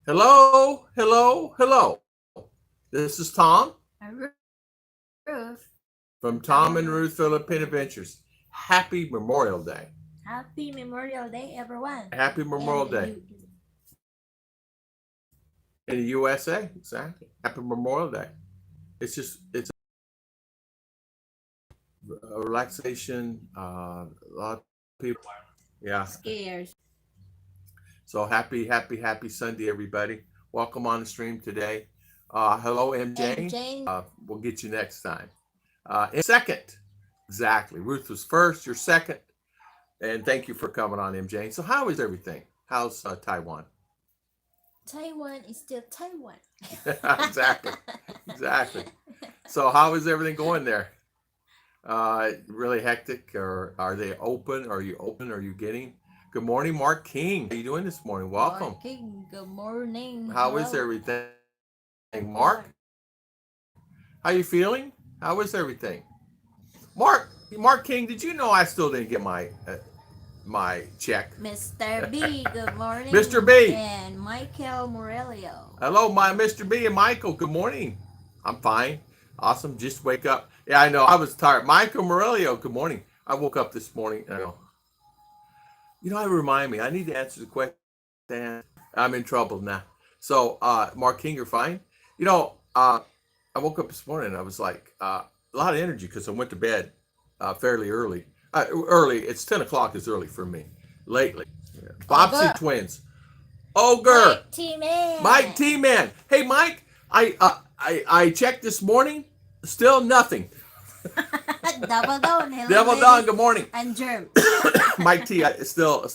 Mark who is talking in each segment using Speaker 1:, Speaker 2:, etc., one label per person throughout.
Speaker 1: Hello, hello, hello. This is Tom
Speaker 2: Ruth
Speaker 1: from
Speaker 2: from Tom
Speaker 1: Tom
Speaker 2: and
Speaker 1: and
Speaker 2: Ruth
Speaker 1: Ruth Philippine
Speaker 2: Philippine.
Speaker 1: Adventures. Happy Memorial Day.
Speaker 2: Happy Memorial Day, everyone.
Speaker 1: Happy
Speaker 2: And
Speaker 1: Memorial
Speaker 2: the
Speaker 1: Day
Speaker 2: you
Speaker 1: in the USA. Exactly. Happy Memorial Day. It's a relaxation. A lot of people. Yeah.
Speaker 2: scares.
Speaker 1: So happy Sunday, everybody. Welcome on the stream today. Hello, MJ.
Speaker 2: MJ.
Speaker 1: We'll get you next time. In second. Exactly. Ruth was first. You're second. And thank you for coming on, MJ. So, how is everything? How's Taiwan?
Speaker 2: Taiwan is still Taiwan.
Speaker 1: Exactly, exactly. So, how is everything going there? Really hectic, or are they open? Are you open? Are you getting? Good morning, Mark King. How are you doing this morning? Welcome.
Speaker 2: Marking, good morning.
Speaker 1: How is
Speaker 2: Hello.
Speaker 1: everything, Mark?
Speaker 2: Mark.
Speaker 1: How you feeling? How is everything, Mark King? Did you know I still didn't get my check?
Speaker 2: Mr. B, good
Speaker 1: Mr.
Speaker 2: morning.
Speaker 1: B.
Speaker 2: And Michael Morelio.
Speaker 1: Hello, my Mr. B and Michael. Good morning. I'm fine. Awesome. Just wake up. Yeah, I know. I was tired. Michael Morelio. Good morning. I woke up this morning. I know. I remind me. I need to answer the question. I'm in trouble now. So, Mark King, you're fine. I woke up this morning and I was like, a lot of energy because I went to bed fairly early. Early. It's 10 o'clock is early for me lately. Yeah. Bobsy
Speaker 2: Ogre.
Speaker 1: twins. Ogre.
Speaker 2: Mike T. Man.
Speaker 1: Mike T Man. Hey Mike, I checked this morning. Still nothing.
Speaker 2: Double down. Hello,
Speaker 1: Devil Don.
Speaker 2: ladies
Speaker 1: Good morning.
Speaker 2: and germs.
Speaker 1: Mike T. Still.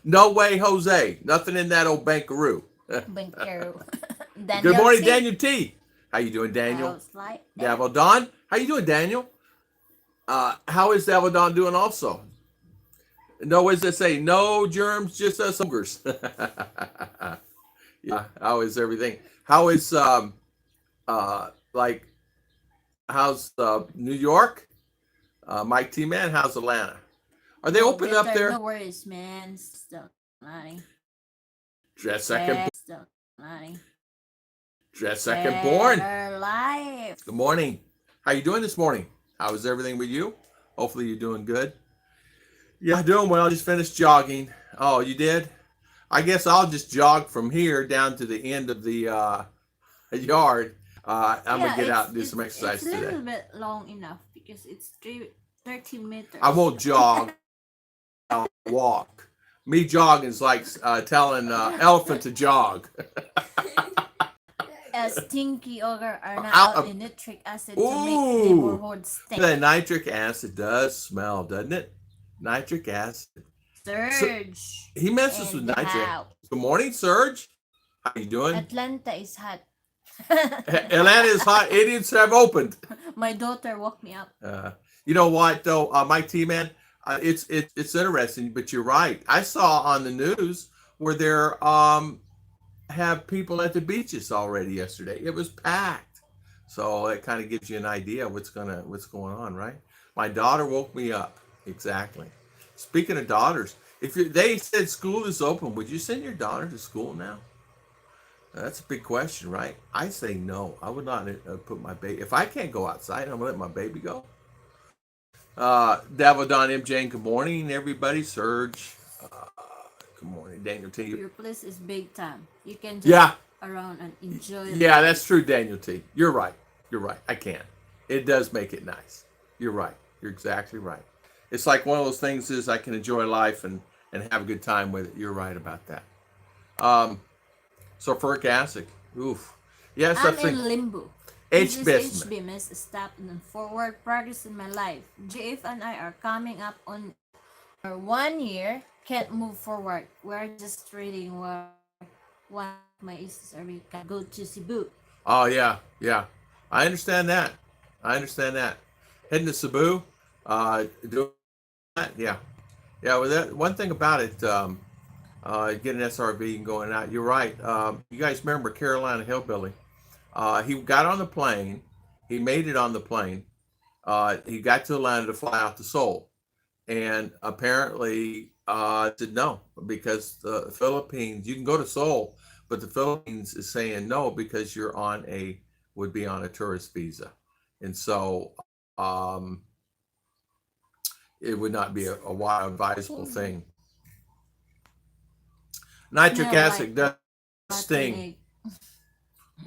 Speaker 1: No way, Jose. Nothing in that old bankaroo.
Speaker 2: Banquero.
Speaker 1: Good
Speaker 2: Daniel
Speaker 1: morning,
Speaker 2: C.
Speaker 1: Daniel T. How you doing, Daniel?
Speaker 2: How's like that?
Speaker 1: Devil Don. How you doing, Daniel? How is Devil Don doing? Also, no, as they say, no germs, just us ogres. Yeah. How is everything? How is like how's New York? Mike T Man, how's Atlanta? Are they
Speaker 2: No
Speaker 1: open up
Speaker 2: better,
Speaker 1: there?
Speaker 2: no worries, man. Still money.
Speaker 1: Dress second,
Speaker 2: Still money.
Speaker 1: dress second born.
Speaker 2: Better life.
Speaker 1: Good morning. How you doing this morning? How is everything with you? Hopefully you're doing good. Yeah, doing well. Just finished jogging. Oh, you did? I guess I'll just jog from here down to the end of the yard. I'm gonna
Speaker 2: Yeah,
Speaker 1: get out
Speaker 2: it's
Speaker 1: and do some
Speaker 2: it's
Speaker 1: exercise
Speaker 2: it's a
Speaker 1: today.
Speaker 2: little bit long enough because it's 30
Speaker 1: I
Speaker 2: meters.
Speaker 1: won't jog. I'll walk. Me jogging is like telling elephant to jog.
Speaker 2: As stinky ogre are not
Speaker 1: Out
Speaker 2: out
Speaker 1: of,
Speaker 2: in nitric acid to make
Speaker 1: ooh,
Speaker 2: neighborhood stink.
Speaker 1: the nitric acid does smell, doesn't it? Nitric acid. So
Speaker 2: Surge
Speaker 1: he messes with
Speaker 2: in the
Speaker 1: nitric.
Speaker 2: house.
Speaker 1: Good morning, Serge. How you doing?
Speaker 2: Atlanta is hot.
Speaker 1: Atlanta is hot. Idiots have opened.
Speaker 2: My daughter woke me up.
Speaker 1: You know what though, Mike T Man, it's interesting, but you're right. I saw on the news where there have people at the beaches already yesterday. It was packed, so it kind of gives you an idea of what's going on, right? My daughter woke me up. Exactly. Speaking of daughters, they said school is open, would you send your daughter to school now? That's a big question, right? I say no. I would not put my baby. If I can't go outside, I'm gonna let my baby go. Davodon M. Jane, good morning, everybody. Serge, good morning. Daniel T.
Speaker 2: Your place is big time. You can just
Speaker 1: Yeah,
Speaker 2: around and enjoy
Speaker 1: yeah,
Speaker 2: life.
Speaker 1: that's true, Daniel T. You're right. You're right. I can. It does make it nice. You're right. You're exactly right. It's like one of those things is I can enjoy life and have a good time with it. You're right about that. Um, Sulfuric acid. Oof. Yes, I
Speaker 2: I'm
Speaker 1: think
Speaker 2: in limbo. This
Speaker 1: H.
Speaker 2: is
Speaker 1: Bismuth.
Speaker 2: HB Miss Stop and forward progress in my life. JF and I are coming up on our 1 year. Can't move forward. We're just reading where one of my issues are we can go to Cebu.
Speaker 1: Oh yeah, yeah. I understand that. I understand that. Heading to Cebu, doing that, yeah, yeah. Well, that one thing about it, getting SRV and going out. You're right. You guys remember Carolina Hillbilly? He got on the plane. He made it on the plane. He got to Atlanta to fly out to Seoul. And apparently, said no because the Philippines. You can go to Seoul, but the Philippines is saying no because you're on a would be on a tourist visa, and so it would not be a advisable thing. Nitric
Speaker 2: Smell
Speaker 1: acid
Speaker 2: like
Speaker 1: does
Speaker 2: rotten egg.
Speaker 1: sting.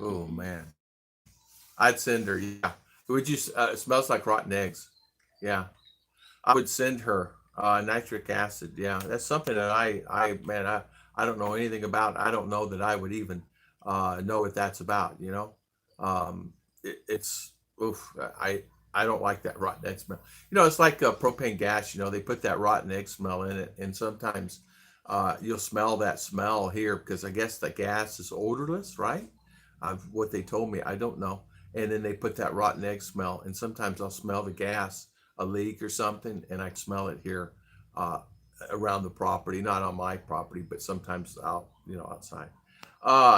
Speaker 1: Oh man, I'd send her. Yeah, would you? It smells like rotten eggs. Yeah, I would send her nitric acid. Yeah, that's something that man, I don't know anything about. I don't know that I would even know what that's about. It's oof. I don't like that rotten egg smell. It's like propane gas. They put that rotten egg smell in it, and sometimes you'll smell that smell here because I guess the gas is odorless, right? What they told me, I don't know. And then they put that rotten egg smell, and sometimes I'll smell the gas, a leak or something, and I smell it here uh, around the property, not on my property, but sometimes out, outside.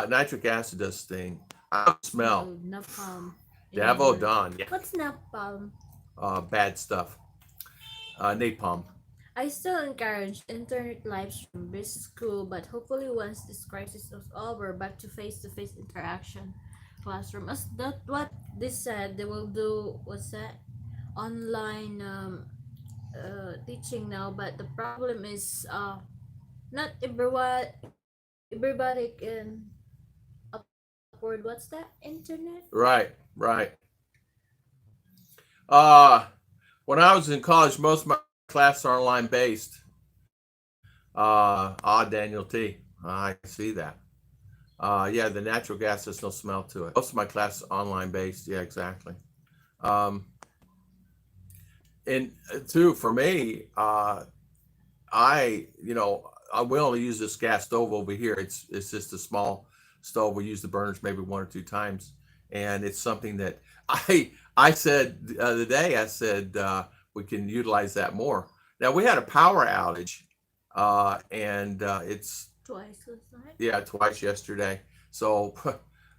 Speaker 1: Nitric acid does sting. I smell.
Speaker 2: Smell napalm in
Speaker 1: Davo
Speaker 2: your.
Speaker 1: Don, yeah,
Speaker 2: What's napalm?
Speaker 1: bad stuff. Napalm.
Speaker 2: I still encourage internet live stream this school, but hopefully once this crisis is over, back to face interaction classroom. As that what they said, they will do what's that online teaching now. But the problem is not everybody can afford what's that internet.
Speaker 1: Right, right. Uh, when I was in college, most of my classes are online based. Daniel T. I see that. Yeah, the natural gas has no smell to it. Most of my classes are online based. Yeah, exactly. Um, and too, for me, we only use this gas stove over here. It's just a small stove. We use the burners maybe one or two times, and it's something that I said the other day. I said we can utilize that more. Now we had a power outage, and it's
Speaker 2: Twice last night.
Speaker 1: yeah twice yesterday. So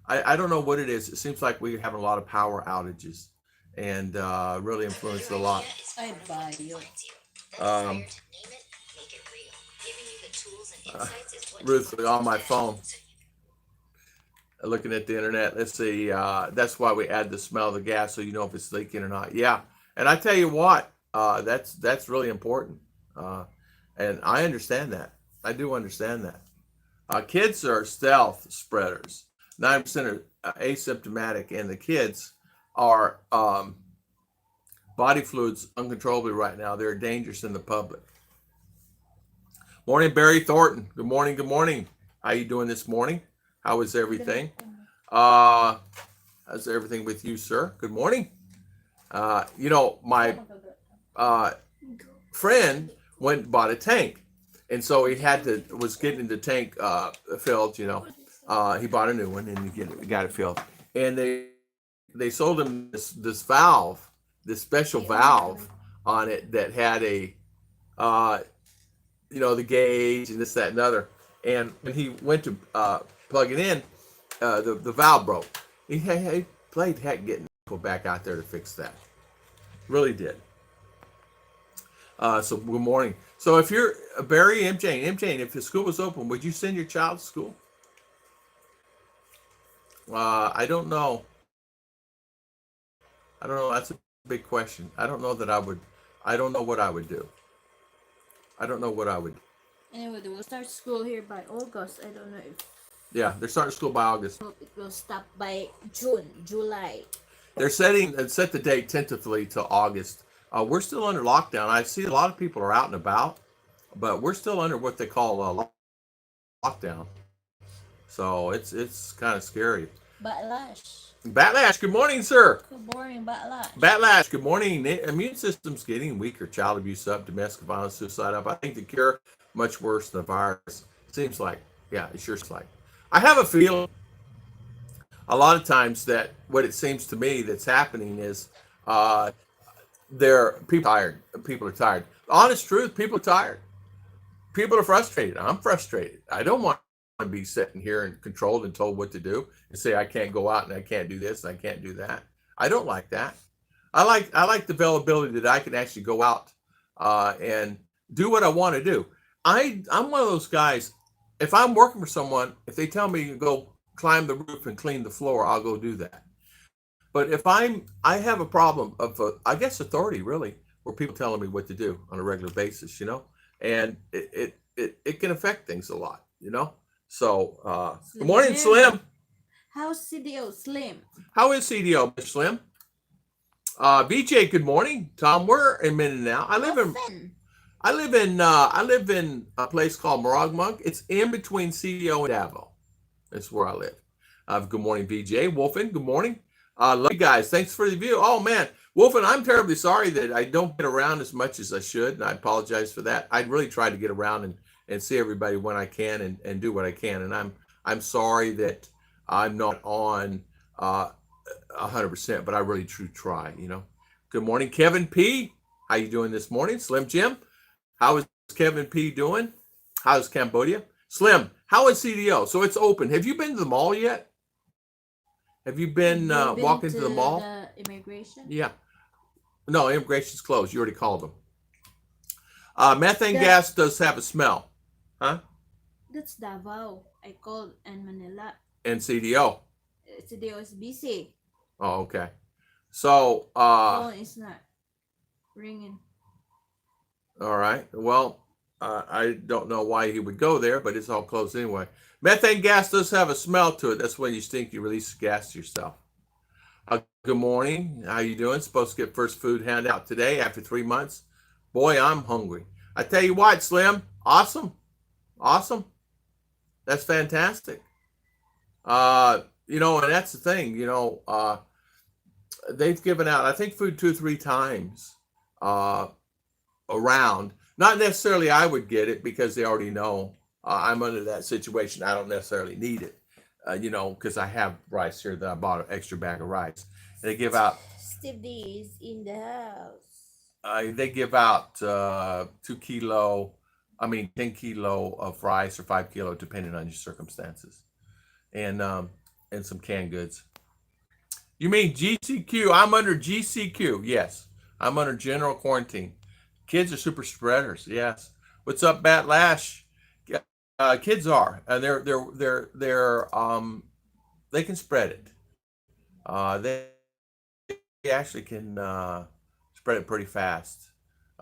Speaker 1: I don't know what it is. It seems like we're having a lot of power outages, and really influenced a lot.
Speaker 2: I buy you.
Speaker 1: Um, uh, Ruth on my phone, looking at the internet. Let's see. That's why we add the smell of the gas, so you know if it's leaking or not. Yeah, and I tell you what, that's really important, uh, and I understand that. I do understand that. Kids are stealth spreaders. 9% are asymptomatic, and the kids are body fluids uncontrollably right now. They're dangerous in the public. Morning, Barry Thornton. Good morning. Good morning. How you doing this morning? How is everything? Uh, how's everything with you, sir? Good morning. My uh, friend went and bought a tank, and so he was getting the tank filled. He bought a new one and he got it filled, and they sold him this valve, this special valve on it that had a uh, the gauge and this, that, and other. And when he went to plug it in, the valve broke. He played heck getting people back out there to fix that. Really did. So good morning. So if you're Barry, MJ, if the school was open, would you send your child to school? I don't know. I don't know. That's a big question. I don't know that I would. I don't know what I would do. I don't know what I would.
Speaker 2: Anyway, they will start school here by August. I don't know if
Speaker 1: Yeah, they're starting school by August.
Speaker 2: hope it will stop by June, July.
Speaker 1: They're set the date tentatively to August. We're still under lockdown. I see a lot of people are out and about, but we're still under what they call a lockdown. So it's kind of scary.
Speaker 2: Batlash.
Speaker 1: Batlash, good morning, sir.
Speaker 2: Good morning, Batlash.
Speaker 1: Batlash, good morning. Immune system's getting weaker. Child abuse up, domestic violence, suicide up. I think the cure much worse than the virus. Seems like, yeah, it sure seems like. I have a feeling a lot of times that what it seems to me that's happening is people tired. People are tired. Honest truth, people are tired. People are frustrated. I'm frustrated. I don't want to be sitting here and controlled and told what to do and say I can't go out and I can't do this and I can't do that. I don't like that. I like the availability that I can actually go out and do what I want to do. I'm one of those guys. If I'm working for someone, if they tell me to go climb the roof and clean the floor, I'll go do that. But if I have a problem of, I guess, authority really, where people telling me what to do on a regular basis, and it can affect things a lot. So, good morning,
Speaker 2: Slim.
Speaker 1: Slim.
Speaker 2: How's CDO Slim?
Speaker 1: How is CDO, Miss Slim? BJ, good morning. Tom, we're in Mindinao.
Speaker 2: Often.
Speaker 1: I live in a place called Moragmunk. It's in between CDO and Davao. That's where I live. Good morning, BJ. Wolfen, good morning. Love you guys. Thanks for the view. Oh man, Wolfen, I'm terribly sorry that I don't get around as much as I should, and I apologize for that. I really try to get around and see everybody when I can and do what I can. And I'm sorry that I'm not on 100%, but I really true try. Good morning, Kevin P. How you doing this morning? Slim Jim, how is Kevin P doing? How's Cambodia? Slim, how is CDO? So it's open. Have you been to the mall yet? Have you been
Speaker 2: Have you been
Speaker 1: walking to the
Speaker 2: to
Speaker 1: mall?
Speaker 2: the immigration?
Speaker 1: Yeah. No, immigration's closed. You already called them. Methane
Speaker 2: That
Speaker 1: gas does have a smell, huh?
Speaker 2: that's Davao. I called in Manila.
Speaker 1: And CDO.
Speaker 2: CDO is busy.
Speaker 1: Oh, okay. So,
Speaker 2: Phone is not ringing.
Speaker 1: all right. Well, I don't know why he would go there, but it's all closed anyway. Methane gas does have a smell to it. That's when you stink. You release gas to yourself. Good morning. How you doing? Supposed to get first food handout today after 3 months. Boy, I'm hungry. I tell you what, Slim. Awesome. Awesome. That's fantastic. And that's the thing. They've given out, I think, food 2 or 3 times uh, around. Not necessarily I would get it because they already know I'm under that situation. I don't necessarily need it, because I have rice here that I bought an extra bag of rice. And they give out,
Speaker 2: Steve D is in the house.
Speaker 1: they give out 2 kilo, 10 kilo of rice or 5 kilo, depending on your circumstances, and some canned goods. You mean GCQ? I'm under GCQ. Yes, I'm under general quarantine. Kids are super spreaders. Yes. What's up, Bat Lash? Kids are, and they can spread it. They actually can spread it pretty fast.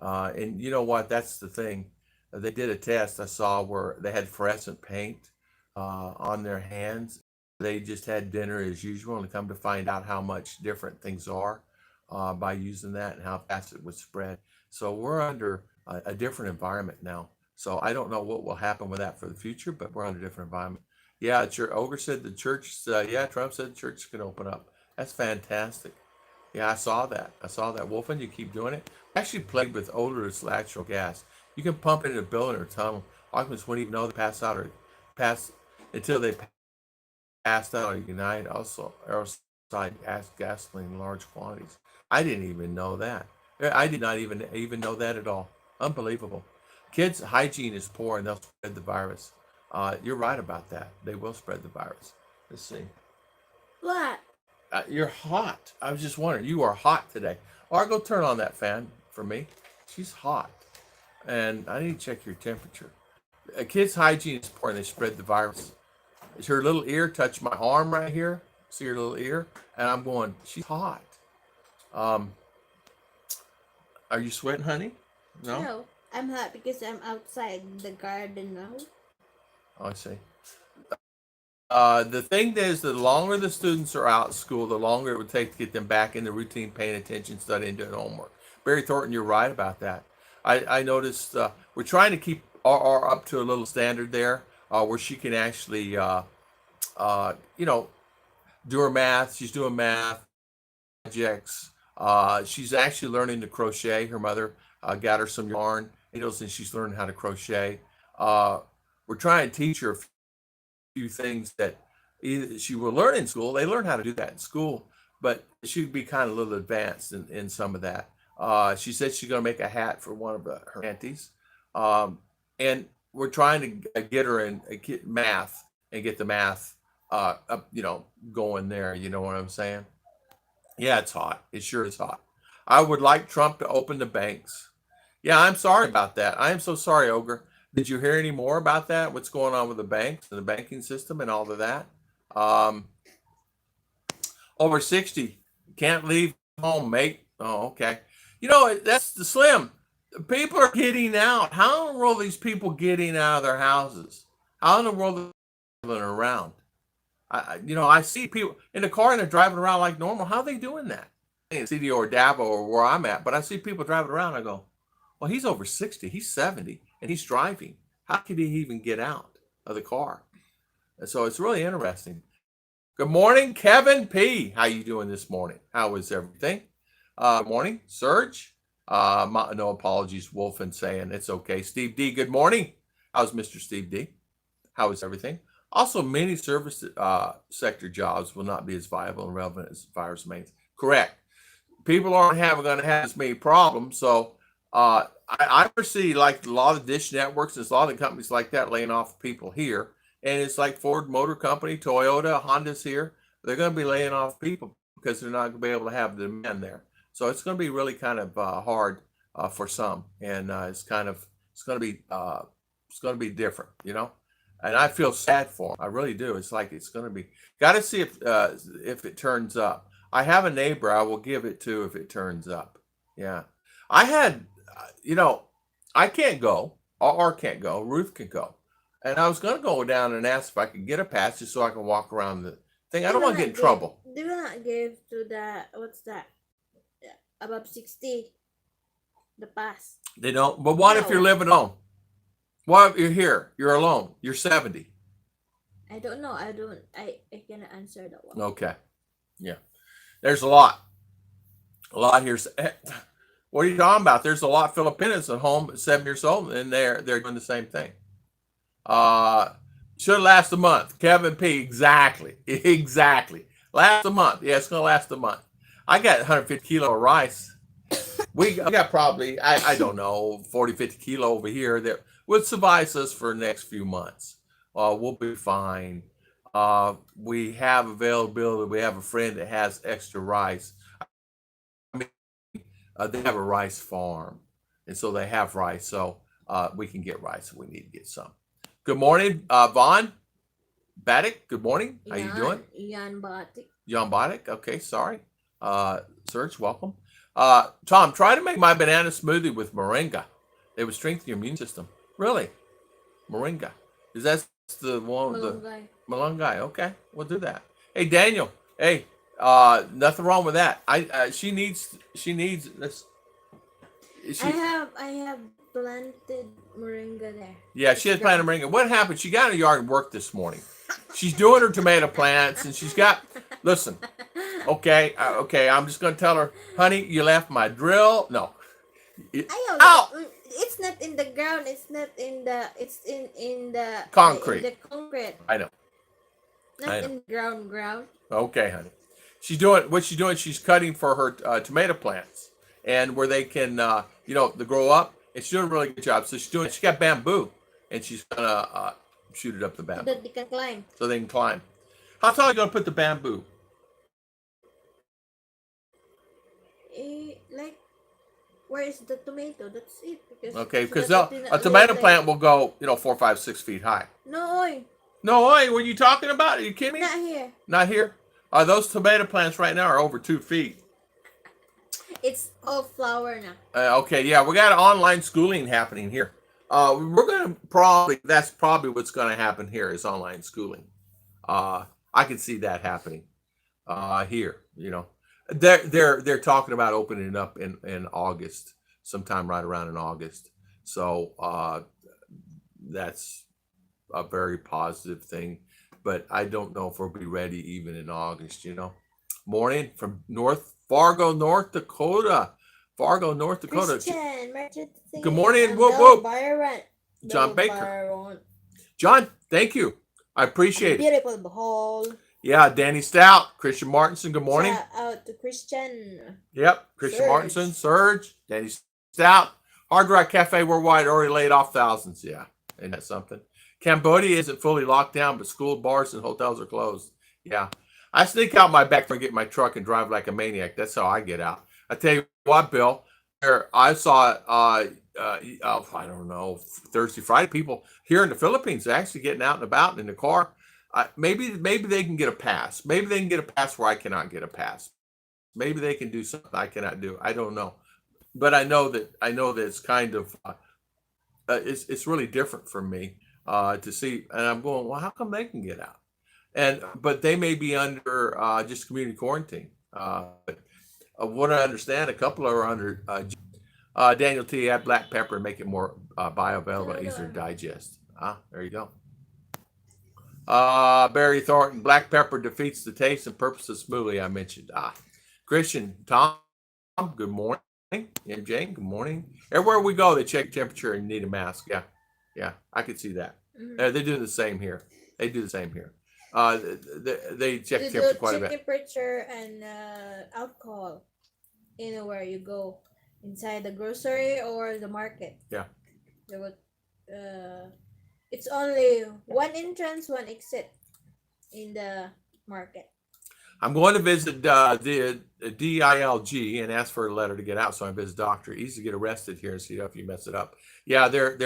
Speaker 1: And you know what? That's the thing. They did a test I saw where they had fluorescent paint on their hands. They just had dinner as usual, and come to find out how much different things are by using that and how fast it would spread. So we're under a different environment now. So I don't know what will happen with that for the future, but we're under a different environment. Yeah, Ogre said the church. Yeah, Trump said the church can open up. That's fantastic. Yeah, I saw that. Wolfen, you keep doing it. Actually played with odorless natural gas. You can pump it in a building or tunnel. Occupants wouldn't even know they pass out or pass until they passed out or ignite. Also, aerosol gasoline in large quantities. I didn't even know that. I did not even know that at all. Unbelievable. Kids' hygiene is poor and they'll spread the virus. You're right about that. They will spread the virus. Let's see.
Speaker 2: What?
Speaker 1: You're hot. I was just wondering. You are hot today. Or go turn on that fan for me. She's hot. And I need to check your temperature. A kid's hygiene is poor and they spread the virus. Is her little ear touch my arm right here? See her little ear? And I'm going, she's hot. Um, are you sweating, honey? No?
Speaker 2: No, I'm hot because I'm outside the garden now.
Speaker 1: Oh, I see. The thing is, the longer the students are out of school, the longer it would take to get them back in the routine, paying attention, studying, doing homework. Barry Thornton, you're right about that. I noticed we're trying to keep R up to a little standard there, where she can actually, do her math. She's doing math projects. She's actually learning to crochet. Her mother got her some yarn needles, and she's learning how to crochet. We're trying to teach her a few things that either she will learn in school. They learn how to do that in school, but she'd be kind of a little advanced in some of that. She said she's going to make a hat for one of her aunties. And we're trying to get her in math and get the math up, going there. You know what I'm saying? Yeah, it's hot. It sure is hot. I would like Trump to open the banks. Yeah, I'm sorry about that. I am so sorry, Ogre. Did you hear any more about that? What's going on with the banks and the banking system and all of that? Um, Over 60 can't leave home, mate. Oh, okay. That's the slim. People are getting out. How in the world are these people getting out of their houses? How in the world are they traveling around? I see people in the car and they're driving around like normal. How are they doing that? In CD or Dabo or where I'm at, but I see people driving around. I go, well, he's over 60, he's 70, and he's driving. How could he even get out of the car? And so it's really interesting. Good morning, Kevin P. How you doing this morning? How is everything? Good morning, Serge. No apologies, Wolf, and saying it's okay. Steve D. Good morning. How's Mr. Steve D? How is everything? Also, many service sector jobs will not be as viable and relevant as virus remains. Correct. People aren't going to have as many problems. So I foresee like a lot of dish networks and a lot of companies like that laying off people here. And it's like Ford Motor Company, Toyota, Honda's here. They're going to be laying off people because they're not going to be able to have the demand there. So it's going to be really kind of hard for some, and it's going to be different, And I feel sad for them. I really do. It's like it's going to be. Got to see if it turns up. I have a neighbor I will give it to if it turns up. Yeah, I had, I can't go. Or can't go. Ruth can go. And I was going to go down and ask if I could get a pass just so I can walk around the thing. I don't want to get in trouble.
Speaker 3: They will not give to the, what's that? Above 60, the pass.
Speaker 1: They don't. But what if you're living alone? What if you're here? You're alone. You're 70.
Speaker 3: I don't know. I cannot answer that one.
Speaker 1: Okay. Yeah. There's a lot. A lot here. What are you talking about? There's a lot of Filipinos at home at 7 years old, and they're doing the same thing. Should last a month. Kevin P. Exactly. Last a month. Yeah, it's gonna last a month. I got 150 kilo of rice. We got probably I don't know 40, 50 kilo over here that would suffice us for the next few months. We'll be fine. We have availability. We have a friend that has extra rice. I mean, they have a rice farm, and so they have rice. So we can get rice if we need to get some. Good morning, Vaughn Baddick. Good morning. How you doing?
Speaker 3: Jan Batik.
Speaker 1: Jan Batik. Okay, sorry. Serge, welcome. Tom, try to make my banana smoothie with moringa. It would strengthen your immune system. Really? Moringa. Is that the one?
Speaker 3: Malunggay.
Speaker 1: Malunggay. Okay, we'll do that. Hey, Daniel. Hey, nothing wrong with that. She needs this.
Speaker 3: I have planted moringa there.
Speaker 1: Yeah, she has planted moringa. What happened? She got in the yard and worked this morning. She's doing her tomato plants, and she's got. Listen, okay. I'm just gonna tell her, honey, you left my drill. No.
Speaker 3: Ow! It's not in the ground. It's not in the. It's in the
Speaker 1: concrete.
Speaker 3: In the concrete.
Speaker 1: I know.
Speaker 3: Not in the ground.
Speaker 1: Okay, honey. She's doing. She's cutting for her tomato plants, and where they can, they grow up. And she's doing a really good job. So she got bamboo, and she's gonna shoot it up the bamboo.
Speaker 3: So that they can climb.
Speaker 1: So they can climb. How tall are you gonna put the bamboo?
Speaker 3: Like, where is the tomato? That's it.
Speaker 1: Because a tomato plant will go, 4, 5, 6 feet high.
Speaker 3: No.
Speaker 1: What are you talking about? Are you kidding me?
Speaker 3: Not here.
Speaker 1: Not here? Those tomato plants right now are over 2 feet.
Speaker 3: It's all flower now.
Speaker 1: Okay, yeah, we got online schooling happening here. We're gonna that's probably what's gonna happen here is online schooling. I can see that happening here. They're talking about opening it up in August, sometime right around in August. So that's a very positive thing, but I don't know if we'll be ready even in August. Morning from Fargo, North Dakota.
Speaker 3: Christian,
Speaker 1: Good morning.
Speaker 3: Whoop,
Speaker 1: Whoop. John Baker. John, thank you. I appreciate it.
Speaker 3: Beautiful ball.
Speaker 1: Yeah, Danny Stout, Christian Martinson. Good morning.
Speaker 3: Shout out to Christian.
Speaker 1: Yep, Christian Martinson, Serge, Danny Stout. Hard Rock Cafe Worldwide already laid off thousands. Yeah, ain't that something? Cambodia isn't fully locked down, but school, bars, and hotels are closed. Yeah. I sneak out my back door and get my truck and drive like a maniac. That's how I get out. I tell you what, Bill, I saw I don't know, Thursday, Friday. People here in the Philippines are actually getting out and about in the car. Maybe they can get a pass. Maybe they can get a pass where I cannot get a pass. Maybe they can do something I cannot do. I don't know, but I know that it's kind of it's really different for me to see. And I'm going, well, how come they can get out? And but they may be under just community quarantine. What I understand, a couple are under Daniel T. Add black pepper and make it more bioavailable, easier to digest. There you go. Barry Thornton, black pepper defeats the taste and purpose of smoothie I mentioned. Christian Tom, good morning. MJ, good morning. Everywhere we go, they check temperature and need a mask. Yeah, I could see that. They do the same here. They do the same here. They check
Speaker 3: They
Speaker 1: temperature
Speaker 3: do
Speaker 1: quite a
Speaker 3: check
Speaker 1: bit.
Speaker 3: temperature and alcohol anywhere you go, inside the grocery or the market.
Speaker 1: Yeah.
Speaker 3: They would, it's only one entrance, one exit in the market.
Speaker 1: I'm going to visit the DILG and ask for a letter to get out so I visit doctor. Easy to get arrested here and see if you mess it up. Yeah, they're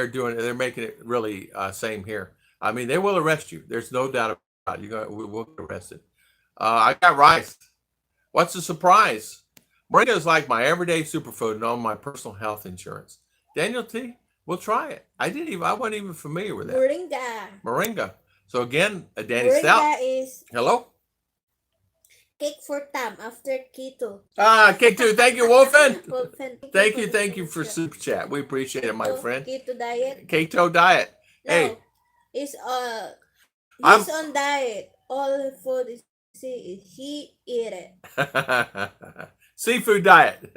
Speaker 1: making it really same here. I mean, they will arrest you. There's no doubt about it. We'll get arrested. I got rice. What's the surprise? Moringa is like my everyday superfood and all my personal health insurance. Daniel T, we'll try it. I wasn't even familiar with that. Moringa. So again, Danny Stout.
Speaker 3: Moringa is
Speaker 1: Hello.
Speaker 3: cake for Tam after keto.
Speaker 1: Cake too. Thank you, Wolfen.
Speaker 3: Wolfen,
Speaker 1: Thank you for super chat. We appreciate it, my
Speaker 3: Keto-
Speaker 1: friend.
Speaker 3: Keto diet.
Speaker 1: Keto diet.
Speaker 3: No,
Speaker 1: Hey,
Speaker 3: he's
Speaker 1: I'm-
Speaker 3: on diet. All food is he eat it.
Speaker 1: Seafood diet.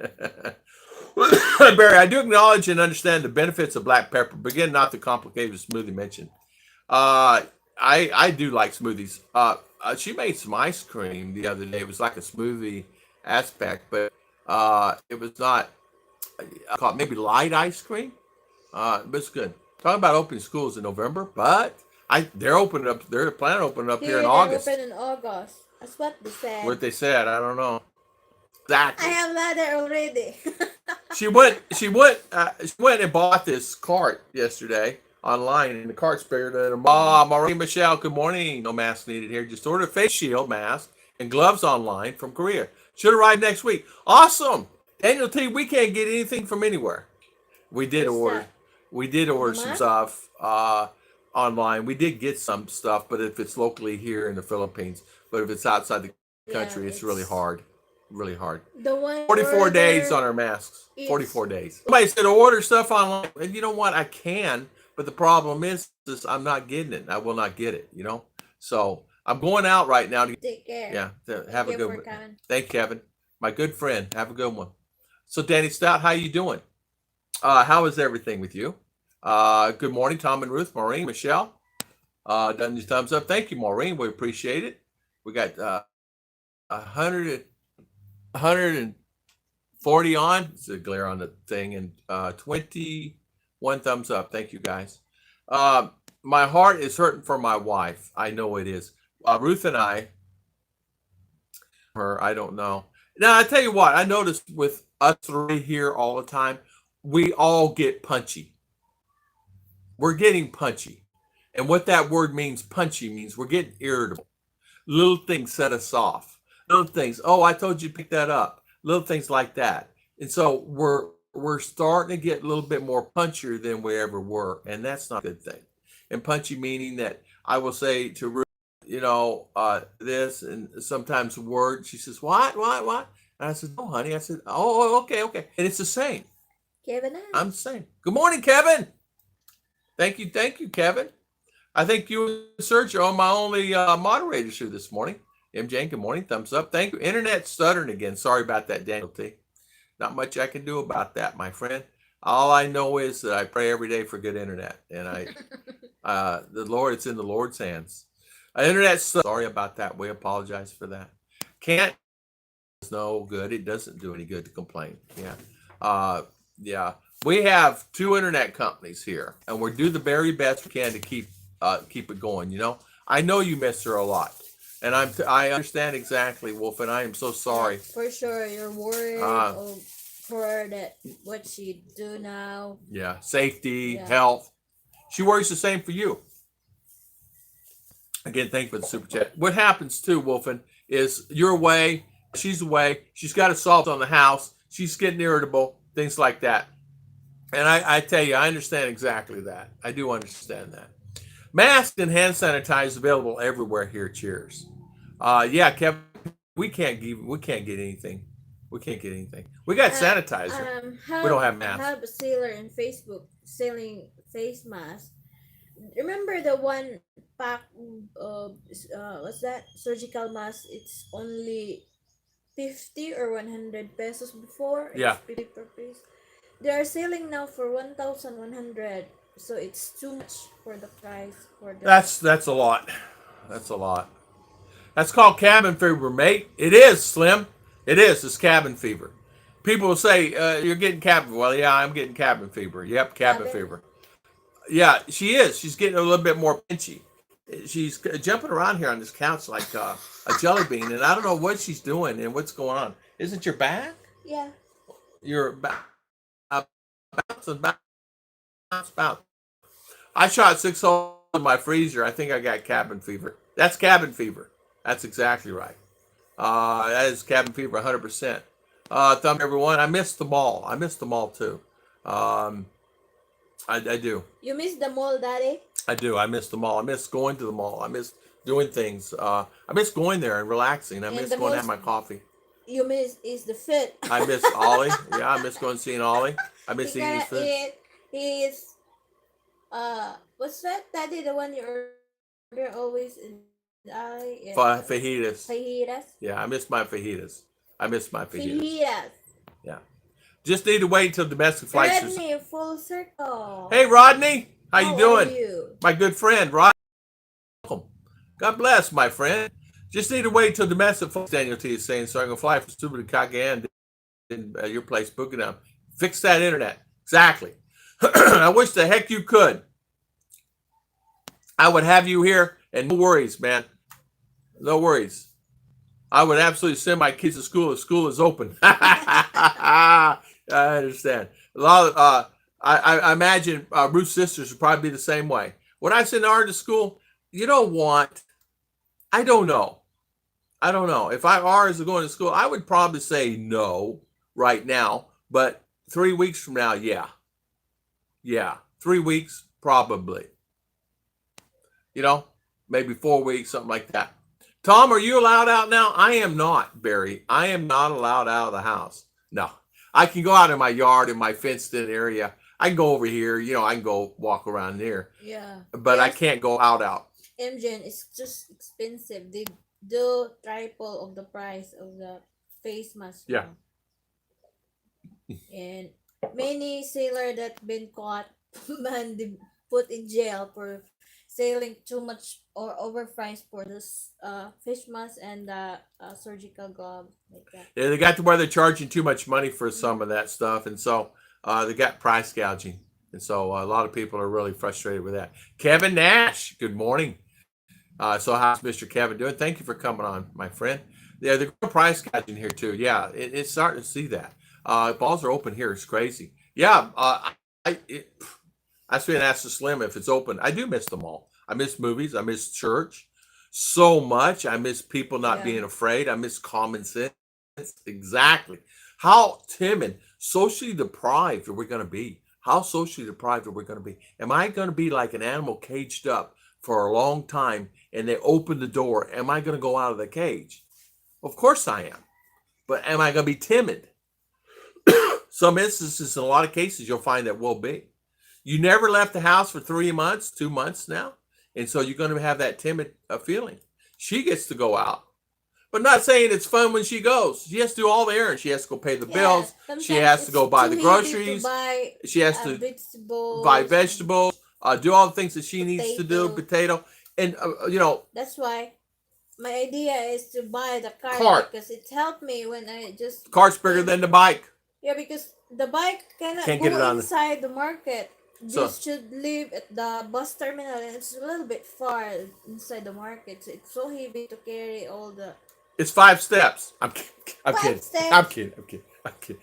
Speaker 1: Barry, I do acknowledge and understand the benefits of black pepper. Begin not the complicated smoothie mentioned. I do like smoothies. She made some ice cream the other day. It was like a smoothie aspect, but it was not. I call it maybe light ice cream. But it's good. Talking about opening schools in November, but they're opening up. They're planning on opening up here in
Speaker 3: they're
Speaker 1: August.
Speaker 3: open in August. That's what they said.
Speaker 1: What they said, I don't know. Exactly.
Speaker 3: I have ladder already.
Speaker 1: She went and bought this cart yesterday online, and the cart's bigger than a mom. Maureen Michelle, good morning. No mask needed here. Just ordered a face shield mask and gloves online from Korea. Should arrive next week. Awesome. Daniel T, we can't get anything from anywhere. We did
Speaker 3: What's
Speaker 1: order.
Speaker 3: that?
Speaker 1: We did order some
Speaker 3: Mask?
Speaker 1: stuff online. We did get some stuff, but if it's locally here in the Philippines, but if it's outside the country,
Speaker 3: Yeah,
Speaker 1: it's really hard. Really hard.
Speaker 3: The one
Speaker 1: 44 days
Speaker 3: order
Speaker 1: on our masks.
Speaker 3: is-
Speaker 1: 44 days. Somebody said order stuff online. And you know what? I can, but the problem is I'm not getting it. I will not get it, So I'm going out right now to
Speaker 3: Take care.
Speaker 1: have a
Speaker 3: Thank
Speaker 1: good
Speaker 3: you
Speaker 1: one.
Speaker 3: for coming.
Speaker 1: Thank you, Kevin. My good friend. Have a good one. So Danny Stout, how you doing? How is everything with you? Good morning, Tom and Ruth, Maureen, Michelle. Done your thumbs up. Thank you, Maureen. We appreciate it. We got 140 on. It's a glare on the thing, and 21 thumbs up. Thank you, guys. My heart is hurting for my wife. I know it is. Ruth and I don't know. Now I tell you what, I noticed with us three here all the time, we all get punchy. We're getting punchy. And what that word means, punchy, means we're getting irritable. Little things set us off. Little things. Oh, I told you to pick that up. Little things like that. And so we're starting to get a little bit more punchier than we ever were. And that's not a good thing. And punchy meaning that I will say to Ruth, this, and sometimes a word, she says, what? And I said, no, honey. I said, oh, okay. And it's the same.
Speaker 3: Kevin,
Speaker 1: I'm the same. Good morning, Kevin. Thank you, Kevin. I think you and Sergio are my only moderators here this morning. MJ, good morning. Thumbs up. Thank you. Internet stuttering again. Sorry about that, Daniel T. Not much I can do about that, my friend. All I know is that I pray every day for good internet. And it's in the Lord's hands. Internet, sorry about that. We apologize for that. Can't. It's no good. It doesn't do any good to complain. Yeah. We have 2 internet companies here, and we do the very best we can to keep it going. I know you miss her a lot, and I understand exactly, Wolf, and I am so sorry.
Speaker 3: for sure, you're worried. for that what she do now.
Speaker 1: Yeah, safety,
Speaker 3: Yeah.
Speaker 1: health. She worries the same for you. Again, thank you for the super chat. What happens too, Wolfen, is you're away, she's away, she's got assault on the house, she's getting irritable, things like that. And I tell you, I understand exactly that. I do understand that. Masks and hand sanitizer available everywhere here. Cheers. Yeah, Kevin, we can't get anything. We can't get anything. We got sanitizer. We don't have masks.
Speaker 3: Have a seller in Facebook selling face masks. Remember the one pack what's that surgical mask? It's only 50 or 100 pesos before. It's
Speaker 1: Yeah.
Speaker 3: 50 per piece. They are selling now for 1,100. So it's too much for the price for the.
Speaker 1: That's a lot. That's a lot. That's called cabin fever, mate. It is, Slim. It is. It's cabin fever. People will say, you're getting cabin fever. Well, yeah, I'm getting cabin fever. Yep, cabin fever. Yeah, she is. She's getting a little bit more pinchy. She's jumping around here on this couch like a jelly bean, and I don't know what she's doing and what's going on. Isn't your back?
Speaker 3: Yeah.
Speaker 1: You're bouncing, bounce. I shot 6 holes in my freezer. I think I got cabin fever. That's cabin fever. That's exactly right. That is cabin fever 100%. Thumb everyone. I missed the mall. I missed the mall too. I do.
Speaker 3: You miss the mall, Daddy?
Speaker 1: I do. I miss the mall. I miss going to the mall. I miss doing things. I miss going there and relaxing. I miss going to have my coffee.
Speaker 3: You miss is the food.
Speaker 1: I miss Ollie. Yeah, I miss going and seeing Ollie. I miss eating his food.
Speaker 3: He's what's that, Daddy? The one you order always in Ollie? Yeah.
Speaker 1: Fajitas.
Speaker 3: Fajitas.
Speaker 1: Yeah, I miss my fajitas.
Speaker 3: Fajitas.
Speaker 1: Yeah. Just need to wait until domestic flights.
Speaker 3: Rodney, full circle.
Speaker 1: Hey, Rodney. How you doing?
Speaker 3: Are you?
Speaker 1: My good friend, Rodney. Welcome. God bless, my friend. Just need to wait until domestic flights, Daniel T is saying, so I can fly from Suba to Cagayan in your place, Bukidnon. Fix that internet. Exactly. I wish the heck you could. I would have you here, and no worries, man. No worries. I would absolutely send my kids to school if school is open. I understand. A lot of, I imagine Ruth's sisters would probably be the same way. Would I send Art to school? You don't want. I don't know. If ours are going to school, I would probably say no right now. But 3 weeks from now, yeah. 3 weeks, probably. Maybe 4 weeks, something like that. Tom, are you allowed out now? I am not, Barry. I am not allowed out of the house. No. I can go out in my yard, in my fenced-in area. I can go over here. I can go walk around there.
Speaker 3: Yeah.
Speaker 1: But I can't go out.
Speaker 3: MJ, it's just expensive. They do triple of the price of the face mask.
Speaker 1: Yeah.
Speaker 3: And many sailor that been caught and they put in jail for selling too much or overpriced for this fish mask and surgical glove like that.
Speaker 1: Yeah, they got to where they're charging too much money for some of that stuff, and so they got price gouging, and so a lot of people are really frustrated with that. Kevin Nash, good morning. So how's Mr. Kevin doing? Thank you for coming on, my friend. Yeah, they're going price gouging here too. Yeah, it's starting to see that. Balls are open here. It's crazy. Yeah, I was being asked to Slim if it's open. I do miss them all. I miss movies. I miss church so much. I miss people not being afraid. I miss common sense. Exactly. How timid, socially deprived are we going to be? How socially deprived are we going to be? Am I going to be like an animal caged up for a long time and they open the door? Am I going to go out of the cage? Of course I am. But am I going to be timid? Some instances, in a lot of cases, you'll find that will be. You never left the house for 3 months, 2 months now. And so you're going to have that timid feeling. She gets to go out. But not saying it's fun when she goes. She has to do all the errands. She has to go pay the bills. She has to go buy the groceries. She has to buy vegetables, do all the things that she needs to do, potato. And,
Speaker 3: That's why my idea is to buy the cart. Because it helped me when I just...
Speaker 1: Cart's bigger than the bike.
Speaker 3: Yeah, because the bike cannot
Speaker 1: Can't
Speaker 3: go
Speaker 1: get it on
Speaker 3: inside the market. This should live at the bus terminal, and it's a little bit far inside the market. So it's so heavy to carry all the
Speaker 1: It's 5 steps. I'm kidding. I'm
Speaker 3: Five
Speaker 1: kidding.
Speaker 3: steps.
Speaker 1: I'm kidding. I'm kidding. I'm kidding.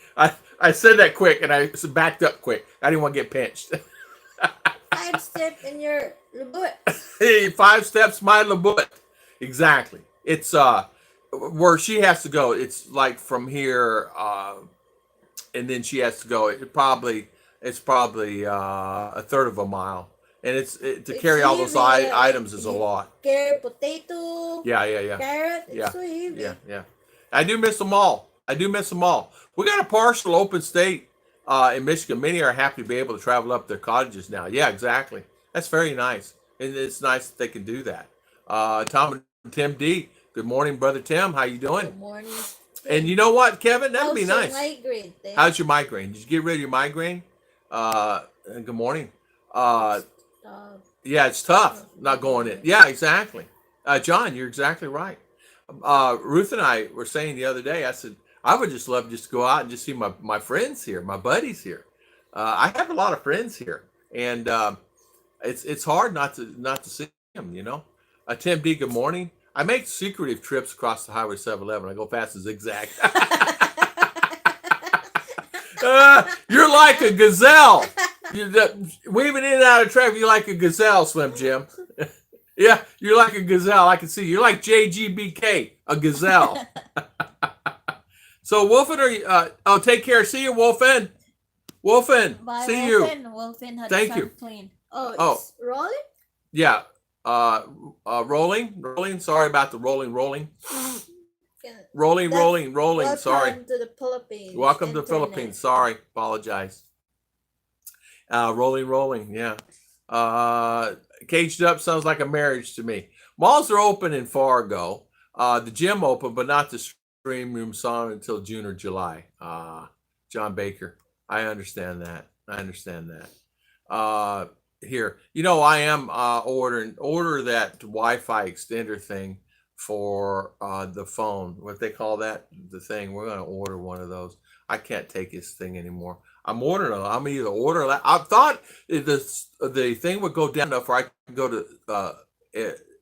Speaker 1: I said that quick and I backed up quick. I didn't want to get pinched.
Speaker 3: 5 step in your butt.
Speaker 1: Hey, 5 steps, my labut. Exactly. It's where she has to go. It's like from here, and then she has to go. It's probably a third of a mile, and to
Speaker 3: It's
Speaker 1: carry all those
Speaker 3: heavy.
Speaker 1: items is a lot.
Speaker 3: Carrot, potato,
Speaker 1: Yeah.
Speaker 3: carrot. It's
Speaker 1: Yeah,
Speaker 3: so heavy.
Speaker 1: yeah. I do miss them all. I do miss them all. We got a partial open state in Michigan. Many are happy to be able to travel up their cottages now. Yeah, exactly. That's very nice, and it's nice that they can do that. Tom and Tim D. Good morning, brother Tim. How you
Speaker 3: Good
Speaker 1: doing?
Speaker 3: morning.
Speaker 1: And you know what, Kevin? That'd be
Speaker 3: How's your
Speaker 1: nice.
Speaker 3: migraine thing?
Speaker 1: How's your migraine? Did you get rid of your migraine? Good morning. Uh, yeah, it's tough not going in. Yeah, exactly. John, you're exactly right. Ruth and I were saying the other day, I said, I would just love just to go out and just see my friends here, my buddies here. I have a lot of friends here, and it's hard not to see them, you know. Tim D, good morning. I make secretive trips across the Highway 711. I go fast as zigzag. You're like a gazelle. Weaving in and out of traffic, you're like a gazelle, Slim Jim. Yeah, you're like a gazelle. I can see. You're like JGBK, a gazelle. So, Wolfen, are you, take care. See you, Wolfen. Wolfen,
Speaker 2: Bye,
Speaker 1: see
Speaker 2: Wolfen.
Speaker 1: you.
Speaker 2: Wolfen had
Speaker 1: Thank
Speaker 2: some
Speaker 1: you.
Speaker 2: clean.
Speaker 3: Oh, it's rolling?
Speaker 1: Yeah. Rolling. Sorry about the rolling.
Speaker 3: Yeah.
Speaker 1: Rolling.
Speaker 3: Welcome
Speaker 1: Sorry.
Speaker 3: to the Philippines.
Speaker 1: Welcome to the
Speaker 3: Internet.
Speaker 1: Philippines. Sorry. Apologize. Rolling. Yeah. Caged up sounds like a marriage to me. Malls are open in Fargo. The gym open, but not the stream room sauna until June or July. John Baker. I understand that. Here, I am order that Wi-Fi extender thing for the phone. What they call that, the thing. We're gonna order one of those. I can't take this thing anymore. I'm either order. I thought the thing would go down enough where I can go to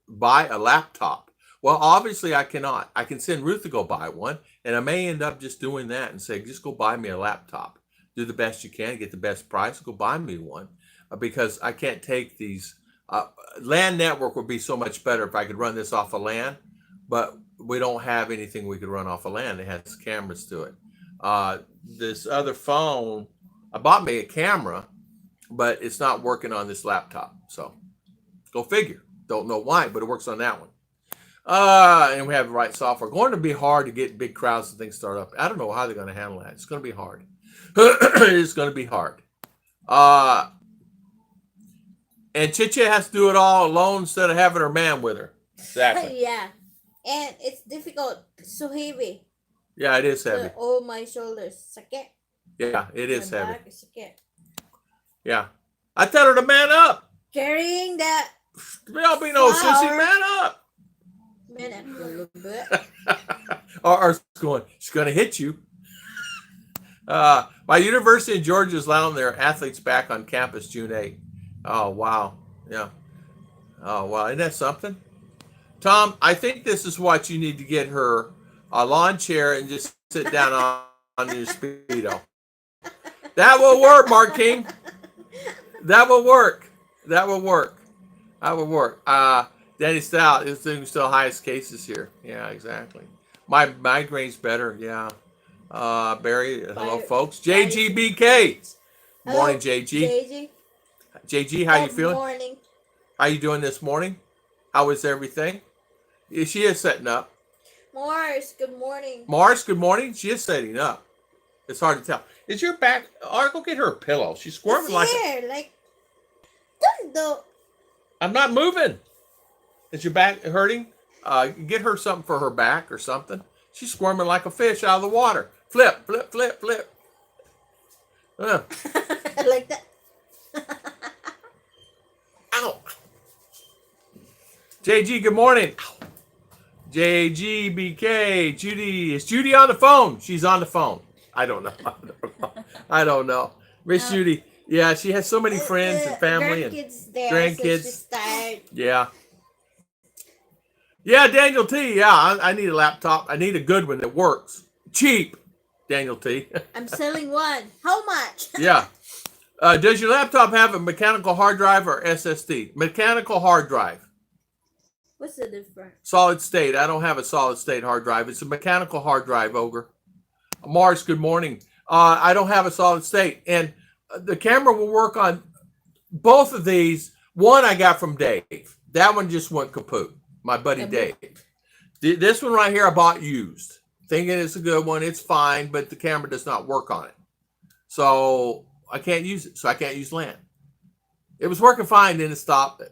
Speaker 1: buy a laptop. Well, obviously I cannot. I can send Ruth to go buy one, and I may end up just doing that and say, just go buy me a laptop. Do the best you can, get the best price. Go buy me one, because I can't take these. LAN network would be so much better if I could run this off of LAN, but we don't have anything we could run off of LAN that has cameras to it. This other phone, I bought me a camera, but it's not working on this laptop. So go figure. Don't know why, but it works on that one. And we have the right software. Going to be hard to get big crowds and things start up. I don't know how they're going to handle that. It's going to be hard. It's going to be hard. And Chicha has to do it all alone instead of having her man with her. Exactly.
Speaker 3: Yeah. And it's difficult. So heavy.
Speaker 1: Yeah, it is heavy.
Speaker 3: All my shoulders. Sakit.
Speaker 1: Yeah, it is
Speaker 3: My
Speaker 1: heavy.
Speaker 3: back is sakit.
Speaker 1: Yeah. I tell her to man up.
Speaker 3: Carrying that
Speaker 1: Y'all be no
Speaker 3: Flower.
Speaker 1: sissy, man up.
Speaker 3: man up a little bit.
Speaker 1: Or she's going to hit you. My University of Georgia is allowing their athletes back on campus June 8th. Oh, wow. Yeah. Oh, wow. Isn't that something? Tom, I think this is what you need to get her a lawn chair and just sit down on your Speedo. That will work, Mark King. That will work. Danny Stout is still highest cases here. Yeah, exactly. My migraine's better. Yeah. Barry, hello, folks. JGBK. Morning, JG. JG, how you feeling?
Speaker 3: Morning.
Speaker 1: How you doing this morning? How is everything? She is setting up.
Speaker 3: Mars, good morning.
Speaker 1: Mars, good morning. She is setting up. It's hard to tell. Is your back? Or go get her a pillow. She's squirming
Speaker 3: Don't do.
Speaker 1: I'm not moving. Is your back hurting? Get her something for her back or something. She's squirming like a fish out of the water. Flip.
Speaker 3: Like that.
Speaker 1: Ow. JG, good morning. JGBK, Judy. Is Judy on the phone? She's on the phone. I don't know. Miss Judy. Yeah, she has so many friends and family and
Speaker 3: grandkids there.
Speaker 1: grandkids.
Speaker 3: So she's tired.
Speaker 1: Yeah. Yeah, Daniel T. Yeah, I need a laptop. I need a good one that works. Cheap, Daniel T.
Speaker 3: I'm selling one. How much?
Speaker 1: Yeah. Does your laptop have a mechanical hard drive or SSD? Mechanical hard drive.
Speaker 3: What's the difference?
Speaker 1: Solid state. I don't have a solid state hard drive. It's a mechanical hard drive, Ogre. Mars, good morning. I don't have a solid state. And the camera will work on both of these. One I got from Dave. That one just went kaput. My buddy Dave. This one right here I bought used. Thinking it's a good one. It's fine, but the camera does not work on it. So I can't use it. So I can't use LAN. It was working fine, then it stopped.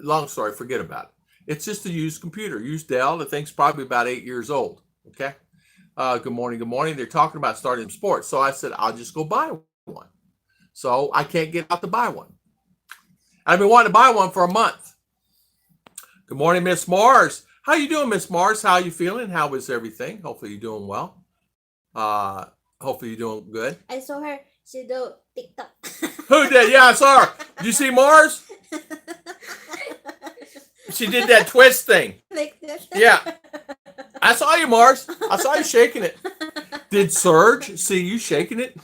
Speaker 1: Long story, forget about it. It's just a used computer, used Dell. The thing's probably about 8 years old. Okay. Good morning. Good morning. They're talking about starting sports. So I said, I'll just go buy one. So I can't get out to buy one. I've been wanting to buy one for a month. Good morning, Miss Mars. How you doing, Miss Mars? How you feeling? How is everything? Hopefully you're doing well. Hopefully you're doing good.
Speaker 3: I saw her. She do TikTok.
Speaker 1: Who did? Yeah, I saw her. Did you see Mars? She did that twist thing.
Speaker 3: Like this.
Speaker 1: Yeah. I saw you, Mars. I saw you shaking it. Did Serge see you shaking it?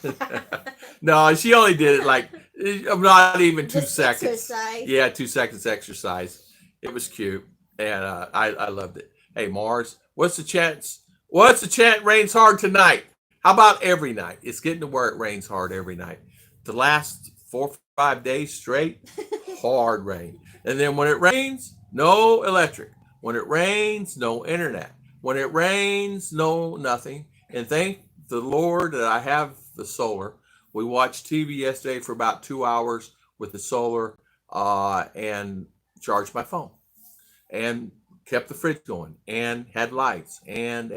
Speaker 1: No, she only did it like not even 2
Speaker 3: Just
Speaker 1: seconds.
Speaker 3: exercise.
Speaker 1: Yeah, 2 seconds exercise. It was cute, and I loved it. Hey, Mars, what's the chance? What's the chant rains hard tonight? How about every night? It's getting to where it rains hard every night. The last 4 or 5 days straight, hard rain. And then when it rains, no electric. When it rains, no internet. When it rains, no nothing. And thank the Lord that I have the solar. We watched TV yesterday for about 2 hours with the solar and charged my phone and kept the fridge going and had lights and.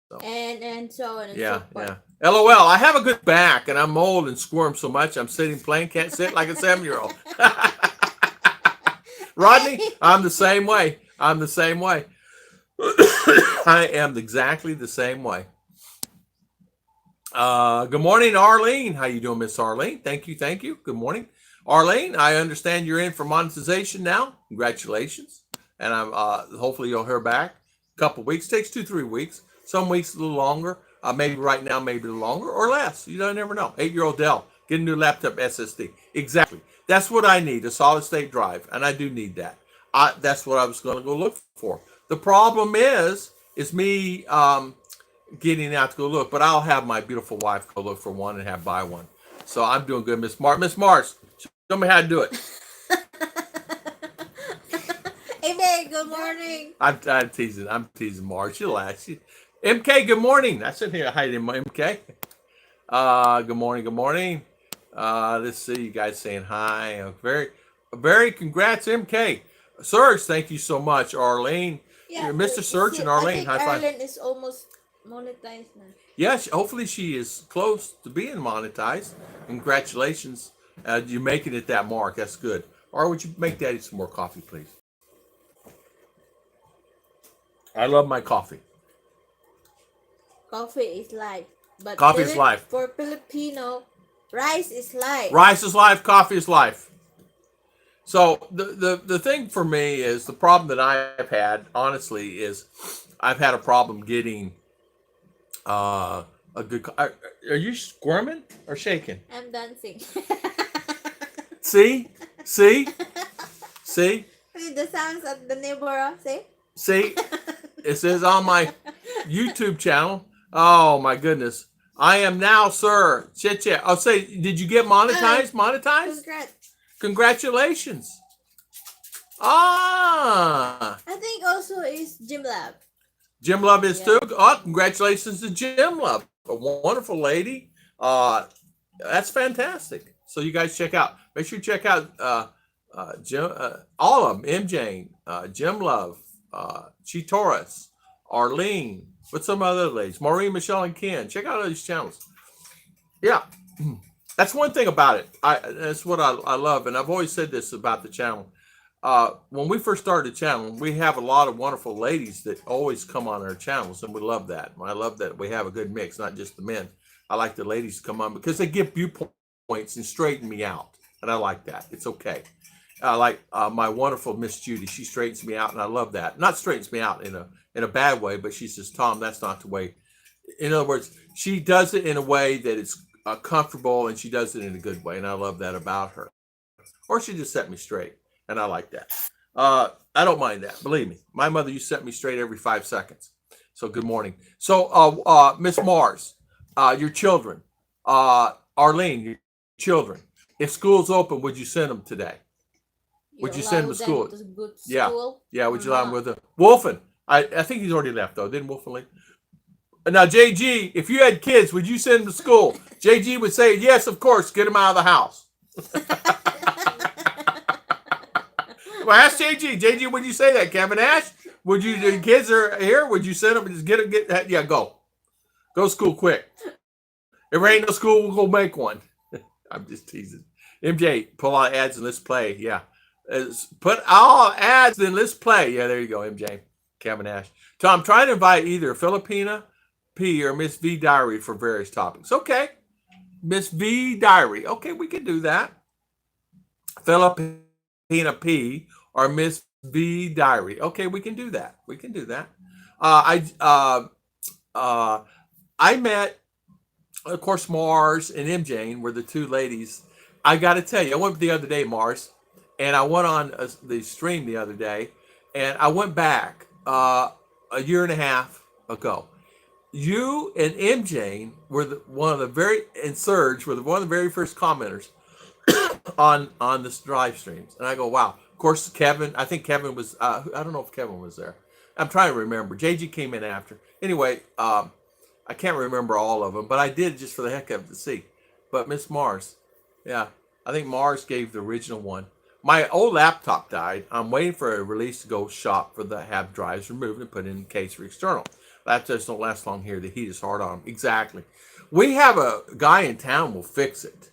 Speaker 1: So,
Speaker 3: And so on and
Speaker 1: yeah,
Speaker 3: so forth.
Speaker 1: yeah. LOL. I have a good back and I'm old and squirm so much I'm sitting plain, can't sit like a 7-year-old. Rodney, I'm the same way. I'm the same way. I am exactly the same way. Good morning, Arlene. How you doing, Miss Arlene? Thank you, thank you. Good morning, Arlene. I understand you're in for monetization now. Congratulations, and I'm hopefully you'll hear back. A couple weeks takes 2-3 weeks. Some weeks a little longer. Maybe right now, maybe a little longer or less. You don't never know. 8-year-old Dell, get a new laptop SSD. Exactly. That's what I need, a solid state drive, and I do need that. That's what I was going to go look for. The problem is me getting out to go look, but I'll have my beautiful wife go look for one and buy one. So I'm doing good, Miss Mars. Miss Mars, show me how to do it.
Speaker 3: Amen. Good morning.
Speaker 1: I'm teasing. I'm teasing Mars. She'll ask you. MK, good morning. I said here, hi, MK. Good morning. Good morning. Let's see, you guys saying hi. Very congrats, MK. Serge, thank you so much, Arlene.
Speaker 3: Yeah,
Speaker 1: Mr. Serge and Arlene, high five.
Speaker 3: Arlene is almost monetized now.
Speaker 1: Yeah, hopefully she is close to being monetized. Congratulations. You're making it that mark. That's good. Or would you make Daddy some more coffee, please? I love my coffee.
Speaker 3: Coffee is life. But
Speaker 1: Coffee is life.
Speaker 3: For Filipino, rice is life.
Speaker 1: Rice is life. Coffee is life. So the thing for me is the problem that I've had, honestly, is I've had a problem getting a good. Are you squirming or shaking?
Speaker 3: I'm dancing.
Speaker 1: See?
Speaker 3: See the sounds of the neighbor.
Speaker 1: See? It says on my YouTube channel. Oh my goodness! I am now, sir. Chit chat. I'll say, did you get monetized? Monetized?
Speaker 3: Congrats.
Speaker 1: Congratulations. I
Speaker 3: think also is Gym Lab.
Speaker 1: Jim Love is too. Oh, congratulations to Jim Love, a wonderful lady. That's fantastic. So you guys check out. Make sure you check out Jim, all of them. M. Jane, Jim Love, Chi Torres, Arlene. What's some other ladies? Maureen, Michelle, and Ken. Check out all these channels. Yeah, that's one thing about it. That's what I love, and I've always said this about the channel. When we first started the channel, we have a lot of wonderful ladies that always come on our channels, and we love that. I love that we have a good mix, not just the men. I like the ladies to come on because they give viewpoints and straighten me out, and I like that. It's okay. Like my wonderful Miss Judy, she straightens me out, and I love that. Not straightens me out in a bad way, but she says, "Tom, that's not the way." In other words, she does it in a way that it's comfortable, and she does it in a good way, and I love that about her. Or she just set me straight, and I like that. I don't mind that. Believe me, my mother used to set me straight every 5 seconds. So good morning. So Miss Mars, your children, Arlene, your children. If school's open, would you send them today?
Speaker 3: You
Speaker 1: Would you send them
Speaker 3: allow
Speaker 1: to
Speaker 3: them
Speaker 1: school?
Speaker 3: to go to
Speaker 1: Yeah,
Speaker 3: school
Speaker 1: yeah.
Speaker 3: or
Speaker 1: Would you allow them
Speaker 3: not?
Speaker 1: with a Wolfen? I think he's already left though. Didn't Wolfen leave? Now, JG, if you had kids, would you send them to school? JG would say, yes, of course. Get them out of the house. Well, ask JG. JG, would you say that? Kevin Ash, would you? The kids are here. Would you send them? Just get. Yeah, go to school quick. If there ain't no school, we'll go make one. I'm just teasing. MJ, pull out ads and let's play. Yeah, put all ads and let's play. Yeah, there you go, MJ. Kevin Ash. Tom, try to invite either Filipina P or Miss V Diary for various topics. Okay, Miss V Diary. Okay, we can do that. Filipina P or Miss V Diary. Okay, we can do that. We can do that. Uh, I met, of course, Mars and M Jane were the two ladies. I got to tell you, I went the other day, Mars, and I went on the stream the other day, and I went back a year and a half ago. You and M Jane were one of the very, and Serge were one of the very first commenters on this live streams, and I go, wow. Of course, Kevin. I think Kevin was. I don't know if Kevin was there. I'm trying to remember. JG came in after. Anyway, I can't remember all of them, but I did just for the heck of it to see. But Miss Mars, yeah, I think Mars gave the original one. My old laptop died. I'm waiting for a release to go shop for the have drives removed and put in case for external. Laptops don't last long here. The heat is hard on them. Exactly. We have a guy in town will fix it.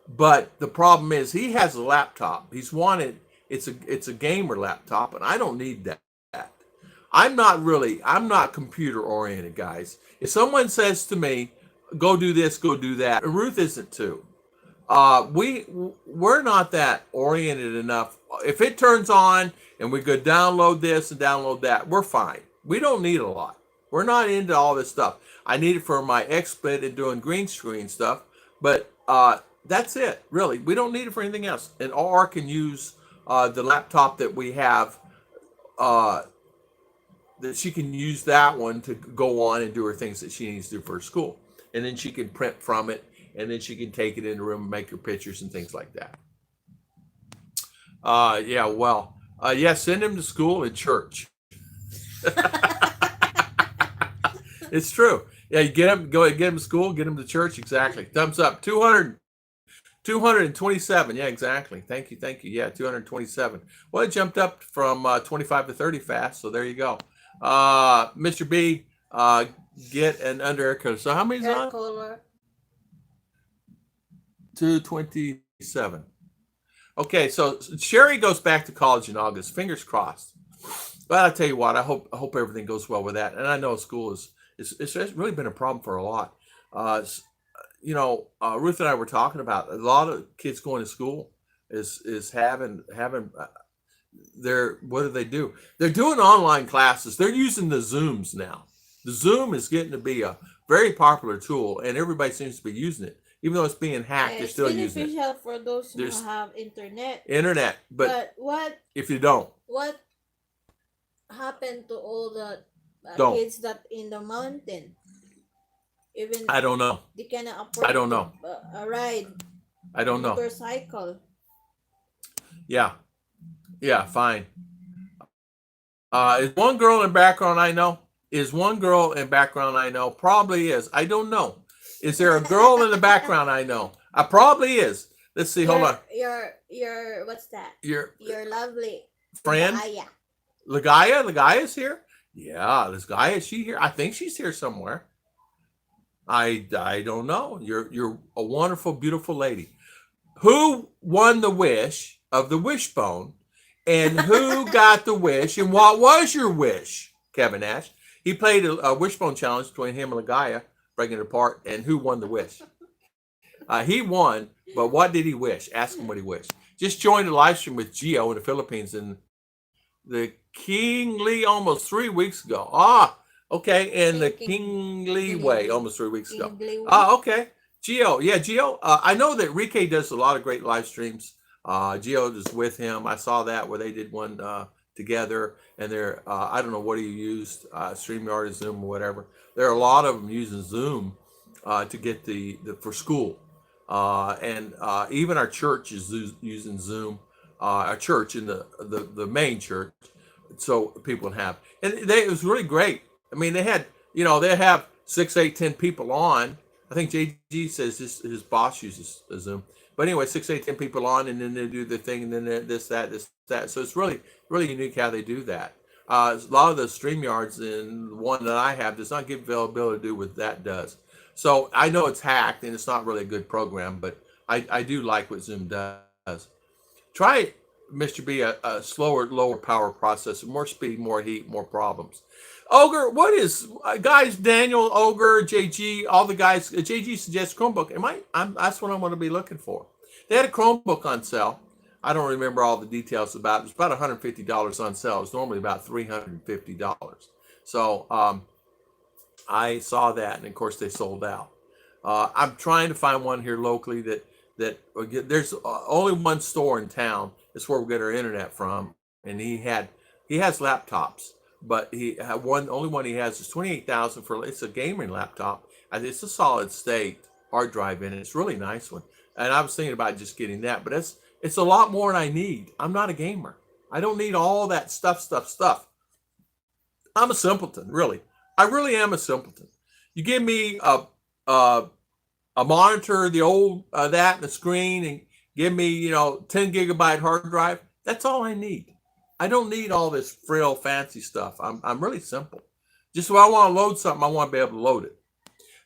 Speaker 1: But the problem is he has a laptop. He's wanted it's a gamer laptop, and I don't need that. I'm not computer oriented, guys. If someone says to me, go do this, go do that, and Ruth isn't too. We're not that oriented enough. If it turns on and we go download this and download that, we're fine. We don't need a lot. We're not into all this stuff. I need it for my XSplit and doing green screen stuff, but that's it, really. We don't need it for anything else. And R can use the laptop that we have, that she can use that one to go on and do her things that she needs to do for her school. And then she can print from it, and then she can take it in the room and make her pictures and things like that. Yeah, send him to school and church. It's true. Yeah, you get him, go ahead, get him to school, get him to church. Exactly. Thumbs up. 227. Yeah, exactly. Thank you. Yeah, 227. Well, it jumped up from 25 to 30 fast. So there you go. Mr. B, get an under air coat. So how many is
Speaker 3: Hair
Speaker 1: on?
Speaker 3: color.
Speaker 1: 227. Okay, so Sherry goes back to college in August. Fingers crossed. But I tell you what, I hope everything goes well with that. And I know school it's really been a problem for a lot. Ruth and I were talking about a lot of kids going to school is having their, what do they do? They're doing online classes. They're using the Zooms now. The Zoom is getting to be a very popular tool, and everybody seems to be using it. Even though it's being hacked, they're
Speaker 3: It's
Speaker 1: still using it.
Speaker 3: beneficial for those who
Speaker 1: There's
Speaker 3: have internet.
Speaker 1: internet, but
Speaker 3: What
Speaker 1: if you don't,
Speaker 3: happened to all the
Speaker 1: don't.
Speaker 3: kids that in the mountain? Even
Speaker 1: I don't know.
Speaker 3: they cannot afford
Speaker 1: I don't know.
Speaker 3: a ride,
Speaker 1: I don't know.
Speaker 3: motorcycle.
Speaker 1: Yeah, fine. Is one girl in background I know? Probably is. I don't know. Is there a girl in the background I know? I probably is. Let's see. Hold on.
Speaker 3: Your what's that?
Speaker 1: Your
Speaker 3: Lovely
Speaker 1: friend,
Speaker 3: Aya.
Speaker 1: Lagaya's here. Yeah, Lagaya, is she here? I think she's here somewhere. I don't know. You're a wonderful, beautiful lady. Who won the wish of the wishbone, and who got the wish, and what was your wish, Kevin Ash? He played a wishbone challenge between him and Lagaya, breaking it apart, and who won the wish? He won, but what did he wish? Ask him what he wished. just joined a live stream with Gio in the Philippines in the Kingly almost 3 weeks ago. Okay, in the Kingly way almost 3 weeks ago. Okay. Gio, yeah, Gio. I know that Rike does a lot of great live streams. Gio is with him. I saw that where they did one together, and they're I don't know what he used, StreamYard or Zoom or whatever. There are a lot of them using Zoom to get the for school, and even our church is using Zoom. Our church in the main church, so people have, and it was really great. I mean, they have 6, 8, 10 people on. I think JG says his boss uses a Zoom. But anyway, 6, 8, 10 people on, and then they do the thing, and then this, that. So it's really, really unique how they do that. A lot of the StreamYards, and the one that I have, does not give availability to do what that does. So I know it's hacked, and it's not really a good program, but I do like what Zoom does. Try, Mr. B, a slower, lower power processor, more speed, more heat, more problems. Ogre, what is guys? Daniel, Ogre, JG, all the guys. JG suggests Chromebook. That's what I'm going to be looking for. They had a Chromebook on sale. I don't remember all the details about it. It's about $150 on sale. It's normally about $350. So I saw that, and of course they sold out. I'm trying to find one here locally that there's only one store in town. It's where we get our internet from, and he has laptops, but only one he has is $28,000 for. It's a gaming laptop, and it's a solid state hard drive in it. It's a really nice one, and I was thinking about just getting that, but it's a lot more than I need. I'm not a gamer. I don't need all that stuff. I'm a simpleton, really. I really am a simpleton. You give me a monitor, the old that and the screen, and give me 10 gigabyte hard drive. That's all I need. I don't need all this frill fancy stuff. I'm really simple. Just when I want to load something, I want to be able to load it.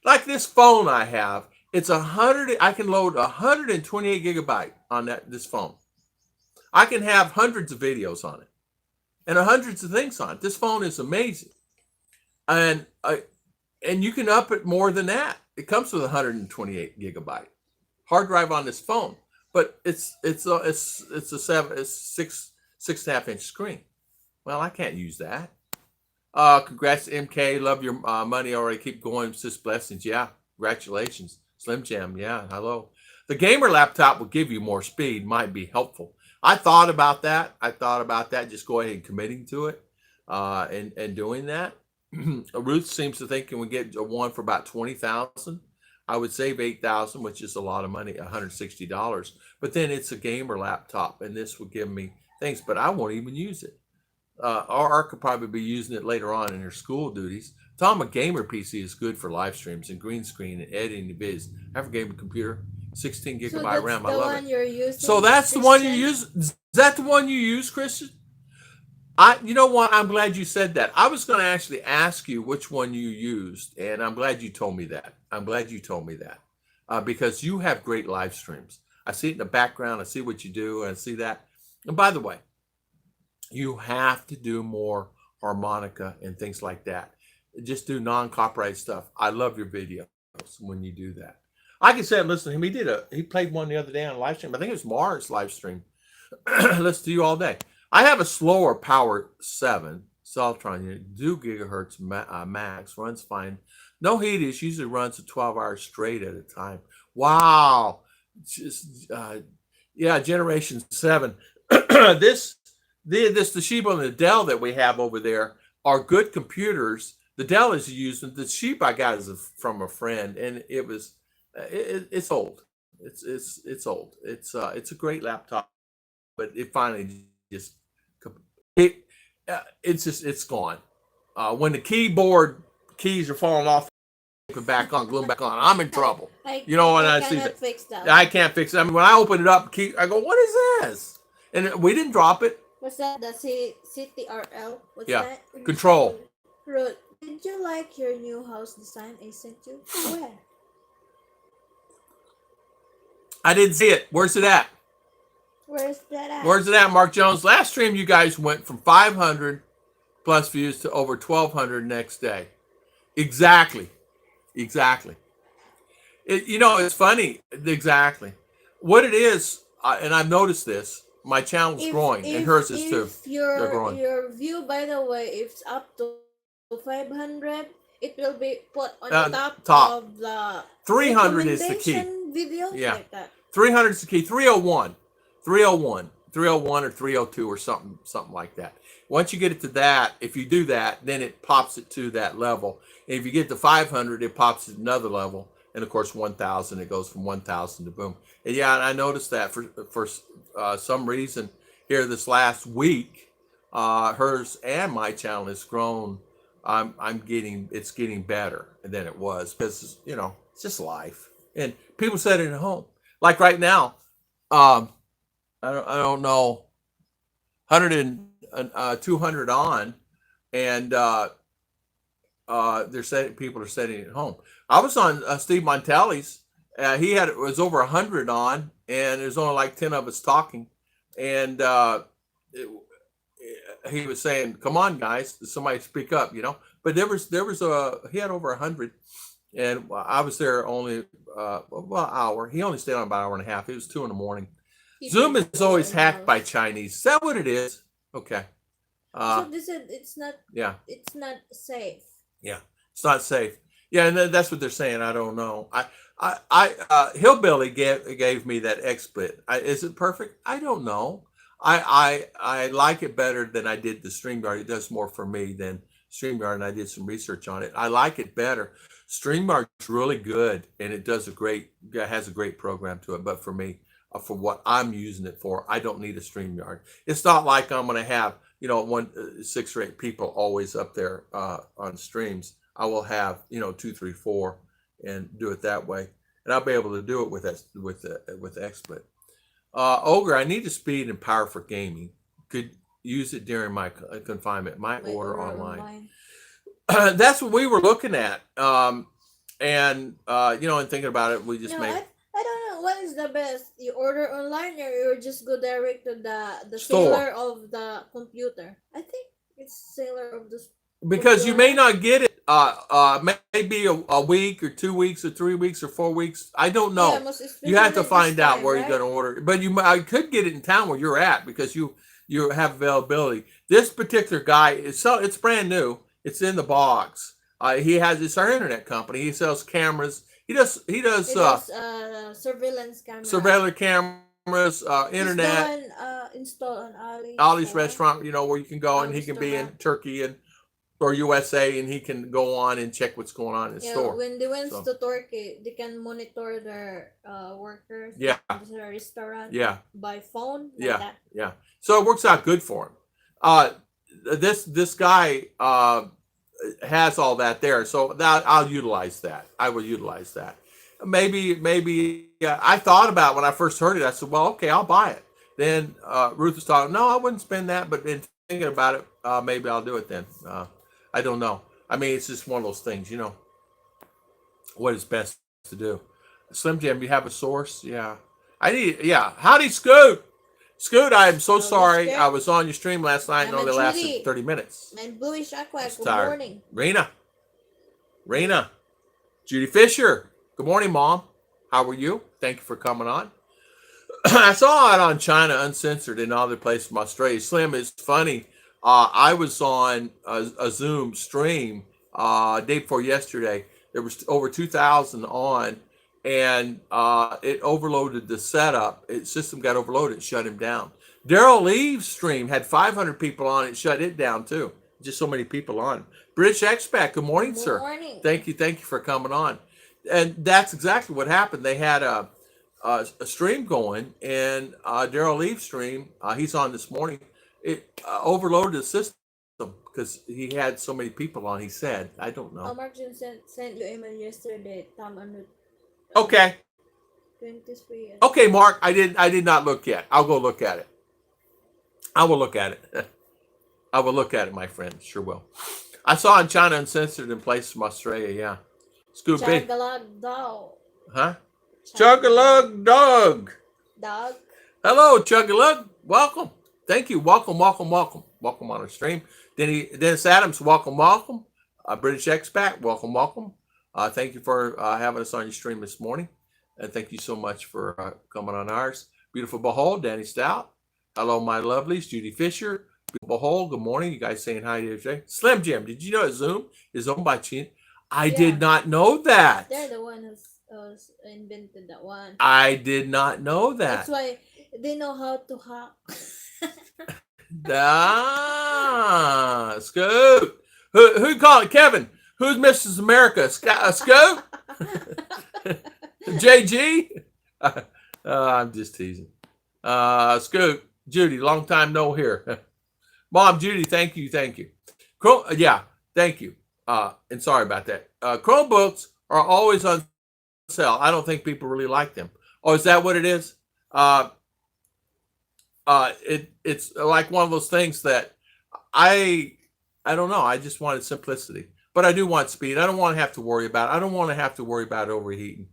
Speaker 1: Like this phone I have, it's 100. I can load 128 gigabyte on this phone. I can have hundreds of videos on it and hundreds of things on it. This phone is amazing, and you can up it more than that. It comes with 128 gigabyte hard drive on this phone, but it's a 6.5 inch screen. Well, I can't use that. Congrats, MK. Love your money already. Keep going. Sis blessings. Yeah, congratulations. Slim Jam. Yeah, hello. The gamer laptop will give you more speed. Might be helpful. I thought about that. Just go ahead and committing to it and doing that. Ruth seems to think, can we get one for about $20,000? I would save $8,000, which is a lot of money, $160. But then it's a gamer laptop, and this would give me things, but I won't even use it. Or could probably be using it later on in her school duties. Tom, a gamer PC is good for live streams and green screen and editing the vids. I have a gaming computer, 16 gigabyte RAM. I love it. You're using, so that's Christian? The one you use. Is that the one you use, Christian? You know what? I'm glad you said that. I was going to actually ask you which one you used, and I'm glad you told me that. Because you have great live streams. I see it in the background. I see what you do, and I see that. And by the way, you have to do more harmonica and things like that. Just do non-copyright stuff. I love your videos when you do that. I can say, listen to him. He played one the other day on a live stream. I think it was Mars live stream. Listen to you all day. I have a slower Power 7 Celtron unit, 2 gigahertz max, runs fine. No heat issue, usually runs 12 hours straight at a time. Wow. Just, generation 7. This Toshiba and the Dell that we have over there are good computers. The Dell is used, and the Toshiba I got is from a friend, and it's old. It's old. It's a great laptop, but it finally it's gone. When the keyboard keys are falling off, glue back on, I'm in trouble. I see that. Fix that. I can't fix it. I mean, when I open it up, I go, what is this? And we didn't drop it.
Speaker 3: What's that? The CTRL? What's that?
Speaker 1: Control.
Speaker 3: Ruth, did you like your new house design I sent you? Where?
Speaker 1: I didn't see it. Where's it at?
Speaker 3: Where's it at,
Speaker 1: Mark Jones? Last stream, you guys went from 500 plus views to over 1,200 next day. Exactly. It's funny. Exactly. What it is, and I've noticed this. My channel's growing, and hers is too.
Speaker 3: if
Speaker 1: They're growing.
Speaker 3: your view, by the way, if it's up to 500, it will be put on the top
Speaker 1: Top.
Speaker 3: of the
Speaker 1: 300 is the key.
Speaker 3: recommendation videos,
Speaker 1: Yeah.
Speaker 3: like that.
Speaker 1: 300 is the key. 301, 301, 301, or 302 or something like that. Once you get it to that, if you do that, then it pops it to that level. And if you get to 500, it pops it another level. And of course, 1,000, it goes from 1,000 to boom. And yeah, and I noticed that for some reason here this last week, hers and my channel has grown. It's getting better than it was because it's just life. And people said it at home, like right now. I don't know, 100 and 200 on, and they're saying people are sitting at home. I was on Steve Montelli's. It was over 100 on, and there's only like 10 of us talking, and he was saying, "Come on, guys, somebody speak up," But he had over 100, and I was there only about an hour. He only stayed on about an hour and a half. It was 2 a.m. Zoom is always hacked by Chinese. Is that what it is? Okay.
Speaker 3: So they said it's not.
Speaker 1: Yeah.
Speaker 3: It's not safe.
Speaker 1: Yeah, it's not safe. Yeah, and that's what they're saying. I don't know. Hillbilly gave me that XSplit. Is it perfect? I don't know. I like it better than I did the StreamYard. It does more for me than StreamYard, and I did some research on it. I like it better. StreamYard's really good, and it has a great program to it. But for me, for what I'm using it for, I don't need a StreamYard. It's not like I'm going to have 6 or 8 people always up there on streams. I will have 2, 3, 4, and do it that way, and I'll be able to do it with XSplit. Ogre, I need the speed and power for gaming. Could use it during my confinement. Might order online. That's what we were looking at, and thinking about it, we just
Speaker 3: I don't know what is the best. You order online, or you just go direct to the
Speaker 1: Store.
Speaker 3: seller of the computer. I think it's seller of the
Speaker 1: because you
Speaker 3: computer.
Speaker 1: may not get it maybe a week or 2 weeks or 3 weeks or 4 weeks. I don't know.
Speaker 3: Yeah, most
Speaker 1: You have to
Speaker 3: especially
Speaker 1: find
Speaker 3: this
Speaker 1: out
Speaker 3: time,
Speaker 1: where
Speaker 3: right?
Speaker 1: you're going to order. But I could get it in town where you're at because you have availability. This particular guy it's brand new. It's in the box. It's our internet company. He sells cameras. He does
Speaker 3: Surveillance camera.
Speaker 1: surveillance cameras, internet.
Speaker 3: Install on
Speaker 1: Ali's restaurant, where you can go and he
Speaker 3: Ali's
Speaker 1: can be in
Speaker 3: restaurant.
Speaker 1: Turkey or USA, and he can go on and check what's going on in the store.
Speaker 3: When they went
Speaker 1: So.
Speaker 3: to Turkey, they can monitor their workers.
Speaker 1: Yeah.
Speaker 3: At the restaurant.
Speaker 1: Yeah.
Speaker 3: By phone. Like
Speaker 1: Yeah.
Speaker 3: that.
Speaker 1: Yeah. So it works out good for him. This guy has all that there, so I'll utilize that. I will utilize that. Maybe I thought about it when I first heard it. I said, well, okay, I'll buy it. Then Ruth was talking. No, I wouldn't spend that, but in thinking about it, maybe I'll do it then. I don't know. I mean, it's just one of those things, what is best to do. Slim Jim, you have a source? Yeah. Howdy, Scoot. Scoot, I am so
Speaker 3: Howdy,
Speaker 1: sorry.
Speaker 3: Scoot.
Speaker 1: I was on your stream last night and
Speaker 3: I'm
Speaker 1: only
Speaker 3: a
Speaker 1: lasted
Speaker 3: Judy.
Speaker 1: 30 minutes.
Speaker 3: My bluish aqua.
Speaker 1: Just
Speaker 3: Good
Speaker 1: tired.
Speaker 3: morning.
Speaker 1: Rena, Judy Fisher. Good morning, Mom. How are you? Thank you for coming on. I saw it on China Uncensored and other places from Australia. Slim, it's funny. I was on a Zoom stream day before yesterday. There was over 2,000 on, and it overloaded the setup. System got overloaded and shut him down. Daryl Lee's stream had 500 people on it, shut it down too. Just so many people on. British Expat, good morning,
Speaker 3: Good
Speaker 1: sir.
Speaker 3: morning.
Speaker 1: Thank you for coming on. And that's exactly what happened. They had a stream going, and Daryl Lee's stream, he's on this morning. It overloaded the system because he had so many people on. He said, I don't know.
Speaker 3: Mark Jun sent you email yesterday.
Speaker 1: Okay.
Speaker 3: 23.
Speaker 1: Okay, Mark. I did not look yet. I'll go look at it. I will look at it. I will look at it, my friend. Sure will. I saw in China Uncensored in places from Australia. Yeah. Scoop B.
Speaker 3: Chug-a-lug dog.
Speaker 1: Huh? Chug-a-lug dog.
Speaker 3: Dog.
Speaker 1: Hello, Chug-a-lug. Welcome. Thank you. Welcome on our stream. Dennis Adams, welcome. British Expat, welcome. Thank you for having us on your stream this morning. And thank you so much for coming on ours. Beautiful Behold, Danny Stout. Hello, my lovelies, Judy Fisher. Beautiful Behold, good morning. You guys saying hi today. Slim Jim, did you know Zoom is owned by Chin? I did
Speaker 3: Yeah,
Speaker 1: not know that.
Speaker 3: they're the one who's invented that one.
Speaker 1: I did not know
Speaker 3: That's
Speaker 1: that.
Speaker 3: why they know how to hack.
Speaker 1: Ah, Scoop. Who called it? Kevin. Who's Mrs. America? Scoop? JG? I'm just teasing. Scoop. Judy, long time no here. Mom, Judy, thank you. Yeah, thank you. And sorry about that. Chromebooks are always on sale. I don't think people really like them. Oh, is that what it is? Uh, it's like one of those things that I I don't know. I just wanted simplicity, but I do want speed. I don't want to have to worry about. I don't want to have to worry about overheating.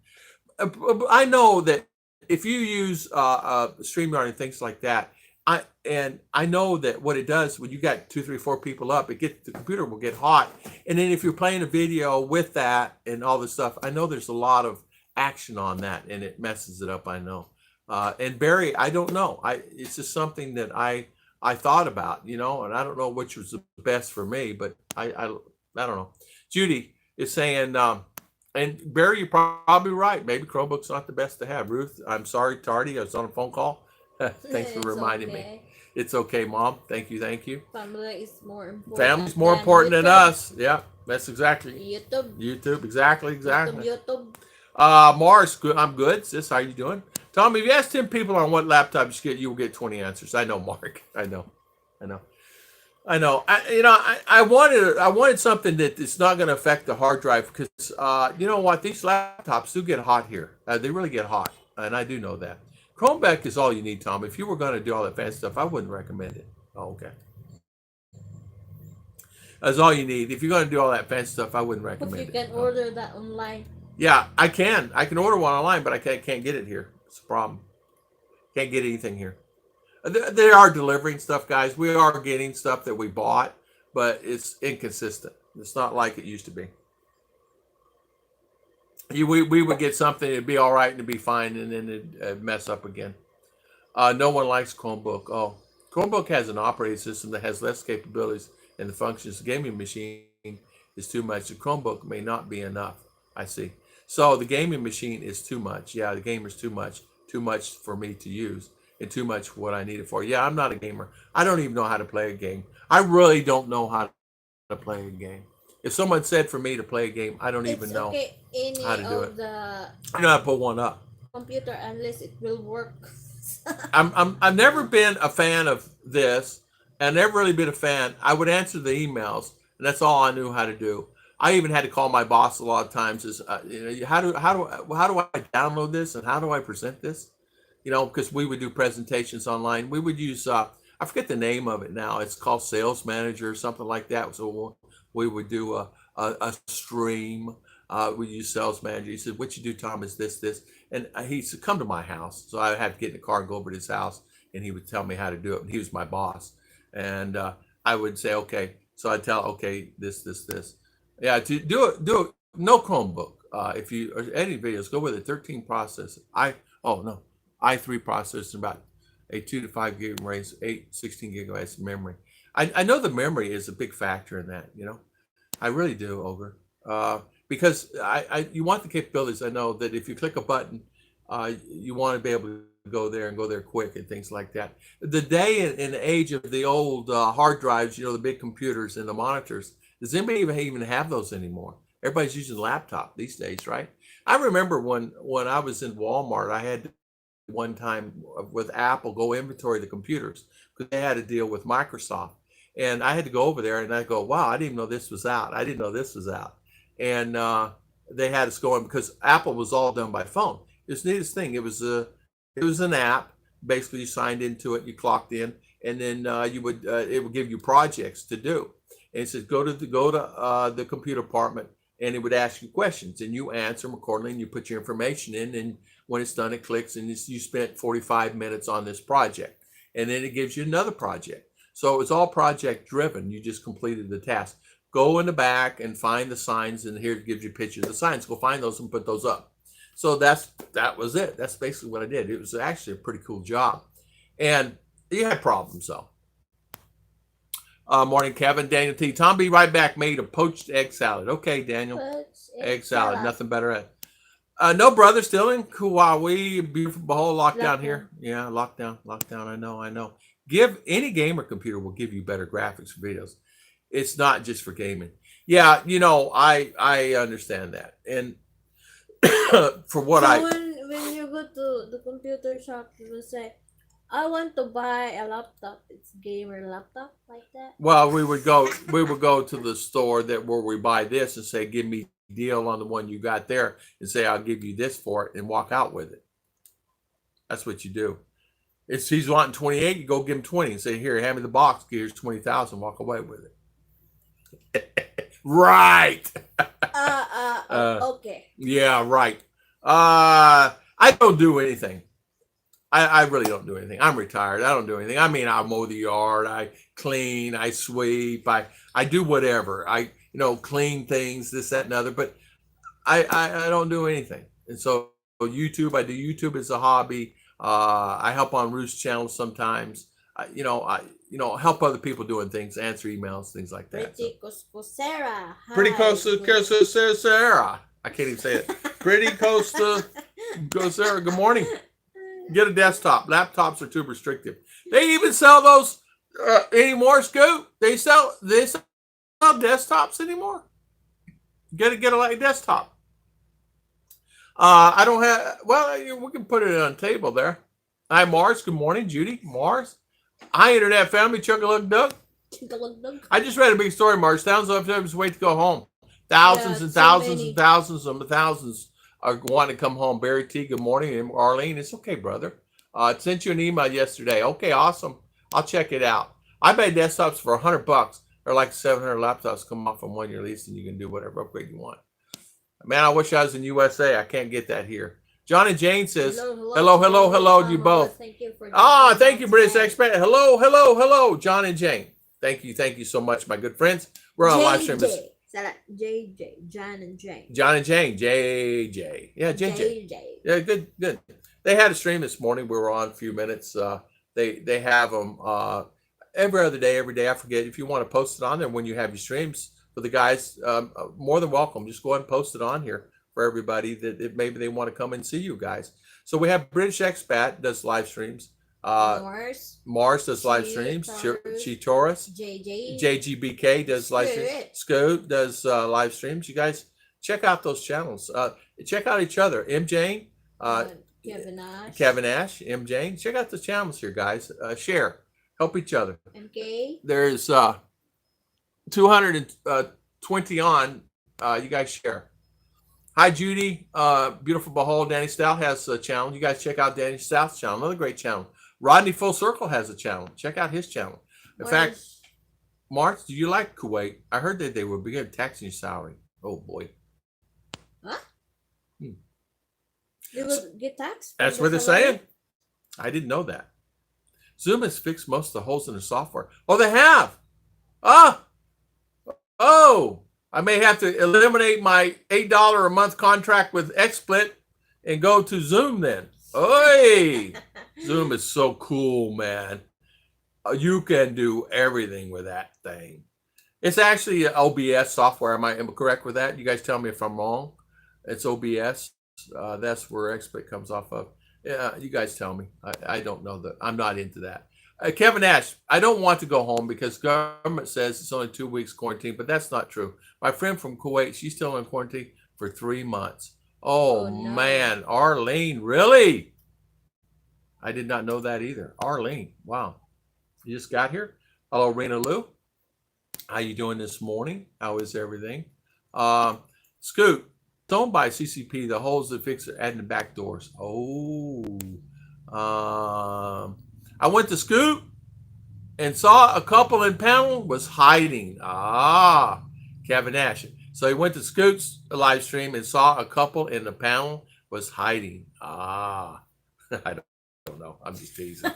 Speaker 1: I know that if you use StreamYard and things like that, I know that what it does when you got two, three, four people up, the computer will get hot, and then if you're playing a video with that and all this stuff, I know there's a lot of action on that, and it messes it up. I know. And Barry, I don't know. It's just something that I thought about, and I don't know which was the best for me, but I don't know. Judy is saying. And Barry, you're probably right. Maybe Chromebook's not the best to have. Ruth, I'm sorry, tardy. I was on a phone call. Thanks for
Speaker 3: It's
Speaker 1: reminding me.
Speaker 3: okay.
Speaker 1: It's okay, Mom. Thank you.
Speaker 3: Family is more
Speaker 1: Family's
Speaker 3: important
Speaker 1: more
Speaker 3: than
Speaker 1: important than
Speaker 3: YouTube.
Speaker 1: us. Yeah, that's exactly.
Speaker 3: YouTube.
Speaker 1: YouTube, exactly.
Speaker 3: YouTube.
Speaker 1: Mars, good. I'm good. Sis, how you doing? Tom, if you ask 10 people on what laptop you should get, you will get 20 answers. I know, Mark. I know. I wanted something that it's not going to affect the hard drive because you know what, these laptops do get hot here. They really get hot, and I do know that. Chromebook is all you need, Tom. If you were going to do all that fancy stuff, I wouldn't recommend it. Oh, okay. That's all you need. If you're going to do all that fancy stuff, I wouldn't
Speaker 3: If
Speaker 1: recommend
Speaker 3: you
Speaker 1: it.
Speaker 3: can order that online.
Speaker 1: Yeah, I can. I can order one online, but I can't get it here. It's a problem. Can't get anything here. They are delivering stuff, guys. We are getting stuff that we bought, but it's inconsistent. It's not like it used to be. We would get something, it'd be all right, and it'd be fine, and then it'd mess up again. No one likes Chromebook. Oh, Chromebook has an operating system that has less capabilities and the functions. The gaming machine is too much. The Chromebook may not be enough. I see. So the gaming machine is too much. Yeah, the gamer's too much for me to use, and too much for what I need it for. Yeah, I'm not a gamer. I don't even know how to play a game. I really don't know how to play a game. If someone said for me to play a game, I don't even
Speaker 3: It's
Speaker 1: know
Speaker 3: okay. Any
Speaker 1: how to do it.
Speaker 3: of the
Speaker 1: I know how to put one up.
Speaker 3: computer unless it will work.
Speaker 1: I've never been a fan of this, and never really been a fan. I would answer the emails, and that's all I knew how to do. I even had to call my boss a lot of times. How do I download this and how do I present this? Because we would do presentations online. We would use I forget the name of it now. It's called Sales Manager or something like that. So we would do a stream. We use Sales Manager. He said, "What you do, Tom, is this," and he said, "Come to my house." So I had to get in the car and go over to his house, and he would tell me how to do it. And he was my boss, and I would say, "Okay." So I'd tell, "Okay, this." Yeah, to do it. No Chromebook. If you or any videos, go with a 13 processor. i3 processor, about a 2 to 5 gig range, 16 gigabytes of memory. I know the memory is a big factor in that. I really do, Ogre. Because you want the capabilities. I know that if you click a button, you want to be able to go there and go there quick and things like that. The day and age of the old hard drives, the big computers and the monitors, does anybody even have those anymore? Everybody's using laptop these days, right? I remember when I was in Walmart, I had to one time with Apple go inventory the computers because they had a deal with Microsoft. And I had to go over there and I go, wow, I didn't even know this was out. I didn't know this was out. And they had us going because Apple was all done by phone. It's the neatest thing. It was an app. Basically, you signed into it, you clocked in, and then it would give you projects to do. And it says go to the computer department, and it would ask you questions, and you answer them accordingly, and you put your information in, and when it's done, it clicks, and you spent 45 minutes on this project, and then it gives you another project. So it's all project driven. You just completed the task. Go in the back and find the signs, and here it gives you pictures of the signs. Go find those and put those up. So that was it. That's basically what I did. It was actually a pretty cool job, and you had problems though. Morning, Kevin. Daniel T. Tom, be right back. Made a poached egg salad. Okay, Daniel. Egg salad. Nothing better. No, brother. Still in Kauai. Beautiful whole lockdown here. Yeah, lockdown. I know. Give any gamer computer will give you better graphics for videos. It's not just for gaming. Yeah, I understand that. And for what
Speaker 3: So
Speaker 1: I
Speaker 3: when you go to the computer shop, you will say, I want to buy a laptop. It's gamer laptop like that.
Speaker 1: well, we would go to the store where we buy this and say, give me a deal on the one you got there, and say, I'll give you this for it, and walk out with it. That's what you do. If he's wanting 28, you go give him 20 and say, here, hand me the box, here's 20,000, walk away with it. Right.
Speaker 3: Okay.
Speaker 1: Yeah, right. I don't do anything. I really don't do anything. I'm retired. I don't do anything. I mean, I mow the yard. I clean. I sweep. I do whatever. I clean things, this, that, and other. But I don't do anything. And so YouTube, I do YouTube as a hobby. I help on Ruth's channel sometimes. I help other people doing things, answer emails, things like that.
Speaker 3: Pretty Coscosera.
Speaker 1: Pretty close to Sarah. I can't even say it. Pretty close to Sarah. Good morning. Get a desktop. Laptops are too restrictive. They even sell those anymore, Scoop. They sell desktops anymore. Get a desktop. I don't have. Well, we can put it on a table there. Hi, Mars. Good morning, Judy. Mars. Hi, Internet family. Chug-a-lug Doug. I just read a big story, Mars. Thousands of times wait to go home. Thousands and thousands and thousands are wanting to come home. Barry T, good morning. And Arlene, it's okay, brother. I sent you an email yesterday. Okay, awesome. I'll check it out. I buy desktops for $100. They're like 700 laptops come off from 1 year lease, and you can do whatever upgrade you want. Man, I wish I was in USA. I can't get that here. John and Jane says, hello to you both.
Speaker 3: Thank you for
Speaker 1: thank you, British Expat. Hello, John and Jane. Thank you so much, my good friends. We're on live stream.
Speaker 3: JJ, John and Jane.
Speaker 1: John and Jane, JJ. Yeah, JJ. Yeah, good. They had a stream this morning. We were on a few minutes. They have them every other day, every day. I forget. If you want to post it on there when you have your streams for the guys, more than welcome. Just go ahead and post it on here for everybody that maybe they want to come and see you guys. So we have British Expat does live streams. Mars does live streams. She Taurus. JGBK does live streams. Scoot does live streams. You guys check out those channels. Check out each other. M. Jane. Kevin Ash. M. Jane. Check out the channels here, guys. Share. Help each other.
Speaker 3: MK.
Speaker 1: There's 220 on. You guys share. Hi, Judy. Beautiful Behold. Danny Stout has a channel. You guys check out Danny Stout's channel. Another great channel. Rodney Full Circle has a channel. Check out his channel. In fact, Mark, do you like Kuwait? I heard that they were beginning taxing your salary. Oh, boy.
Speaker 3: Huh? They will get taxed?
Speaker 1: That's what they're saying. I didn't know that. Zoom has fixed most of the holes in their software. Oh, they have. I may have to eliminate my $8 a month contract with XSplit and go to Zoom then. Oi! Zoom is so cool, man. You can do everything with that thing. It's actually OBS software. Am I correct with that? You guys tell me if I'm wrong. It's OBS. That's where XSplit comes off of. Yeah, you guys tell me. I don't know that. I'm not into that. Kevin Ash, I don't want to go home because government says it's only 2 weeks quarantine, but that's not true. My friend from Kuwait, she's still in quarantine for 3 months. Oh no. Man, Arlene, really? I did not know that either. Arlene, wow. You just got here? Hello, Rena Lou. How you doing this morning? How is everything? Scoot, don't buy CCP, the holes that fix it, adding the back doors. I went to Scoot and saw a couple in panel was hiding. Kevin Ash. So he went to Scoot's live stream and saw a couple in the panel was hiding. I don't know. I'm just teasing.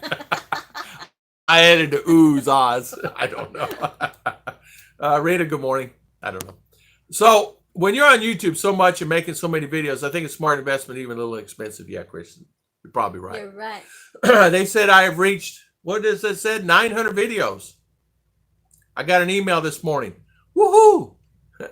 Speaker 1: I added the oohs, ahs. I don't know. Rita, good morning. I don't know. So when you're on YouTube so much and making so many videos, I think it's smart investment, even a little expensive. Yeah, Christian, you're probably right.
Speaker 3: You're right.
Speaker 1: They said I have reached, what does it said? 900 videos. I got an email this morning. Woohoo!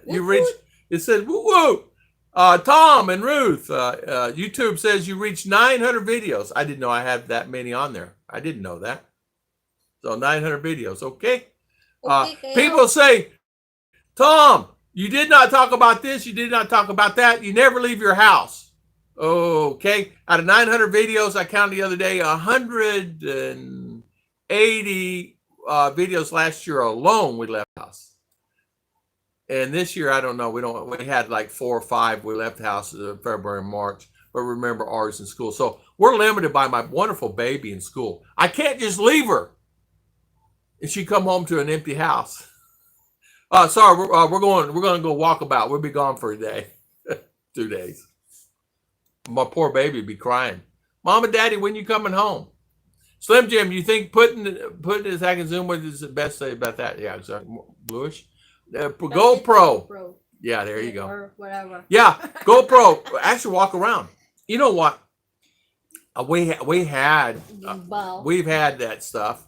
Speaker 1: You
Speaker 3: Woot
Speaker 1: reached,
Speaker 3: woot.
Speaker 1: it said, woo woo. Tom and Ruth, YouTube says you reached 900 videos. I didn't know I had that many on there. I didn't know that. So 900 videos. Okay.
Speaker 3: Okay, kayo.
Speaker 1: People say, Tom, you did not talk about this. You did not talk about that. You never leave your house. Okay. Out of 900 videos, I counted the other day 180 videos last year alone. We left the house. And this year, I don't know. We had like 4 or 5. We left the house in February and March. But remember, ours in school. So we're limited by my wonderful baby in school. I can't just leave her and she come home to an empty house. Sorry, we're going to go walk about. We'll be gone for a day, 2 days. My poor baby be crying. Mom and Daddy, when you coming home? Slim Jim, you think putting his hack and zoom with is the best say about that? Yeah, exactly. Bluish. GoPro.
Speaker 3: Pro.
Speaker 1: Yeah, there you go.
Speaker 3: Or whatever.
Speaker 1: Yeah, GoPro. Actually, walk around. You know what? We've had that stuff.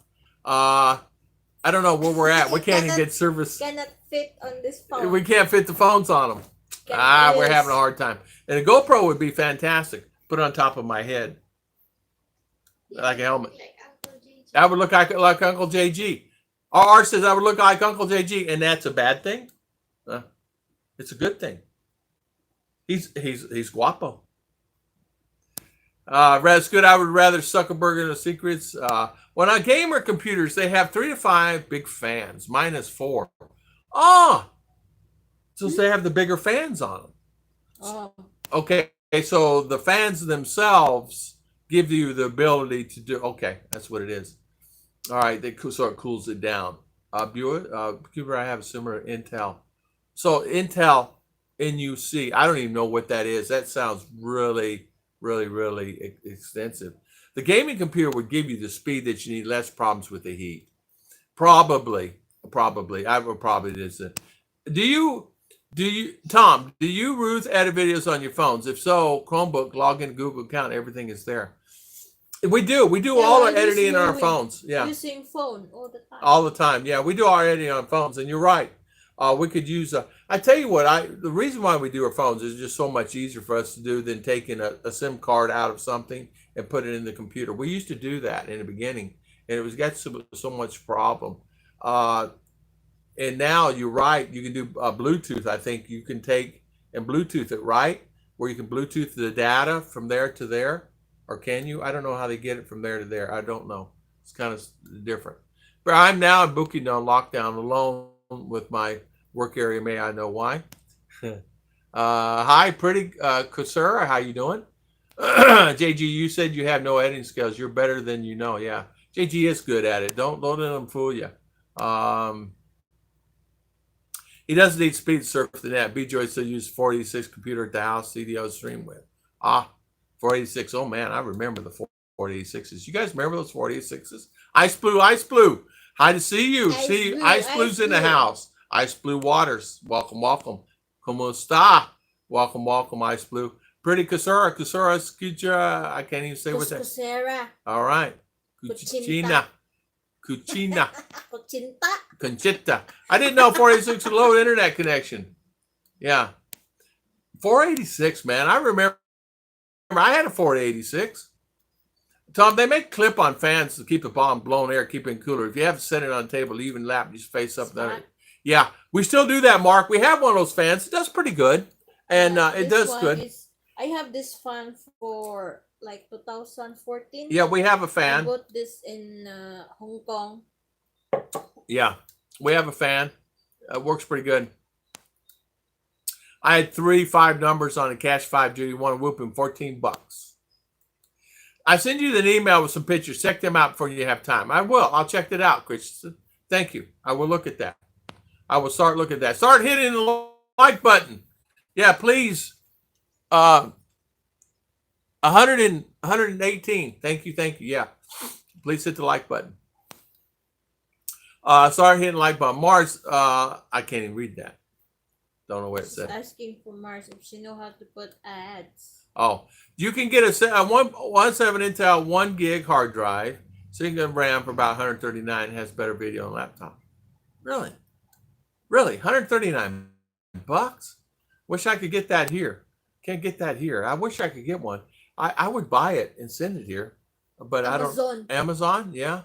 Speaker 1: I don't know where we're at. We can't even get service.
Speaker 3: Cannot fit on this phone.
Speaker 1: We can't fit the phones on them. We're having a hard time. And a GoPro would be fantastic. Put it on top of my head, like a helmet. I would look like Uncle JG. R says I would look like Uncle JG, and that's a bad thing. It's a good thing. He's guapo. That's good. I would rather Zuckerberg in the secrets. When on gamer computers, they have 3 to 5 big fans. Mine is 4. So they have the bigger fans on them.
Speaker 3: Oh.
Speaker 1: Okay, so the fans themselves give you the ability to do. Okay, that's what it is. All right, so it cools it down. Computer I have a similar Intel. So Intel NUC, I don't even know what that is. That sounds really extensive. The gaming computer would give you the speed that you need, less problems with the heat. Probably. I would probably just. Tom, do you, Ruth, edit videos on your phones? If so, Chromebook, log in Google account, everything is there. We do all our editing on our phones. Yeah.
Speaker 3: Using phone all the time.
Speaker 1: All the time. Yeah, we do our editing on phones, and you're right. We could use I tell you what, the reason why we do our phones is just so much easier for us to do than taking a SIM card out of something and put it in the computer. We used to do that in the beginning, and it got so much problem. And now you're right. You can do Bluetooth. I think you can take and Bluetooth it, right? Where you can Bluetooth the data from there to there. Or can you? I don't know how they get it from there to there. I don't know. It's kind of different. But I'm now in Bukidnon lockdown alone with my work area. May I know why? Hi, pretty Kusura. How you doing? JG, you said you have no editing skills. You're better than you know. Yeah. JG is good at it. Don't let him fool you. He doesn't need speed to surf the net. B-Joy still uses 486 computer at the house CDO stream with. 486. Oh man, I remember the 486s. You guys remember those 486s? Ice Blue. Hi to see you. Ice Blue's in the house. Ice Blue Waters. Welcome. Como esta? Welcome, Ice Blue. Pretty Kusura, Skucha. I can't even say what that.
Speaker 3: Kusera.
Speaker 1: All right. Cucina. Conchita. I didn't know 486 would load internet connection. Yeah. 486, man. I remember I had a 486. Tom, they make clip-on fans to keep the bomb blown air, keep it cooler. If you have to set it on the table, even lap, just face up there. Yeah, we still do that, Mark. We have one of those fans. It does pretty good, and it does good.
Speaker 3: I have this fan for like 2014.
Speaker 1: Yeah, we have a fan.
Speaker 3: I bought this in Hong Kong.
Speaker 1: Yeah, we have a fan. It works pretty good. I had 3 5 numbers on a Cash 5 Judy. Want to whoop him $14. I send you an email with some pictures. Check them out before you have time. I will. I'll check it out, Christian. Thank you. I will look at that. I will start looking at that. Start hitting the like button. Yeah, please. 118. Thank you. Yeah. Please hit the like button. Start hitting the like button. Mars, I can't even read that. Don't know what it
Speaker 3: She's
Speaker 1: said.
Speaker 3: asking for Mars if she know how to put ads.
Speaker 1: Oh, you can get a 1.7 Intel 1 gig hard drive, single RAM for about 139. Has better video on laptop. Really? Really? 139 bucks? Wish I could get that here. Can't get that here. I wish I could get one. I would buy it and send it here, but I don't.
Speaker 3: Amazon.
Speaker 1: Amazon, yeah.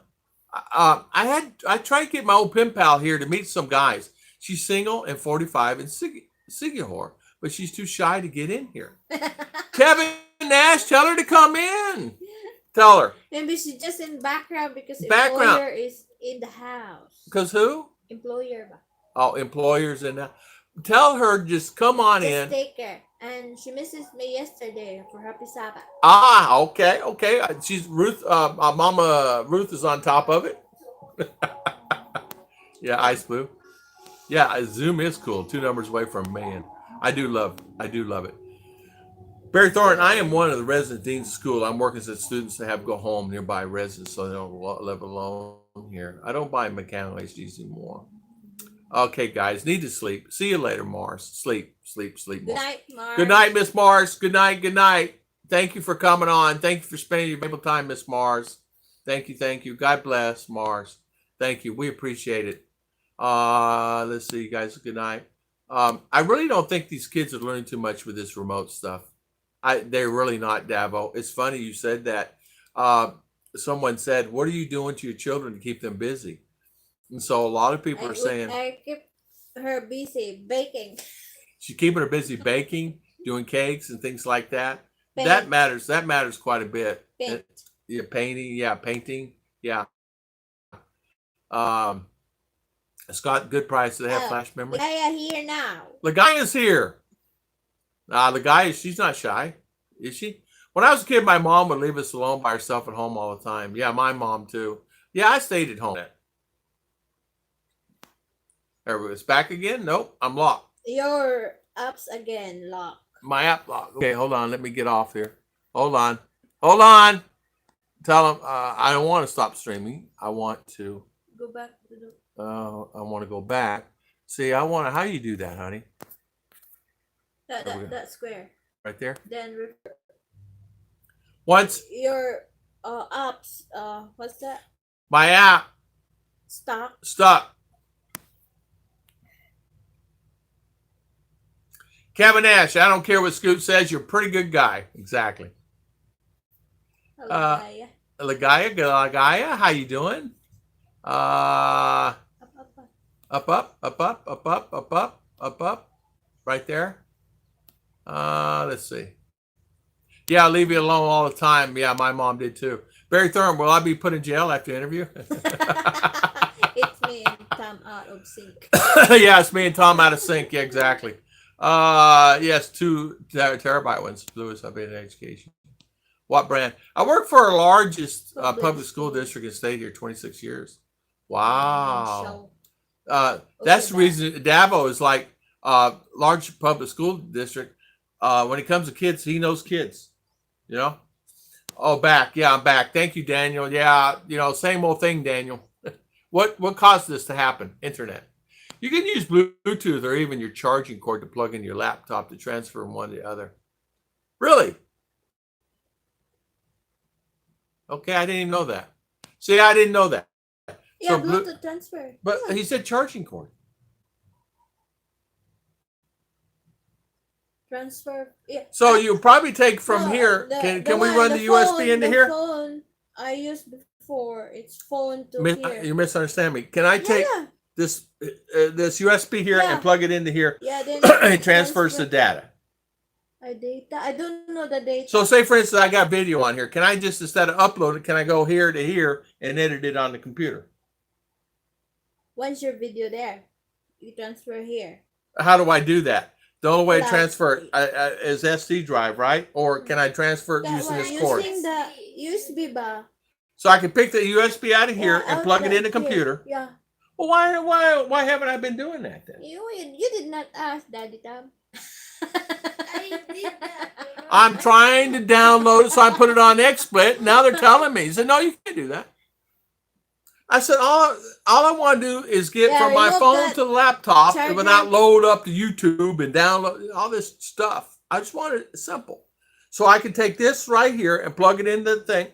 Speaker 1: I tried to get my old pen pal here to meet some guys. She's single and 45 in Sigahor, but she's too shy to get in here. Kevin Nash, tell her to come in. Tell her.
Speaker 3: Maybe she's just in background because
Speaker 1: Background.
Speaker 3: employer is in the house.
Speaker 1: Because who?
Speaker 3: Employer ba?
Speaker 1: Oh, employers in that. Tell her just come on
Speaker 3: Just
Speaker 1: in.
Speaker 3: take her. And she misses me yesterday for Happy Sabbath.
Speaker 1: Ah, okay, okay. She's Ruth. Mama Ruth is on top of it. Yeah, Ice Blue. Yeah, Zoom is cool. 2 numbers away from man. I do love it. Barry Thornton, I am one of the resident deans of school. I'm working with students that have to go home nearby residents so they don't live alone here. I don't buy mechanical HDs anymore. Okay, guys, need to sleep. See you later, Mars. Sleep.
Speaker 3: Good
Speaker 1: Mars.
Speaker 3: night, Mars.
Speaker 1: Good night, Miss Mars. Good night. Thank you for coming on. Thank you for spending your valuable time, Miss Mars. Thank you. God bless, Mars. Thank you. We appreciate it. Let's see, guys. Good night. I really don't think these kids are learning too much with this remote stuff. They're really not, Davo. It's funny you said that. Someone said, "What are you doing to your children to keep them busy?" And so a lot of people are saying,
Speaker 3: I keep her busy baking.
Speaker 1: she's keeping her busy baking, doing cakes and things like that.
Speaker 3: Paint.
Speaker 1: That matters quite a bit.
Speaker 3: Paint.
Speaker 1: Yeah, painting. Yeah. Scott, good price. Do they have flash memory?
Speaker 3: Gaia here now.
Speaker 1: Lagaya's here. Lagaya, she's not shy, is she? When I was a kid, my mom would leave us alone by herself at home all the time. Yeah, my mom too. Yeah, I stayed at home. It's back again? Nope, I'm locked.
Speaker 3: Your apps again lock.
Speaker 1: My app locked. Okay, hold on. Let me get off here. Hold on. Tell them I don't want to stop streaming. I want to.
Speaker 3: Go back to the.
Speaker 1: I want to go back. See, I want to. How you do that, honey?
Speaker 3: That square.
Speaker 1: Right there.
Speaker 3: Then
Speaker 1: Once
Speaker 3: your apps. What's that?
Speaker 1: my app stuck. Kevin Nash, I don't care what Scoot says. You're a pretty good guy. Exactly.
Speaker 3: Hello, Gaia.
Speaker 1: Lagaya, how you doing?
Speaker 3: Up.
Speaker 1: Up. Right there. Let's see. Yeah, I leave you alone all the time. Yeah, my mom did too. Barry Thurman, will I be put in jail after the interview?
Speaker 3: It's me and Tom out of sync.
Speaker 1: Yeah, it's me and Tom out of sync. Yeah, exactly. Yes, 2 terabyte ones. Lewis, I've been in education. What brand? I work for our largest public school district and stayed here 26 years. Wow. That's the reason Davo is like large public school district. When it comes to kids, he knows kids. You know? Oh, back. Yeah, I'm back. Thank you, Daniel. Yeah, same old thing, Daniel. What caused this to happen? Internet. You can use Bluetooth or even your charging cord to plug in your laptop to transfer from one to the other. Really? Okay, I didn't even know that. See, I didn't know that.
Speaker 3: Yeah,
Speaker 1: So
Speaker 3: Bluetooth transfer.
Speaker 1: But
Speaker 3: Yeah.
Speaker 1: he said charging cord.
Speaker 3: Transfer. Yeah.
Speaker 1: So you probably take from
Speaker 3: No,
Speaker 1: here.
Speaker 3: the
Speaker 1: Can we
Speaker 3: one-
Speaker 1: run the USB into
Speaker 3: the
Speaker 1: here?
Speaker 3: Phone I used before. It's phone to here.
Speaker 1: You misunderstand me. Can I take
Speaker 3: Yeah.
Speaker 1: this USB here
Speaker 3: Yeah.
Speaker 1: and plug it into here?
Speaker 3: Yeah, then
Speaker 1: It transfers the data.
Speaker 3: data. I don't know the data.
Speaker 1: So say for instance I got video on here. Can I just, instead of upload it, can I go here to here and edit it on the computer?
Speaker 3: Once your video there, you transfer here.
Speaker 1: How do I do that? The only way to
Speaker 3: Like-
Speaker 1: transfer it is SD drive, right? Or can I transfer it
Speaker 3: That
Speaker 1: using
Speaker 3: one,
Speaker 1: this cord?
Speaker 3: using the USB ba?
Speaker 1: So I can pick the USB out of here
Speaker 3: Yeah,
Speaker 1: and plug it
Speaker 3: outlet
Speaker 1: in the computer.
Speaker 3: here. Yeah.
Speaker 1: Well, why haven't I been doing that then?
Speaker 3: You did not ask, Daddy Tom.
Speaker 2: I did that.
Speaker 1: I'm trying to download it so I put it on XSplit. Now they're telling me. He said, no, you can't do that. I said, all I want to do is get
Speaker 3: Yeah,
Speaker 1: from my
Speaker 3: remove
Speaker 1: phone
Speaker 3: that
Speaker 1: to the laptop without
Speaker 3: charger.
Speaker 1: load up to YouTube and download all this stuff. I just want it simple. So I can take this right here and plug it into the thing.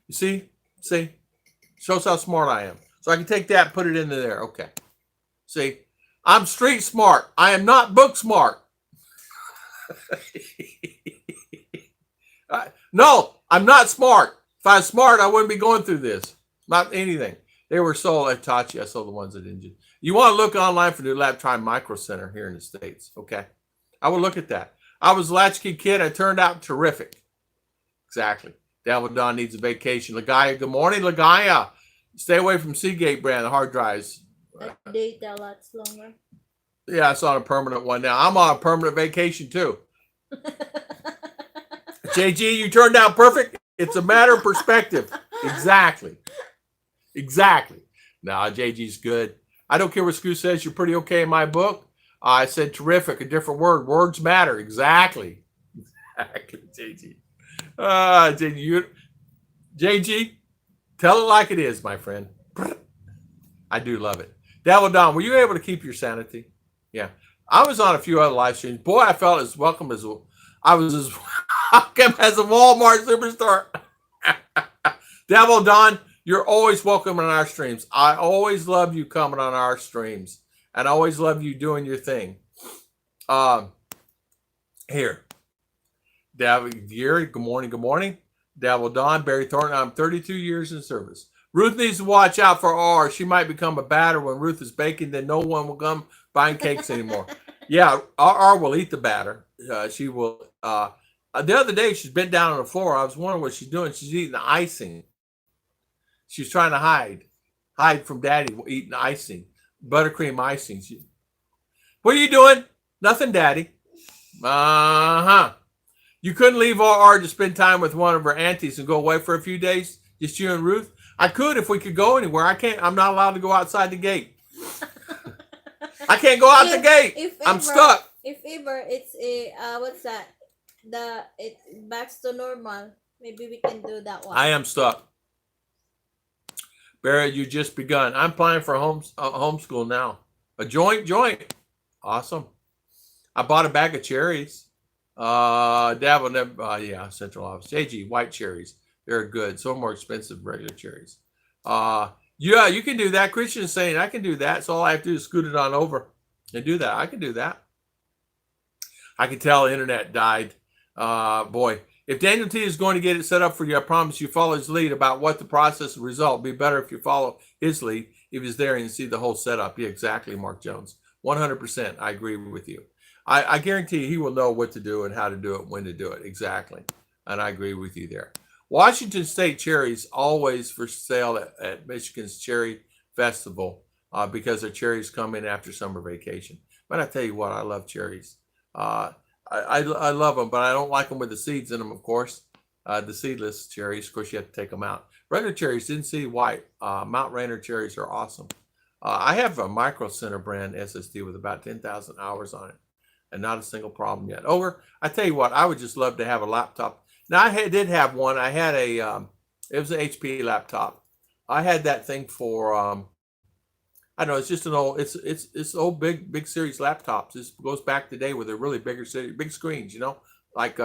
Speaker 1: You see? See? Shows how smart I am. So I can take that and put it into there. Okay. See? I'm street smart. I am not book smart. No, I'm not smart. If I was smart, I wouldn't be going through this. Not anything. They were sold. I taught you. I sold the ones that didn't. You want to look online for new lab? Try Micro Center here in the States. Okay. I would look at that. I was a latchkey kid. I turned out terrific. Exactly. Devil Don needs a vacation. Lagaya, good morning, Lagaya. Stay away from Seagate brand, the hard drives.
Speaker 3: That data lasts longer.
Speaker 1: Yeah, it's on a permanent one now. I'm on a permanent vacation too. JG, you turned out perfect. It's a matter of perspective. Exactly. Exactly. Nah, JG's good. I don't care what Scoo says. You're pretty okay in my book. I said terrific, a different word. Words matter. Exactly. Exactly, JG. JG, tell it like it is, my friend. I do love it. Devil Don, were you able to keep your sanity? Yeah. I was on a few other live streams. Boy, I felt as welcome as I was as welcome as a Walmart superstore. Devil Don, you're always welcome on our streams. I always love you coming on our streams. And I always love you doing your thing. Here. David Geary, good morning, good morning. Devil Don, Barry Thornton, I'm 32 years in service. Ruth needs to watch out for R. She might become a batter when Ruth is baking, then no one will come buying cakes anymore. Yeah, R will eat the batter. She will. The other day, she's bent down on the floor. I was wondering what she's doing. She's eating the icing. She's trying to hide from Daddy eating icing, buttercream icing. What are you doing? Nothing, Daddy. Uh-huh. You couldn't leave R to spend time with one of her aunties and go away for a few days? Just you and Ruth? I could if we could go anywhere. I can't. I'm not allowed to go outside the gate. I can't go out the gate. I'm stuck.
Speaker 3: If ever it's a what's that? It backs to normal. Maybe we can do that one.
Speaker 1: I am stuck. Barry, you just begun. I'm applying for homeschool now. A joint. Awesome. I bought a bag of cherries. Yeah, central office. JG, white cherries. They're good. So more expensive than regular cherries. Yeah, you can do that. Christian is saying I can do that. So all I have to do is scoot it on over and do that. I can do that. I can tell the internet died. Boy, if Daniel T is going to get it set up for you, I promise you follow his lead about what the process and result. Be better if you follow his lead if he's there and you see the whole setup. Yeah, exactly, Mark Jones. 100%. I agree with you. I guarantee he will know what to do and how to do it, when to do it. Exactly. And I agree with you there. Washington State cherries always for sale at Michigan's Cherry Festival because their cherries come in after summer vacation. But I tell you what, I love cherries. I love them, but I don't like them with the seeds in them, of course. The seedless cherries, of course, you have to take them out. Regular cherries, didn't see white. Mount Rainier cherries are awesome. I have a Micro Center brand SSD with about 10,000 hours on it and not a single problem yet. Over, I tell you what, I would just love to have a laptop. Now, did have one. I had it was an HP laptop. I had that thing for, I don't know, it's just an old, it's old big series laptops. This goes back to the day where they're really big screens, like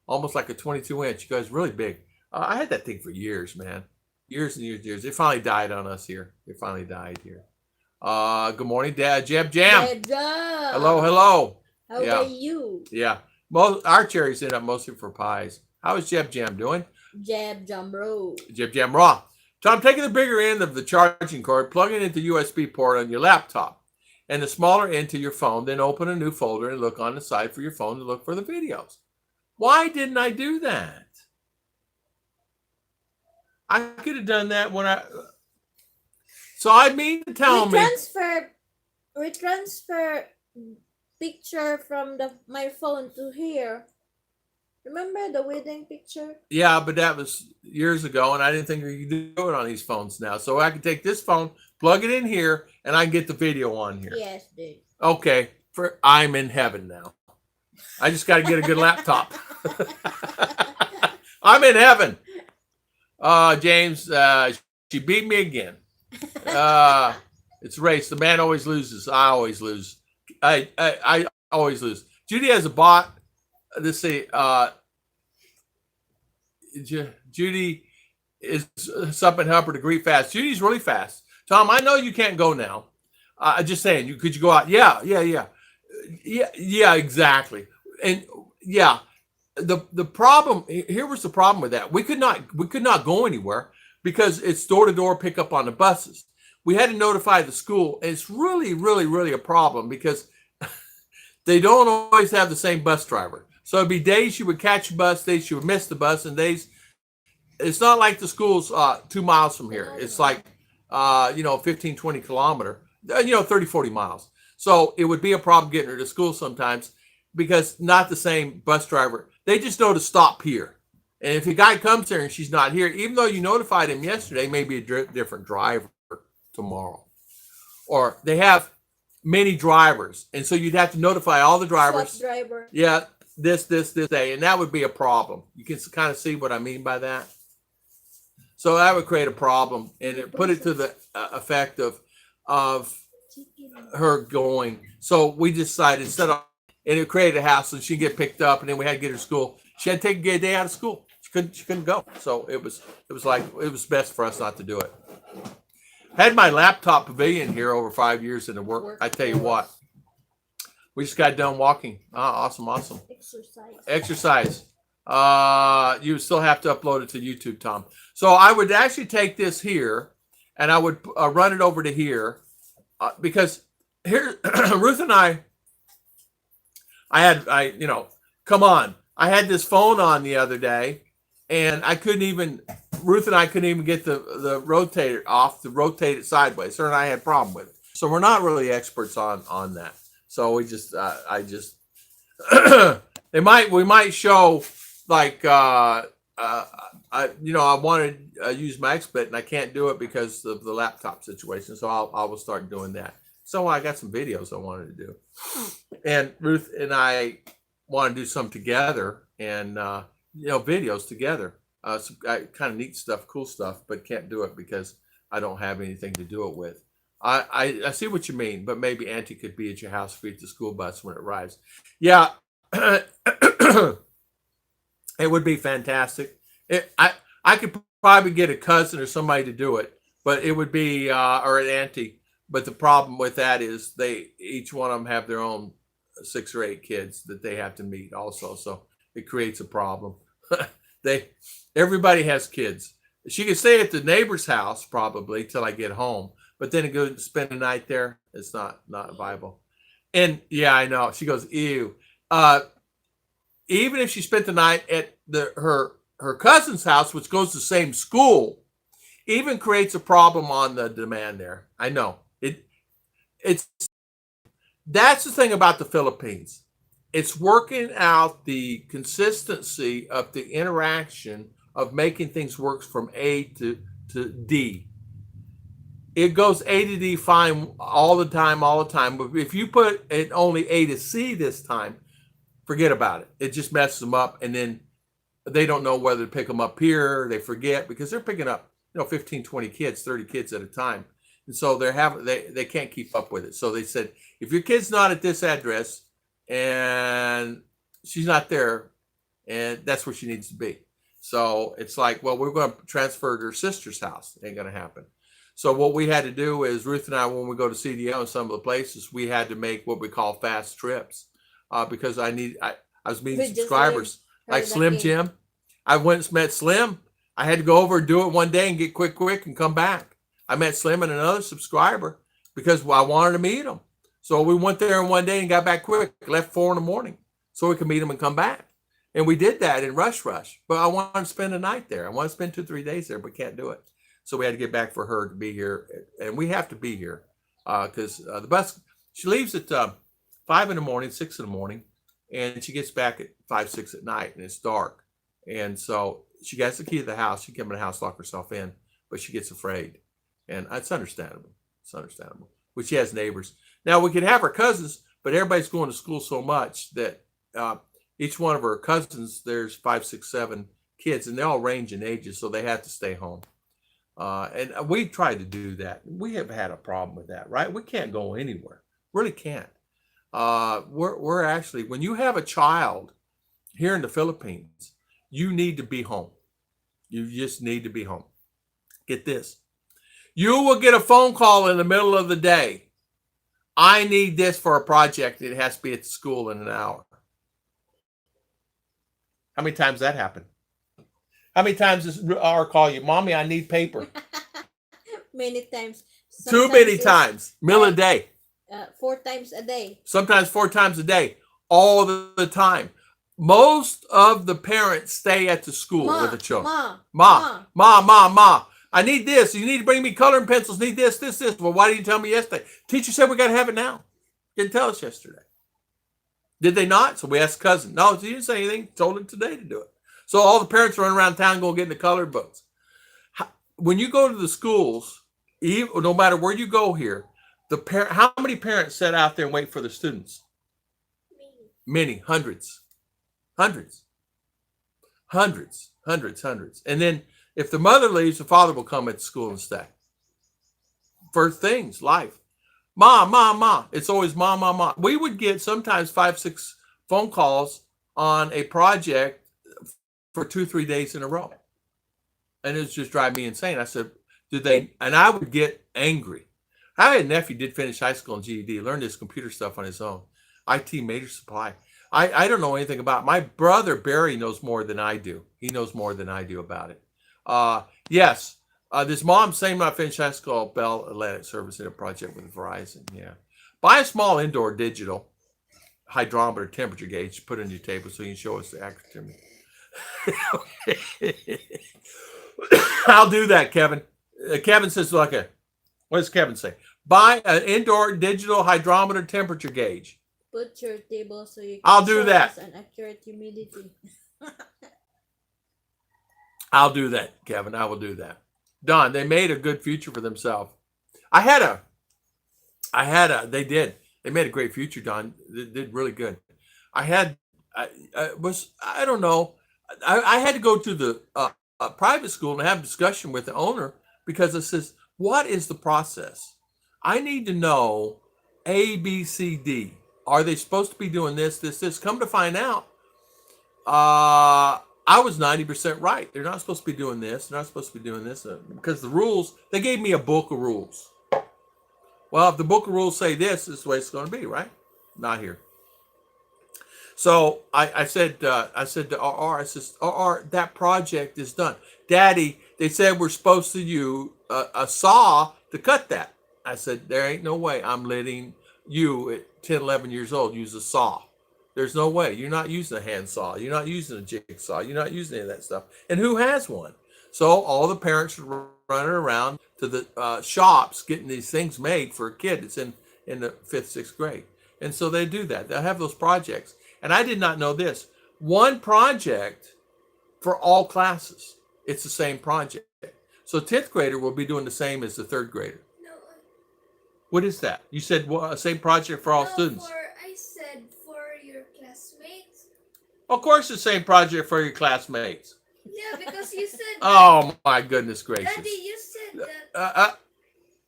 Speaker 1: almost like a 22-inch. You guys, really big. I had that thing for years, man. Years and years. It finally died on us here. It finally died here. Good morning, Dad. Jeb Jam. Hello.
Speaker 3: How are you?
Speaker 1: Yeah. Our cherries end up mostly for pies. How is Jeb Jam doing?
Speaker 3: Jeb Jam Raw.
Speaker 1: Jeb Jam Raw. So I'm taking the bigger end of the charging cord, plugging it into USB port on your laptop, and the smaller end to your phone. Then open a new folder and look on the side for your phone to look for the videos. Why didn't I do that? I could have done that when So I mean to tell me.
Speaker 3: We transfer picture from my phone to here. Remember the wedding picture?
Speaker 1: Yeah, but that was years ago, and I didn't think you could do it on these phones now. So I can take this phone, plug it in here, and I can get the video on here.
Speaker 3: Yes, dude.
Speaker 1: Okay, I'm in heaven now. I just got to get a good laptop. I'm in heaven. James, she beat me again. Uh, it's a race. The man always loses. I always lose. I always lose. Judy has a bot. Let's see. Judy is something help her to greet fast. Judy's really fast. Tom, I know you can't go now. Just saying, could you go out? Yeah, exactly. And yeah, the problem here was the problem with that. We could not go anywhere because it's door to door pickup on the buses. We had to notify the school, and it's really a problem because they don't always have the same bus driver. So it'd be days you would catch a bus, days you would miss the bus, and days it's not like the school's 2 miles from here. It's like 15, 20 kilometer, 30, 40 miles. So it would be a problem getting her to school sometimes because not the same bus driver. They just know to stop here. And if a guy comes here and she's not here, even though you notified him yesterday, maybe a different driver tomorrow. Or they have many drivers. And so you'd have to notify all the drivers.
Speaker 3: Swap driver.
Speaker 1: Yeah, this day. And that would be a problem. You can kind of see what I mean by that. So that would create a problem, and it put it to the effect of her going. So we decided instead of, and it created a hassle, and she'd get picked up, and then we had to get her to school. She had to take a day out of school. She couldn't go. So it was best for us not to do it. Had my laptop pavilion here over 5 years in the work. I tell you what, we just got done walking. Awesome. Exercise. You still have to upload it to YouTube, Tom. So I would actually take this here and I would run it over to here because here, Ruth and I come on. I had this phone on the other day and Ruth and I couldn't even get the rotator off to rotate it sideways. Her and I had a problem with it. So we're not really experts on that. So we just, we might show like, I wanted to use my XSplit and I can't do it because of the laptop situation. So I will start doing that. So I got some videos I wanted to do. And Ruth and I want to do some together and, videos together. Some kind of neat stuff, cool stuff, but can't do it because I don't have anything to do it with. I see what you mean, but maybe Auntie could be at your house for the school bus when it arrives. Yeah. It would be fantastic. I could probably get a cousin or somebody to do it, but it would be or an auntie. But the problem with that is each one of them have their own 6 or 8 kids that they have to meet also, so it creates a problem. Everybody has kids. She could stay at the neighbor's house probably till I get home, but then to go and spend the night there, it's not viable. And yeah, I know. She goes, ew. Even if she spent the night at her cousin's house, which goes to the same school, even creates a problem on the demand there. I know. That's the thing about the Philippines. It's working out the consistency of the interaction of making things work from A to D. It goes A to D fine all the time. But if you put it only A to C this time, forget about it. It just messes them up, and then they don't know whether to pick them up here. They forget because they're picking up 15, 20 kids, 30 kids at a time. And so they can't keep up with it. So they said, if your kid's not at this address and she's not there, and that's where she needs to be. So it's like, well, we're going to transfer her to her sister's house. It ain't going to happen. So what we had to do is Ruth and I, when we go to CDL in some of the places, we had to make what we call fast trips because I was meeting subscribers like Slim Jim. I went and met Slim. I had to go over and do it one day and get quick and come back. I met Slim and another subscriber because I wanted to meet him. So we went there in one day and got back quick, left 4 a.m. so we could meet him and come back. And we did that in rush. But I wanted to spend a night there. I want to spend 2-3 days there, but can't do it. So we had to get back for her to be here. And we have to be here because the bus, she leaves at 5 a.m, 6 a.m, and she gets back at 5, 6 at night, and it's dark. And so she gets the key to the house. She can come in the house, lock herself in, but she gets afraid. And it's understandable. But she has neighbors. Now, we could have her cousins, but everybody's going to school so much that each one of her cousins, there's 5, 6, 7 kids, and they all range in ages, so they have to stay home. And we tried to do that. We have had a problem with that, right? We can't go anywhere. Really can't. We're actually, when you have a child here in the Philippines, you need to be home. You just need to be home. Get this. You will get a phone call in the middle of the day. I need this for a project. It has to be at school in an hour. How many times that happened? How many times does our call you, Mommy, I need paper?
Speaker 3: Many times.
Speaker 1: Too
Speaker 3: Sometimes
Speaker 1: many
Speaker 3: it's
Speaker 1: times. Middle of the day.
Speaker 3: 4 times a day.
Speaker 1: Sometimes 4 times a day. All the time. Most of the parents stay at the school with the children. Ma. I need this. You need to bring me coloring pencils. Need this. Well, why didn't you tell me yesterday? Teacher said we got to have it now. Didn't tell us yesterday. Did they not? So we asked cousin. No, she didn't say anything. Told her today to do it. So all the parents run around town going getting the colored books. When you go to the schools, no matter where you go here, how many parents sit out there and wait for the students? Many. Hundreds. And then if the mother leaves, the father will come at school and stay. For things, life. Ma. It's always ma. We would get sometimes 5, 6 phone calls on a project for 2-3 days in a row. And it was just driving me insane. I said, and I would get angry. I had a nephew, did finish high school and GED, learned his computer stuff on his own. IT major supply. I don't know anything about it. My brother Barry knows more than I do. He knows more than I do about it. Yes, this mom saying I finished high school, Bell Atlantic Service in a project with Verizon. Yeah. Buy a small indoor digital hydrometer temperature gauge, put it on your table so you can show us the accuracy. I'll do that, Kevin. Kevin says, what does Kevin say? Buy an indoor digital hydrometer temperature gauge.
Speaker 3: Put your table so you can
Speaker 1: I'll do that.
Speaker 3: an accurate humidity.
Speaker 1: I'll do that, Kevin. I will do that. Don, they made a good future for themselves. They did. They made a great future, Don. They did really good. I don't know. I had to go to the private school and have a discussion with the owner because it says, what is the process? I need to know A, B, C, D. Are they supposed to be doing this? Come to find out, I was 90% right. They're not supposed to be doing this. They're not supposed to be doing this because the rules, they gave me a book of rules. Well, if the book of rules say this is the way it's going to be, right? Not here. So I said to RR, RR, that project is done. Daddy, they said we're supposed to use a saw to cut that. I said, there ain't no way I'm letting you at 10, 11 years old use a saw. There's no way. You're not using a hand saw. You're not using a jigsaw. You're not using any of that stuff. And who has one? So all the parents are running around to the shops getting these things made for a kid that's in the 5th, 6th grade. And so they do that. They'll have those projects. And I did not know this. One project for all classes. It's the same project. So 10th grader will be doing the same as the 3rd grader.
Speaker 4: No,
Speaker 1: What is that? You said same project for all
Speaker 4: no,
Speaker 1: students.
Speaker 4: I said for your classmates.
Speaker 1: Of course, the same project for your classmates.
Speaker 4: Yeah, because you said.
Speaker 1: Oh my goodness gracious!
Speaker 4: Daddy, you said that.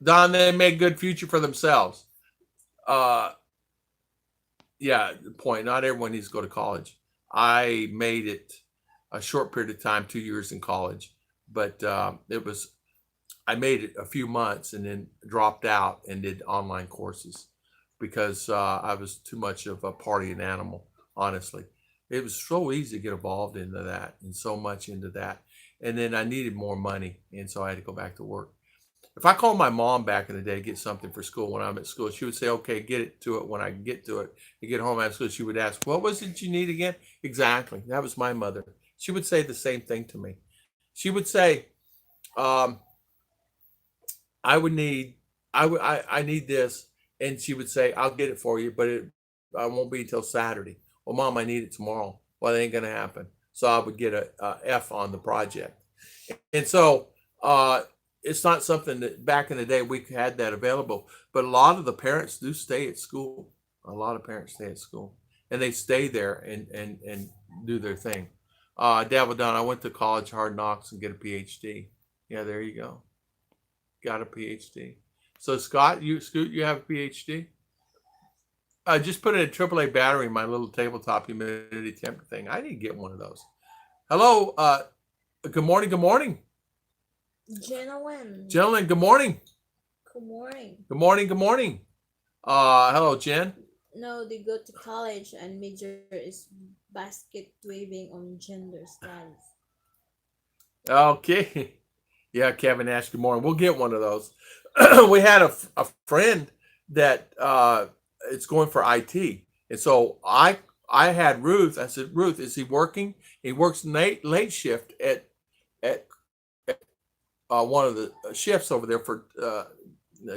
Speaker 1: Don, they made good future for themselves. Yeah, the point. Not everyone needs to go to college. I made it a short period of time, 2 years in college, but I made it a few months and then dropped out and did online courses because I was too much of a partying animal, honestly. It was so easy to get involved into that and so much into that. And then I needed more money, and so I had to go back to work. If I called my mom back in the day to get something for school when I'm at school, she would say, okay, get it to it when I get to it. To get home after school, she would ask, what was it you need again? Exactly. That was my mother. She would say the same thing to me. She would say, I need this. And she would say, I'll get it for you, but I won't be until Saturday. Well, Mom, I need it tomorrow. Well, it ain't going to happen. So I would get a F on the project. And so it's not something that back in the day we had that available. But a lot of the parents do stay at school. A lot of parents stay at school. And they stay there and do their thing. Dabble down. I went to college, hard knocks, and get a PhD. Yeah, there you go. Got a PhD. So Scott, Scoot, you have a PhD? I just put in a AAA battery in my little tabletop humidity temp thing. I need to get one of those. Hello. Good morning. Good morning,
Speaker 3: Jenna Wen.
Speaker 1: gentlemen. Good morning.
Speaker 3: Good morning.
Speaker 1: Good morning. Good morning. Hello, Jen.
Speaker 3: No, they go to college and major is basket waving on gender studies.
Speaker 1: Okay. Yeah, Kevin asked. Good morning. We'll get one of those. We had a friend that it's going for IT, and so I had Ruth. I said, Ruth, is he working? He works late shift at one of the shifts over there for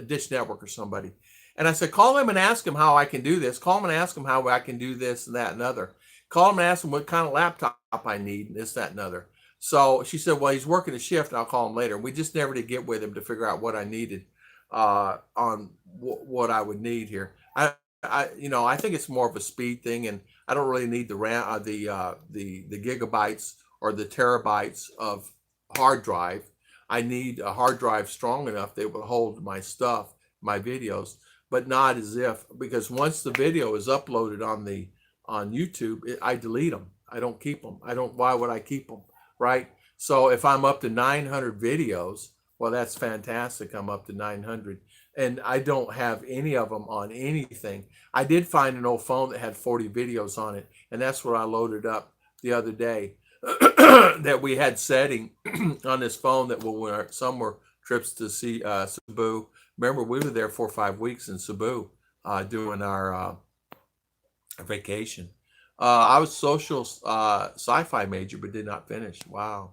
Speaker 1: Dish Network or somebody. And I said, call him and ask him how I can do this. Call him and ask him how I can do this and that and other. Call him and ask him what kind of laptop I need and this, that, and other. So she said, well, he's working a shift and I'll call him later. We just never did get with him to figure out what I needed on what I would need here. I think it's more of a speed thing, and I don't really need the RAM, the gigabytes or the terabytes of hard drive. I need a hard drive strong enough that will hold my stuff, my videos, but not as if, because once the video is uploaded on YouTube, I delete them. I don't keep them. Why would I keep them? Right? So if I'm up to 900 videos, well, that's fantastic. I'm up to 900. And I don't have any of them on anything. I did find an old phone that had 40 videos on it, and that's what I loaded up the other day. That we had setting on this phone that when we were summer trips to see Cebu. Remember, we were there 4 or 5 weeks in Cebu doing our vacation. I was social sci-fi major, but did not finish. Wow.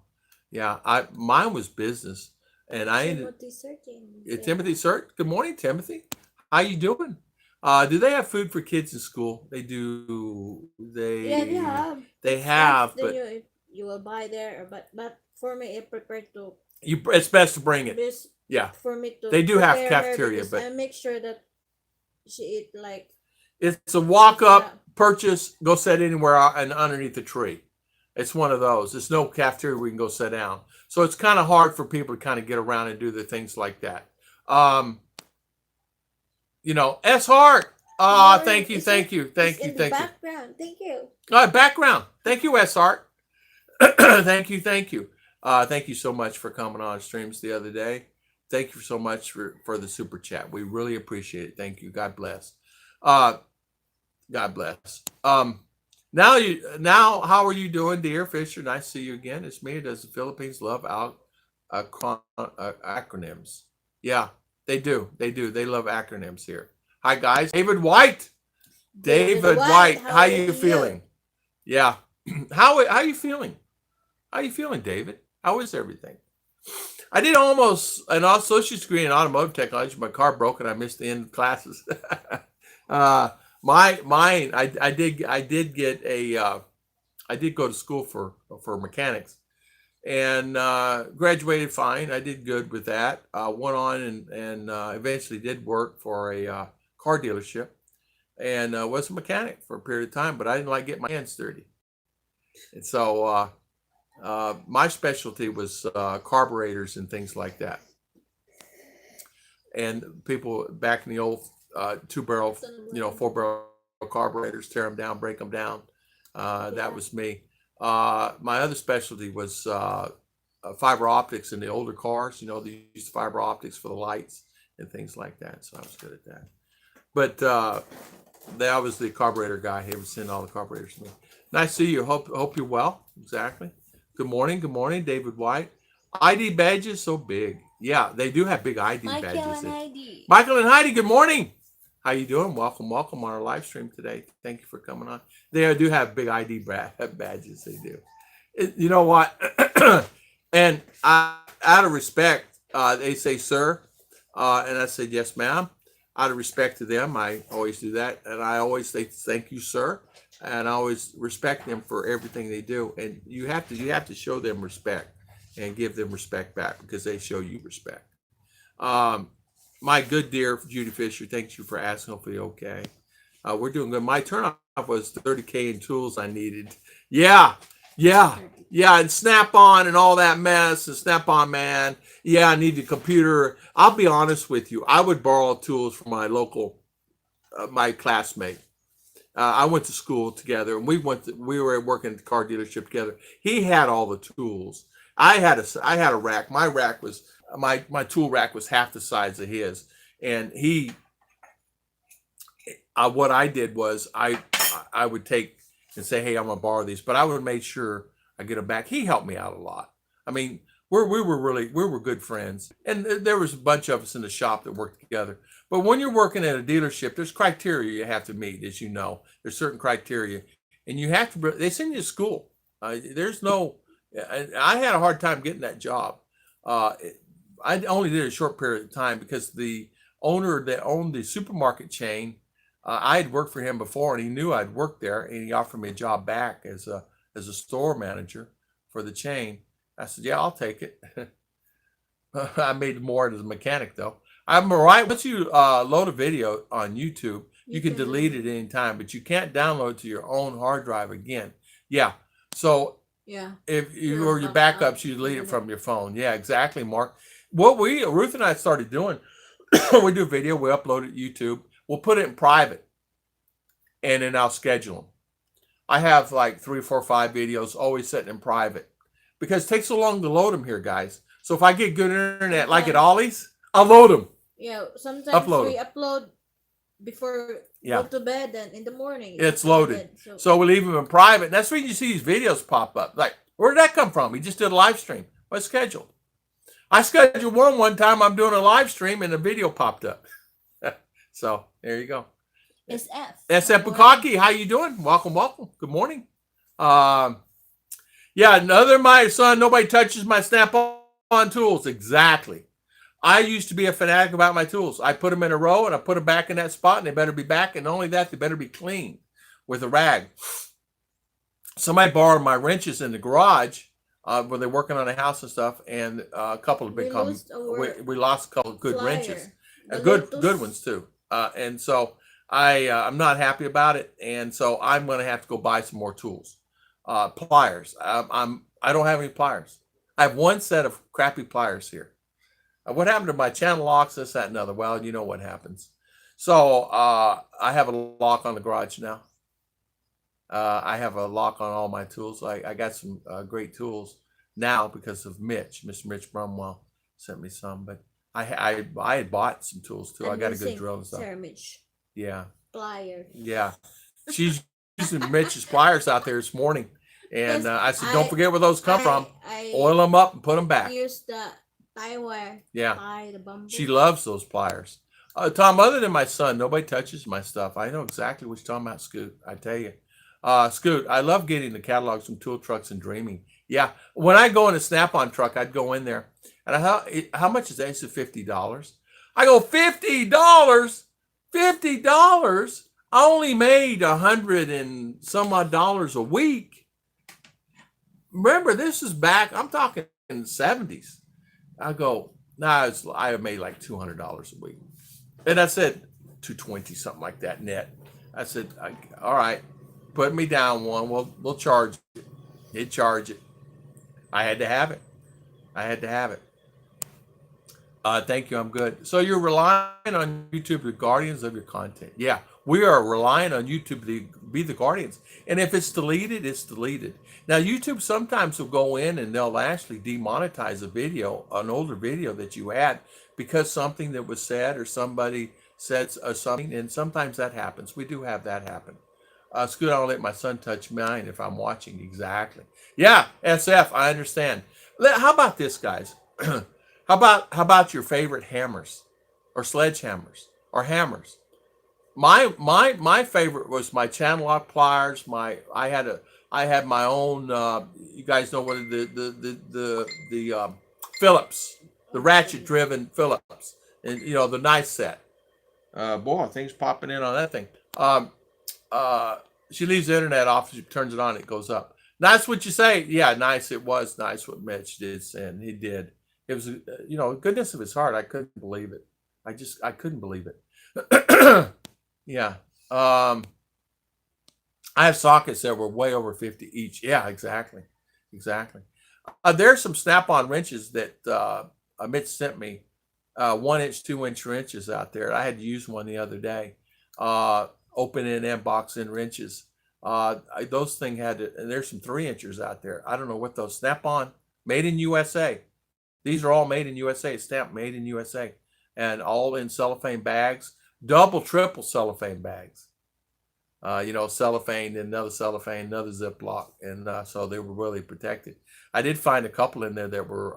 Speaker 1: Yeah, mine was business, and I ended.
Speaker 3: Timothy searching.
Speaker 1: Timothy Sir, good morning, Timothy. How you doing? Do they have food for kids in school? They do.
Speaker 3: Yeah, they have.
Speaker 1: They have,
Speaker 3: Then
Speaker 1: but
Speaker 3: you will buy there, but for me, I prefer to
Speaker 1: it's best to bring it.
Speaker 3: this
Speaker 1: Yeah,
Speaker 3: for me to
Speaker 1: they do have
Speaker 3: prepare her
Speaker 1: cafeteria,
Speaker 3: because
Speaker 1: but
Speaker 3: I make sure that she eat like
Speaker 1: it's a walk
Speaker 3: yeah.
Speaker 1: up, purchase, go sit anywhere and underneath the tree. It's one of those. There's no cafeteria we can go sit down. So it's kind of hard for people to kind of get around and do the things like that. S Hart. Thank you,
Speaker 3: It's
Speaker 1: thank you, thank
Speaker 3: it's
Speaker 1: you,
Speaker 3: in the
Speaker 1: thank you.
Speaker 3: background. Thank you.
Speaker 1: Background. Thank you, S Hart. Thank you, thank you. Thank you so much for coming on streams the other day. Thank you so much for the super chat. We really appreciate it. Thank you. God bless. God bless. Now, how are you doing, dear Fisher? Nice to see you again. It's me. Does the Philippines love acronyms? Yeah, they do. They do. They love acronyms here. Hi, guys. David White. David White. How you feeling? Yeah. How you feeling? How you feeling, David? How is everything? I did almost an associate's degree in automotive technology. My car broke and I missed the end of classes. Mine, I did get I did go to school for mechanics and graduated fine. I did good with that. Went on and eventually did work for a car dealership and was a mechanic for a period of time, but I didn't like getting my hands dirty. And so my specialty was carburetors and things like that. And people back in the old 2-barrel, 4-barrel carburetors, tear them down, break them down. That was me. My other specialty was fiber optics in the older cars. They used fiber optics for the lights and things like that. So I was good at that. But that was the carburetor guy. He was sending all the carburetors to me. Nice to see you. Hope you're well. Exactly. Good morning. Good morning, David White. ID badges so big. Yeah, they do have big ID
Speaker 2: Michael
Speaker 1: badges.
Speaker 2: and Heidi.
Speaker 1: Michael and Heidi, good morning. How you doing? Welcome on our live stream today. Thank you for coming on. They do have big ID badges. They do. You know what? And out of respect, they say, sir. And I said, yes, ma'am. Out of respect to them, I always do that. And I always say, thank you, sir. And I always respect them for everything they do. And you have to show them respect and give them respect back because they show you respect. My good dear Judy Fisher, thank you for asking. Hopefully okay. We're doing good. My turnoff was 30K in tools I needed. Yeah. Yeah,
Speaker 2: 6:30.
Speaker 1: yeah, and Snap On and all that mess, and Snap On, man. Yeah, I need the computer. I'll be honest with you. I would borrow tools from my local, my classmate. I went to school together, and we were working at the car dealership together. He had all the tools. I had a rack. My tool rack was half the size of his, and what I did was I would take and say, hey, I'm gonna borrow these, but I would make sure I get them back. He helped me out a lot. I mean, we were good friends, and there was a bunch of us in the shop that worked together. But when you're working at a dealership, there's criteria you have to meet, as you know. There's certain criteria, and you have to. They send you to school. There's no. I had a hard time getting that job. Uh, I only did a short period of time because the owner that owned the supermarket chain, I had worked for him before, and he knew I'd worked there, and he offered me a job back as a store manager for the chain. I said, "Yeah, I'll take it." I made more as a mechanic, though. I'm all right. Once you load a video on YouTube, you can delete it anytime, but you can't download it to your own hard drive again. Yeah. So
Speaker 3: Yeah.
Speaker 1: if you
Speaker 3: Yeah,
Speaker 1: or your backups, you delete it from your phone. Yeah, exactly, Mark. What Ruth and I started doing, we do a video, we upload it to YouTube, we'll put it in private, and then I'll schedule them. I have like 3, 4, 5 videos always sitting in private because it takes so long to load them here, guys. So if I get good internet, like at Ollie's, I'll load them.
Speaker 3: Yeah, sometimes
Speaker 1: Upload
Speaker 3: we
Speaker 1: 'em.
Speaker 3: upload before
Speaker 1: Yeah.
Speaker 3: go to bed, and in the morning
Speaker 1: It's
Speaker 3: go to
Speaker 1: loaded.
Speaker 3: bed.
Speaker 1: So we leave them in private. And that's when you see these videos pop up. Like, where did that come from? He just did a live stream. Well, it's scheduled. I scheduled one time. I'm doing a live stream and a video popped up. So there you go.
Speaker 2: SF.
Speaker 1: SF
Speaker 2: Good
Speaker 1: Bukaki, how you doing? Welcome, welcome. Good morning. Yeah, another my son. Nobody touches my Snap-on tools. Exactly. I used to be a fanatic about my tools. I put them in a row and I put them back in that spot, and they better be back. And not only that, they better be clean with a rag. Somebody borrowed my wrenches in the garage when they're working on a house and stuff, and a couple have
Speaker 3: We
Speaker 1: become.
Speaker 3: lost our
Speaker 1: We lost a couple of good
Speaker 3: flyer.
Speaker 1: wrenches,
Speaker 3: The
Speaker 1: good
Speaker 3: Lotus-
Speaker 1: ones too. And so I'm not happy about it, and so I'm going to have to go buy some more tools. Pliers. I don't have any pliers. I have one set of crappy pliers here. What happened to my channel locks, this, that, and other? Well, you know what happens. So I have a lock on the garage now. I have a lock on all my tools. I got some great tools now because of Mitch. Mr. Mitch Brumwell sent me some, but I had bought some tools too. I got a good drill and stuff.
Speaker 3: Sarah Mitch
Speaker 1: Yeah,
Speaker 3: plier.
Speaker 1: yeah. She's using Mitch's pliers out there this morning, and
Speaker 3: Yes,
Speaker 1: I said, "Don't forget where those come from.
Speaker 3: I
Speaker 1: Oil them up and put them back."
Speaker 3: use the tie wire.
Speaker 1: Yeah.
Speaker 3: Tie the bamboo.
Speaker 1: She loves those pliers. Tom, other than my son, nobody touches my stuff. I know exactly what you're talking about, Scoot. I tell you. Scoot, I love getting the catalogs from Tool Trucks and Dreaming. Yeah. When I go in a Snap-on truck, I'd go in there. And how much is that? He said $50. I go, $50? $50? I only made $100 and some odd dollars a week. Remember, this is back, I'm talking in the 70s. I go, nah, I made like $200 a week. And I said, 220, something like that net. I said, all right, put me down one. We'll charge it. He'd charge it. I had to have it. Thank you. I'm good. So you're relying on YouTube to be guardians of your content. Yeah, we are relying on YouTube to be the guardians. And if it's deleted, it's deleted. Now, YouTube sometimes will go in and they'll actually demonetize a video, an older video that you had, because something that was said or somebody said something. And sometimes that happens. We do have that happen. Scoot, I'll let my son touch mine if I'm watching. Exactly. Yeah, SF, I understand. How about this, guys? How about your favorite hammers or sledgehammers or hammers? My favorite was my channel lock pliers. I had my own. You guys know what the Phillips, the ratchet driven Phillips, and you know the knife set. Boy, things popping in on that thing. She leaves the internet off. She turns it on. It goes up. Nice what you say. Yeah, nice. It was nice what Mitch did, and he did. It was, goodness of his heart. I couldn't believe it. I couldn't believe it. Yeah. I have sockets that were way over 50 each. Yeah, exactly. Exactly. There's some snap-on wrenches that Mitch sent me, 1 inch, 2 inch wrenches out there. I had to use one the other day. Open in and box in wrenches. Those thing had to, and there's some 3 inchers out there. I don't know what those snap-on, made in USA. These are all made in USA, stamped made in USA, and all in cellophane bags, double, triple cellophane bags. Cellophane, another cellophane, another Ziploc, and so they were really protected. I did find a couple in there that were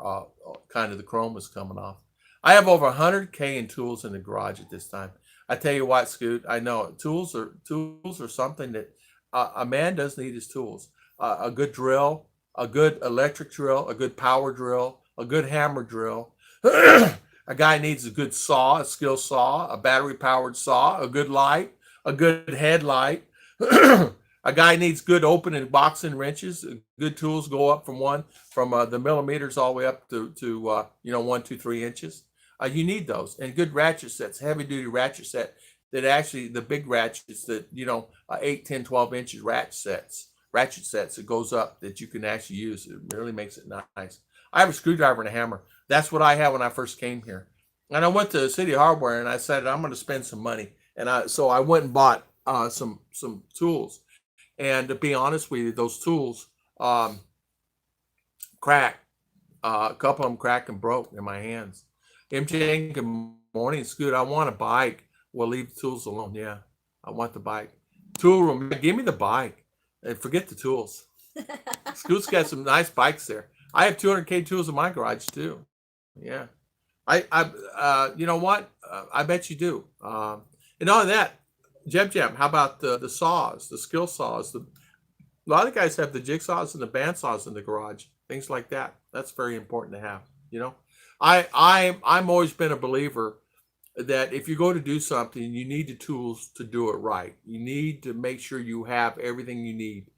Speaker 1: kind of the chrome was coming off. I have over 100K in tools in the garage at this time. I tell you what, Scoot, I know tools are something that a man does need his tools. A good drill, a good electric drill, a good power drill, a good hammer drill. A guy needs a good saw, a skill saw, a battery powered saw, a good light, a good headlight. A guy needs good open and boxing wrenches. Good tools go up from the millimeters all the way up to 1, 2, 3 inches. You need those, and good ratchet sets, heavy duty ratchet set that actually the big ratchets that 8, 10, 12 inches ratchet sets that goes up that you can actually use. It really makes it nice. I have a screwdriver and a hammer. That's what I had when I first came here, and I went to City Hardware and I said I'm going to spend some money, and so I went and bought some tools. And to be honest with you, those tools cracked. A couple of them cracked and broke in my hands. MJ, good morning, Scoot. I want a bike. Well, leave the tools alone. Yeah, I want the bike. Tool room, give me the bike and forget the tools. Scoot's got some nice bikes there. I have 200K tools in my garage too. Yeah, you know what? I bet you do. And all of that. Jeb, how about the saws, the skill saws? A lot of guys have the jigsaws and the bandsaws in the garage, things like that. That's very important to have. I'm always been a believer that if you go to do something, you need the tools to do it right. You need to make sure you have everything you need.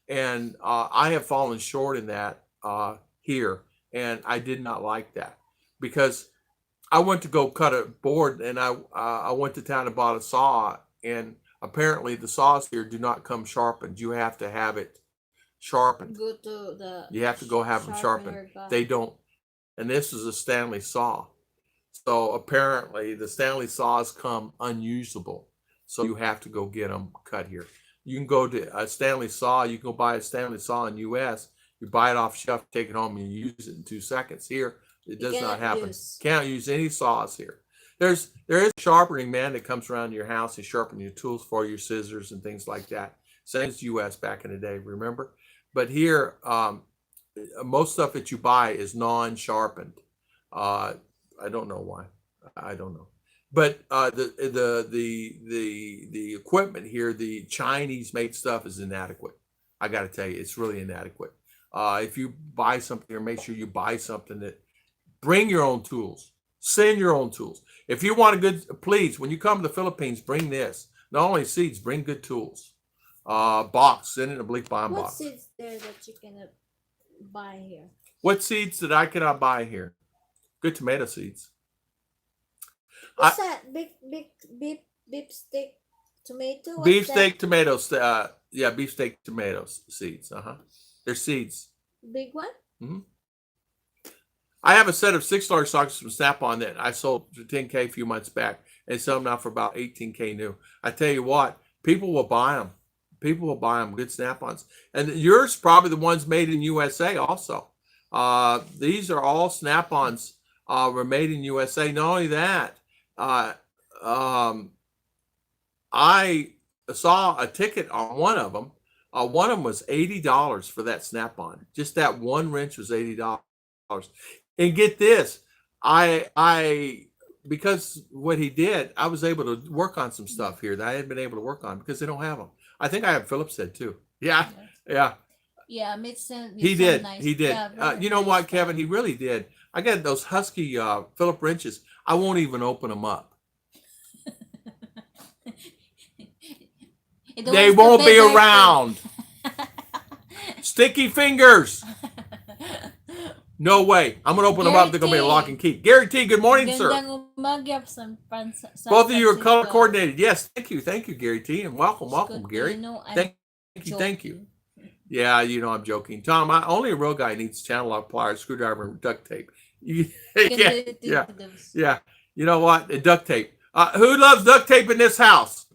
Speaker 1: And I have fallen short in that here, and I did not like that because I went to go cut a board, and I went to town and bought a saw. And apparently the saws here do not come sharpened. You have to have it sharpened.
Speaker 3: Go to the.
Speaker 1: You have to go have them sharpened. They don't. And this is a Stanley saw. So apparently the Stanley saws come unusable. So you have to go get them cut here. You can go to a Stanley saw. You can go buy a Stanley saw in US. You buy it off the shelf, take it home, and you use it in 2 seconds. Here, it does not happen. Can't use any saws here. There is a sharpening man that comes around your house and sharpen your tools for your scissors and things like that. Same as US back in the day, remember? But here, most stuff that you buy is non-sharpened. I don't know why. I don't know. But the equipment here, the Chinese made stuff is inadequate. I got to tell you, it's really inadequate. If you buy something, or make sure you buy something that bring your own tools. Send your own tools. If you want a good, please, when you come to the Philippines, bring this. Not only seeds, bring good tools. Box, send it in a bleak bomb box.
Speaker 3: What seeds there that you cannot buy here?
Speaker 1: What seeds that I cannot buy here? Good tomato seeds.
Speaker 3: What's that? Beef steak tomato?
Speaker 1: Beefsteak tomatoes. Beefsteak tomatoes seeds. They're seeds.
Speaker 3: Big one?
Speaker 1: Mm-hmm. I have a set of $6 sockets from Snap-on that I sold for 10K a few months back, and sell them now for about 18K new. I tell you what, people will buy them. People will buy them. Good Snap-ons, and yours probably the ones made in USA also. These are all Snap-ons were made in USA. Not only that, I saw a ticket on one of them. One of them was $80 for that Snap-on. Just that one wrench was $80. And get this, because what he did, I was able to work on some stuff here that I hadn't been able to work on because they don't have them. I think I have Phillips head too. Yeah.
Speaker 2: Yeah,
Speaker 1: He did.
Speaker 2: nice.
Speaker 1: He did.
Speaker 2: Yeah,
Speaker 1: You know
Speaker 2: nice
Speaker 1: what,
Speaker 2: stuff.
Speaker 1: Kevin? He really did. I got those Husky Phillip wrenches. I won't even open them up. They won't be around. Sticky fingers. No way. I'm going to open them up. They're going to be a lock and key. Gary T, good morning, sir.
Speaker 2: Gandang umaga from
Speaker 1: Both of you are color coordinated. Yes, thank you. Thank you, Gary T. And welcome,
Speaker 2: Good.
Speaker 1: Gary.
Speaker 2: I'm
Speaker 1: Thank Thank you.
Speaker 2: Joking.
Speaker 1: Yeah, you know I'm joking. Tom, only a real guy needs channel lock pliers, screwdriver, and duct tape.
Speaker 2: You can do
Speaker 1: Yeah,
Speaker 2: it
Speaker 1: yeah,
Speaker 2: with those.
Speaker 1: yeah. You know what? Duct tape. Who loves duct tape in this house?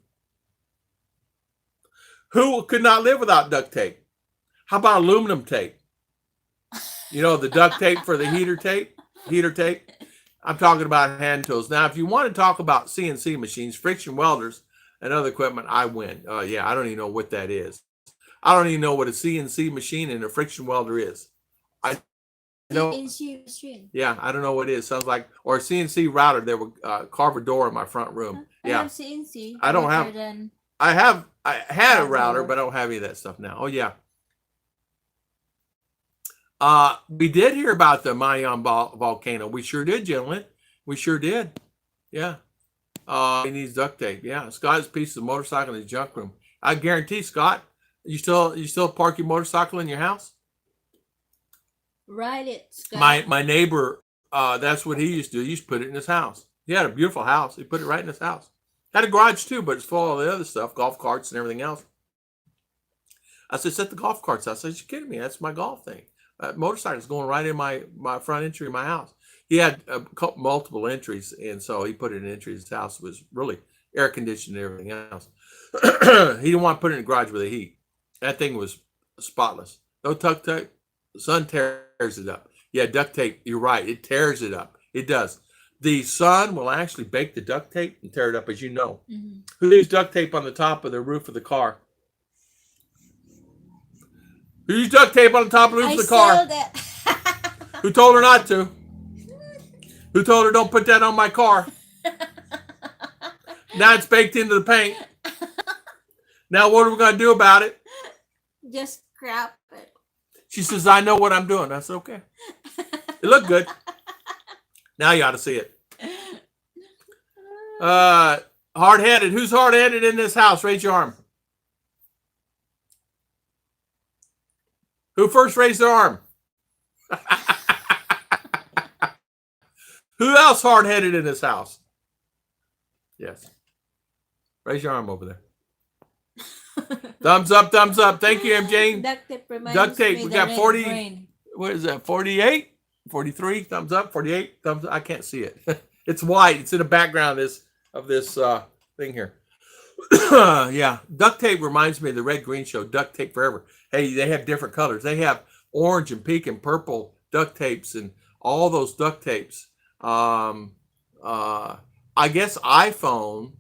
Speaker 1: Who could not live without duct tape? How about aluminum tape? You know, the duct tape for the heater tape. I'm talking about hand tools. Now, if you want to talk about CNC machines, friction welders, and other equipment, I win. Yeah, I don't even know what that is. I don't even know what a CNC machine and a friction welder is. I know.
Speaker 2: CNC machine.
Speaker 1: Yeah, I don't know what it is. Sounds like, or a CNC router that would carve a door in my front room.
Speaker 2: I
Speaker 1: Yeah,
Speaker 2: have CNC.
Speaker 1: I don't have.
Speaker 2: Than
Speaker 1: I had a router,
Speaker 2: door.
Speaker 1: but I don't have any of that stuff now. Oh yeah. We did hear about the Mayan volcano. We sure did, gentlemen. We sure did. Yeah. He needs duct tape. Yeah. Scott's piece of motorcycle in his junk room. I guarantee, Scott, you still park your motorcycle in your house?
Speaker 3: Ride it, Scott.
Speaker 1: My neighbor, that's what he used to do. He used to put it in his house. He had a beautiful house. He put it right in his house. Had a garage too, but it's full of the other stuff, golf carts and everything else. I said, set the golf carts out. I said, you're kidding me. That's my golf thing. Motorcycle's going right in my front entry of my house. He had multiple entries, and so he put it in entries. His house was really air conditioned and everything else. He didn't want to put it in the garage with the heat. That thing was spotless. No duct tape. The sun tears it up. Yeah, duct tape. You're right. It tears it up. It does. The sun will actually bake the duct tape and tear it up, as you know.
Speaker 2: Mm-hmm.
Speaker 1: Who leaves duct tape on the top of the roof of the car? Who used duct tape on the top of the roof of the car?
Speaker 2: That.
Speaker 1: Who told her not to? Who told her don't put that on my car? Now it's baked into the paint. Now what are we going to do about it?
Speaker 2: Just scrap it.
Speaker 1: She says, I know what I'm doing. I said, okay. It looked good. Now you ought to see it. Hard-headed. Who's hard-headed in this house? Raise your arm. Who first raised their arm? Who else hard-headed in this house? Yes. Raise your arm over there. Thumbs up, thumbs up. Thank you, MJ.
Speaker 2: Duct tape reminds
Speaker 1: Duct tape.
Speaker 2: me
Speaker 1: We
Speaker 2: the
Speaker 1: got
Speaker 2: red
Speaker 1: 40.
Speaker 2: brain.
Speaker 1: What is that? 48? 43? Thumbs up. 48? Thumbs up. I can't see it. It's white. It's in the background of this thing here. Yeah. Duct tape reminds me of the Red Green Show. Duct tape forever. Hey, they have different colors. They have orange and pink and purple duct tapes and all those duct tapes. I guess iPhone,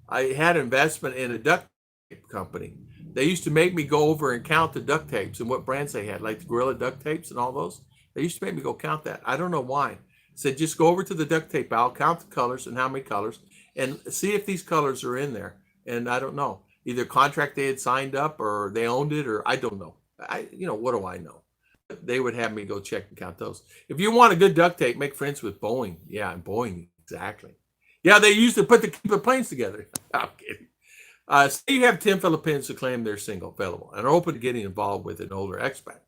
Speaker 1: I had investment in a duct tape company. They used to make me go over and count the duct tapes and what brands they had, like the Gorilla duct tapes and all those. They used to make me go count that. I don't know why. Said just go over to the duct tape aisle, count the colors and how many colors, and see if these colors are in there. And I don't know. Either contract they had signed up or they owned it, or I don't know. What do I know? They would have me go check and count those. If you want a good duct tape, make friends with Boeing. Yeah, Boeing, exactly. Yeah, they used to keep the planes together. I'm kidding. Say you have 10 Philippines who claim they're single, available, and are open to getting involved with an older expat.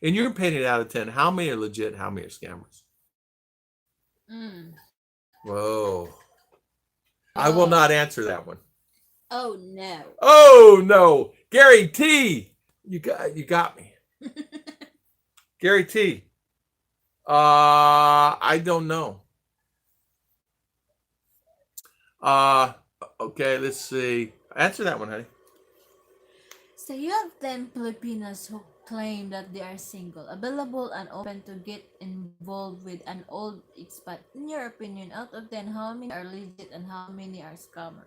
Speaker 1: In your opinion, out of 10, how many are legit, how many are scammers? Whoa. I will not answer that one.
Speaker 3: Oh no.
Speaker 1: Oh no. Gary T. You got me. Gary T. I don't know. Okay, let's see. Answer that one, honey.
Speaker 2: So you have 10 Filipinos who claim that they are single, available and open to get involved with an old expat. In your opinion, out of 10, how many are legit and how many are scammer?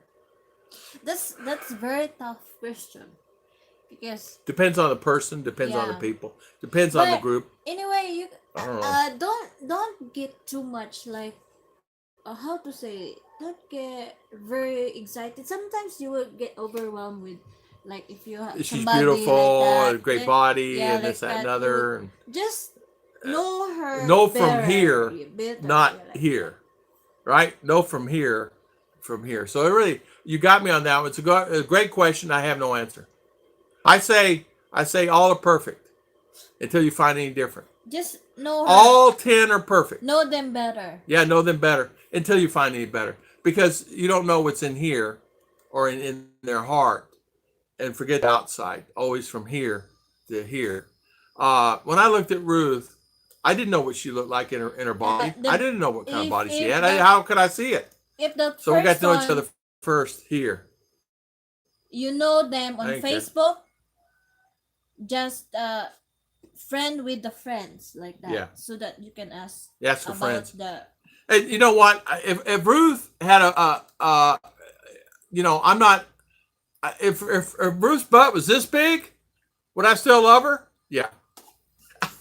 Speaker 2: That's very tough question. Because
Speaker 1: Depends on the person, depends on the
Speaker 2: Yeah.
Speaker 1: people, depends on the
Speaker 2: But
Speaker 1: group.
Speaker 2: anyway, you
Speaker 1: I don't know.
Speaker 2: don't get too much like how to say, don't get very excited. Sometimes you will get overwhelmed with like if you have
Speaker 1: She's
Speaker 2: somebody
Speaker 1: beautiful,
Speaker 2: like
Speaker 1: a
Speaker 2: that,
Speaker 1: great
Speaker 2: like-
Speaker 1: body,
Speaker 2: yeah,
Speaker 1: and
Speaker 2: like
Speaker 1: this, that, and
Speaker 2: that.
Speaker 1: other. And
Speaker 2: just know her
Speaker 1: know from
Speaker 2: better,
Speaker 1: here,
Speaker 2: better,
Speaker 1: not
Speaker 2: yeah, like-
Speaker 1: here, right? Know from here. So it really, you got me on that one. It's a great question. I have no answer. I say all are perfect until you find any different.
Speaker 2: Just know her.
Speaker 1: All 10 are perfect.
Speaker 2: Know them better.
Speaker 1: Yeah, know them better until you find any better, because you don't know what's in here or in their heart and forget the outside. Always from here to here. When I looked at Ruth, I didn't know what she looked like in her body. I
Speaker 2: The
Speaker 1: didn't know what kind of body she
Speaker 2: if
Speaker 1: had.
Speaker 2: the
Speaker 1: How could I see it?
Speaker 2: if the
Speaker 1: So we got to know each
Speaker 2: person
Speaker 1: other first here.
Speaker 2: you know them on
Speaker 1: Okay.
Speaker 2: Facebook, just friend with the friends like that,
Speaker 1: Yeah.
Speaker 2: so that you can ask
Speaker 1: Yes, for
Speaker 2: about
Speaker 1: friends.
Speaker 2: the
Speaker 1: And you know what? If Ruth had I'm not. If Ruth's butt was this big, would I still love her? Yeah. But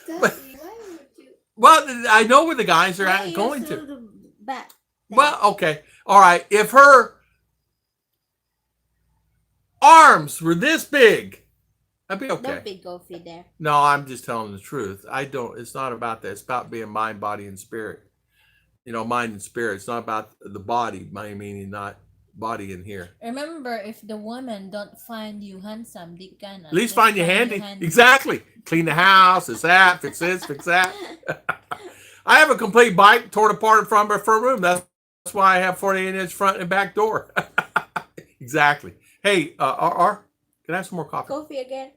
Speaker 4: Daddy, why would you?
Speaker 1: well, I know where the guys are
Speaker 3: Why you
Speaker 1: going
Speaker 3: still
Speaker 1: to.
Speaker 3: the back?
Speaker 1: Well, okay, all right. If her arms were this big, I'd be okay.
Speaker 3: Don't be goofy there.
Speaker 1: No, I'm just telling the truth. I don't. It's not about that. It's about being mind, body, and spirit. Mind and spirit. It's not about the body. My meaning, not body in here.
Speaker 2: remember, if the woman don't find you handsome, they can
Speaker 1: At least find you handy.
Speaker 2: handy.
Speaker 1: Exactly. Clean the house. It's that. Fix this. Fix that. I have a complete bike torn apart from my front room. That's why I have 48-inch front and back door. Exactly. Hey, R, can I have some more coffee?
Speaker 3: Coffee again.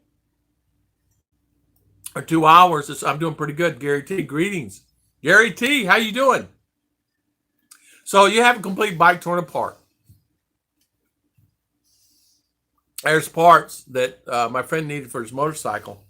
Speaker 1: Or 2 hours. I'm doing pretty good. Gary T, greetings. Gary T, how you doing? So you have a complete bike torn apart. There's parts that my friend needed for his motorcycle.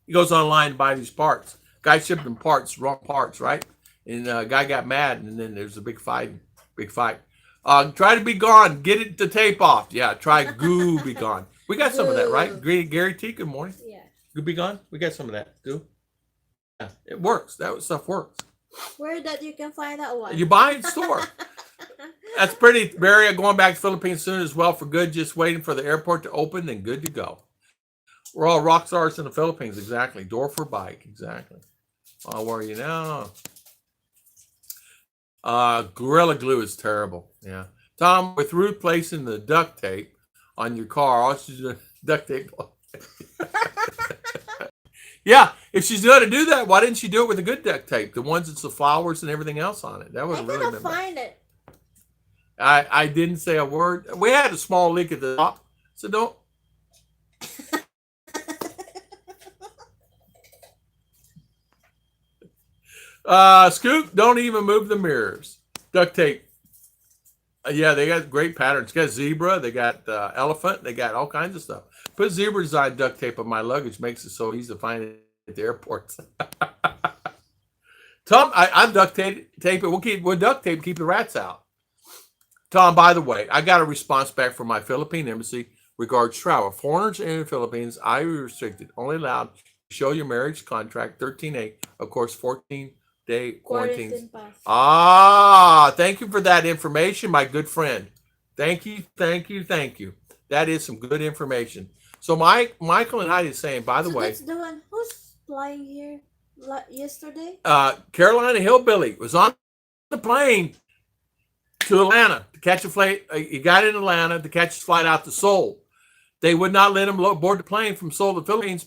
Speaker 1: He goes online to buy these parts. Guy shipped him parts, wrong parts, right? And guy got mad, and then there's a big fight. Try to be gone. Get it the tape off. Yeah, try goo be gone. We got some of that, right? Gary T, good morning.
Speaker 3: Yeah.
Speaker 1: Goo be gone. We got some of that. Goo. Yeah, it works. That stuff works.
Speaker 3: Where that you can find that one?
Speaker 1: You buy it in store. That's pretty. Barry, going back to Philippines soon as well for good. Just waiting for the airport to open and good to go. We're all rock stars in the Philippines. Exactly. Door for bike. Exactly. Where are you now? Gorilla Glue is terrible. Yeah. Tom, with Ruth placing the duct tape on your car, all she's doing duct tape. Yeah, if she's going to do that, why didn't she do it with a good duct tape? The ones that's the flowers and everything else on it. That would
Speaker 3: I
Speaker 1: have really
Speaker 3: cannot
Speaker 1: been
Speaker 3: find it.
Speaker 1: I didn't say a word. We had a small leak at the top, so don't. Scoop, don't even move the mirrors. Duct tape. Yeah, they got great patterns. They got zebra, they got elephant, they got all kinds of stuff. Put zebra design duct tape on my luggage, makes it so easy to find it at the airports. Tom, I'm duct tape it. We'll duct tape keep the rats out. Tom, by the way, I got a response back from my Philippine embassy regards travel. Foreigners in the Philippines, I restricted, only allowed to show your marriage contract, 13A, of course, 14-day quarantines. Thank you for that information, my good friend. Thank you. That is some good information. So Michael and Heidi is saying, by the way,
Speaker 3: that's the one who's flying here yesterday.
Speaker 1: Carolina Hillbilly was on the plane to Atlanta to catch a flight. He got in Atlanta to catch his flight out to Seoul. They would not let him board the plane from Seoul to the Philippines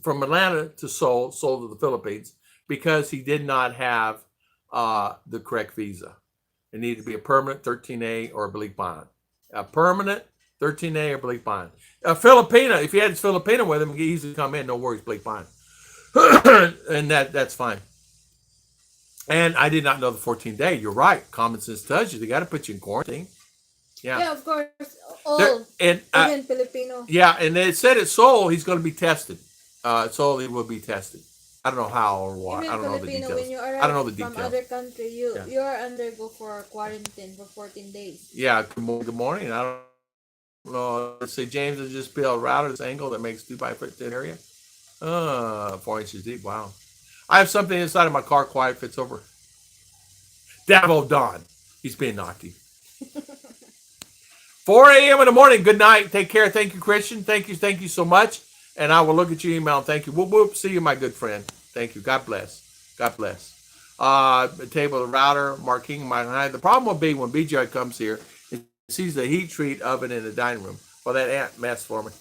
Speaker 1: from Atlanta to Seoul to the Philippines, because he did not have the correct visa. It needed to be a permanent 13A or oblique bond. A permanent 13A or oblique bond. Filipina, if he had his Filipina with him, he could easily come in, no worries, oblique bond. And that's fine. And I did not know the 14-day. You're right. Common sense tells you they got to put you in quarantine.
Speaker 3: Yeah, of course.
Speaker 1: And
Speaker 3: Even Filipino.
Speaker 1: yeah, and they said at Seoul he's going to be tested. Seoul he will be tested. I don't know how or what.
Speaker 3: Even
Speaker 1: I don't know the
Speaker 3: Filipino,
Speaker 1: details.
Speaker 3: when you arrive
Speaker 1: I don't know the
Speaker 3: from
Speaker 1: details.
Speaker 3: other country, you are undergo for quarantine for 14 days.
Speaker 1: Yeah. Good morning. I don't know. Let's say James has just built a router this angle that makes 2x4 thin area. 4 inches deep. Wow. I have something inside of my car. Quiet fits over. Davo Don. He's being naughty. 4 a.m. in the morning. Good night. Take care. Thank you, Christian. Thank you so much. And I will look at your email. Thank you. Whoop, whoop. See you, my good friend. Thank you. God bless. The table, the router, marking my. The problem will be when BJ comes here and sees the heat treat oven in the dining room. Well, that ant mess for me.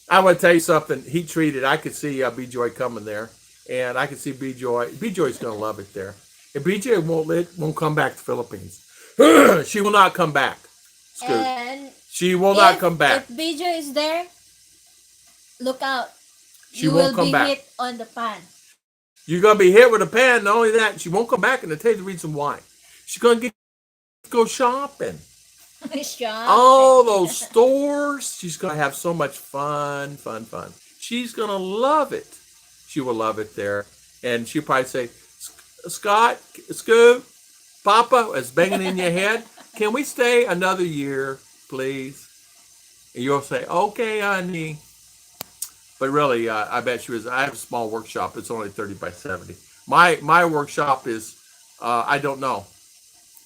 Speaker 1: I want to tell you something. Heat treated. I could see BJ coming there, and I could see BJ. BJ's going to love it there. And BJ won't come back to the Philippines. She will not come back. Scoot.
Speaker 3: And
Speaker 1: She will not come back.
Speaker 2: If BJ is there, look out.
Speaker 1: She
Speaker 2: You
Speaker 1: won't
Speaker 2: will
Speaker 1: come
Speaker 2: be
Speaker 1: back.
Speaker 2: hit on the pan.
Speaker 1: You're gonna be hit with a pan. Not only that, she won't come back, and I'll tell you the reason why. She's gonna go shopping. All
Speaker 2: Shopping.
Speaker 1: those stores. She's gonna have so much fun, fun, fun. She's gonna love it. She will love it there, and she'll probably say, "Scott, Scoop, Papa is banging in your head. Can we stay another year, please?" And you'll say, "Okay, honey." But really, I bet she was. I have a small workshop. It's only 30 by 70. My workshop is, I don't know,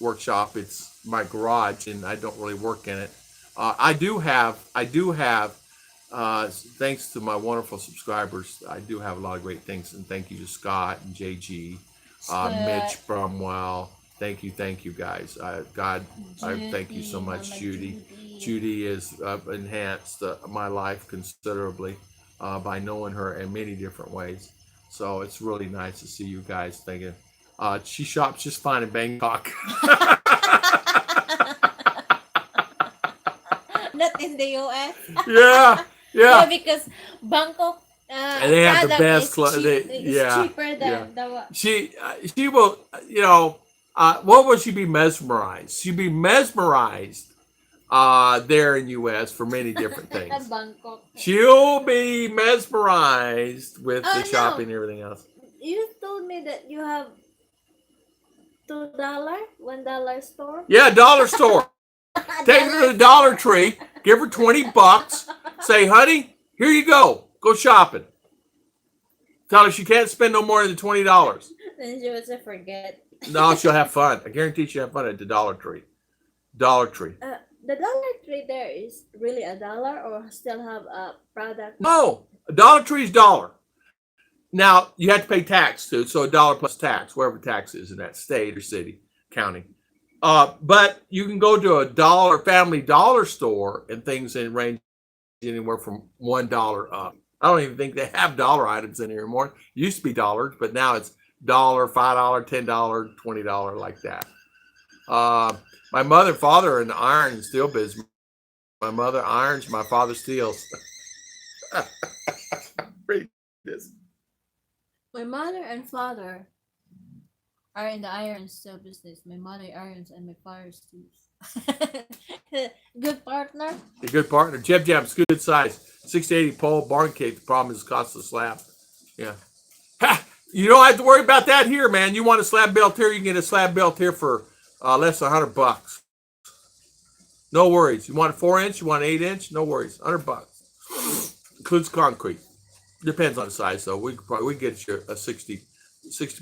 Speaker 1: workshop. It's my garage, and I don't really work in it. I do have. Thanks to my wonderful subscribers, I do have a lot of great things, and thank you to Scott and JG, Mitch
Speaker 2: Scott,
Speaker 1: Brumwell. Thank you guys. God, I thank you so
Speaker 2: Judy,
Speaker 1: much,
Speaker 2: Mama
Speaker 1: Judy.
Speaker 2: Judy.
Speaker 1: Judy has enhanced my life considerably by knowing her in many different ways. So it's really nice to see you guys thinking. She shops just fine in Bangkok.
Speaker 2: Not in the US.
Speaker 1: Yeah,
Speaker 2: Yeah,
Speaker 1: yeah.
Speaker 2: because Bangkok
Speaker 1: And they have the
Speaker 2: product
Speaker 1: best
Speaker 2: is
Speaker 1: clothes. Yeah,
Speaker 2: cheaper
Speaker 1: yeah.
Speaker 2: than the one.
Speaker 1: She will. What will she be mesmerized? She'd be mesmerized there in U.S. for many different things.
Speaker 2: Bangkok.
Speaker 1: She'll be mesmerized with the
Speaker 2: Oh
Speaker 1: shopping
Speaker 2: no!
Speaker 1: and everything else.
Speaker 3: You told me that you have $1 store.
Speaker 1: Yeah, dollar store. Take her to the Dollar Tree. Give her $20. Say, honey, here you go. Go shopping. Tell her she can't spend no more than $20.
Speaker 3: Then she was a forget.
Speaker 1: No, she'll have fun. I guarantee she'll have fun at the Dollar Tree. Dollar Tree.
Speaker 3: The Dollar Tree there is really $1 or still have a product?
Speaker 1: No, a Dollar Tree's dollar. Now you have to pay tax too, so $1 plus tax, wherever tax is in that state or city, county. But you can go to a family dollar store and things in range anywhere from $1 up. I don't even think they have dollar items in here anymore. It used to be dollars, but now it's dollar, $5, $10, $20 like that. My mother and father are in the iron and steel business. My mother irons, my father steels. Read this.
Speaker 2: My mother and father are in the iron steel business. My mother irons and my father steels. Good partner.
Speaker 1: A good partner. Jeb Jam's good size. 680 pole, barn cake. The problem is the cost of the slab. Yeah. Ha! You don't have to worry about that here, man. You want a slab built here, you can get a slab built here for less than $100. No worries. You want a 4-inch? You want an 8-inch? No worries. $100. Includes concrete. Depends on the size, though. We get you a 60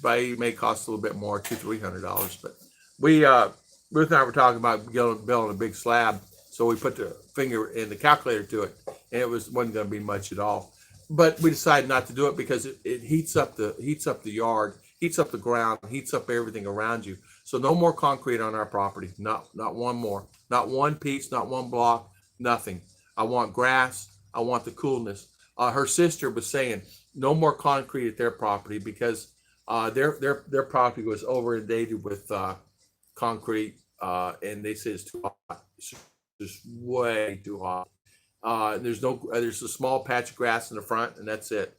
Speaker 1: by 80 may cost a little bit more, $200-300. But we Ruth and I were talking about building a big slab, so we put the finger in the calculator to it, and wasn't going to be much at all. But we decided not to do it because it heats up the yard, heats up the ground, heats up everything around you. So no more concrete on our property. Not one more. Not one piece. Not one block. Nothing. I want grass. I want the coolness. Her sister was saying no more concrete at their property because their property was inundated with concrete, and they said it's too hot. It's just way too hot. There's a small patch of grass in the front, and that's it.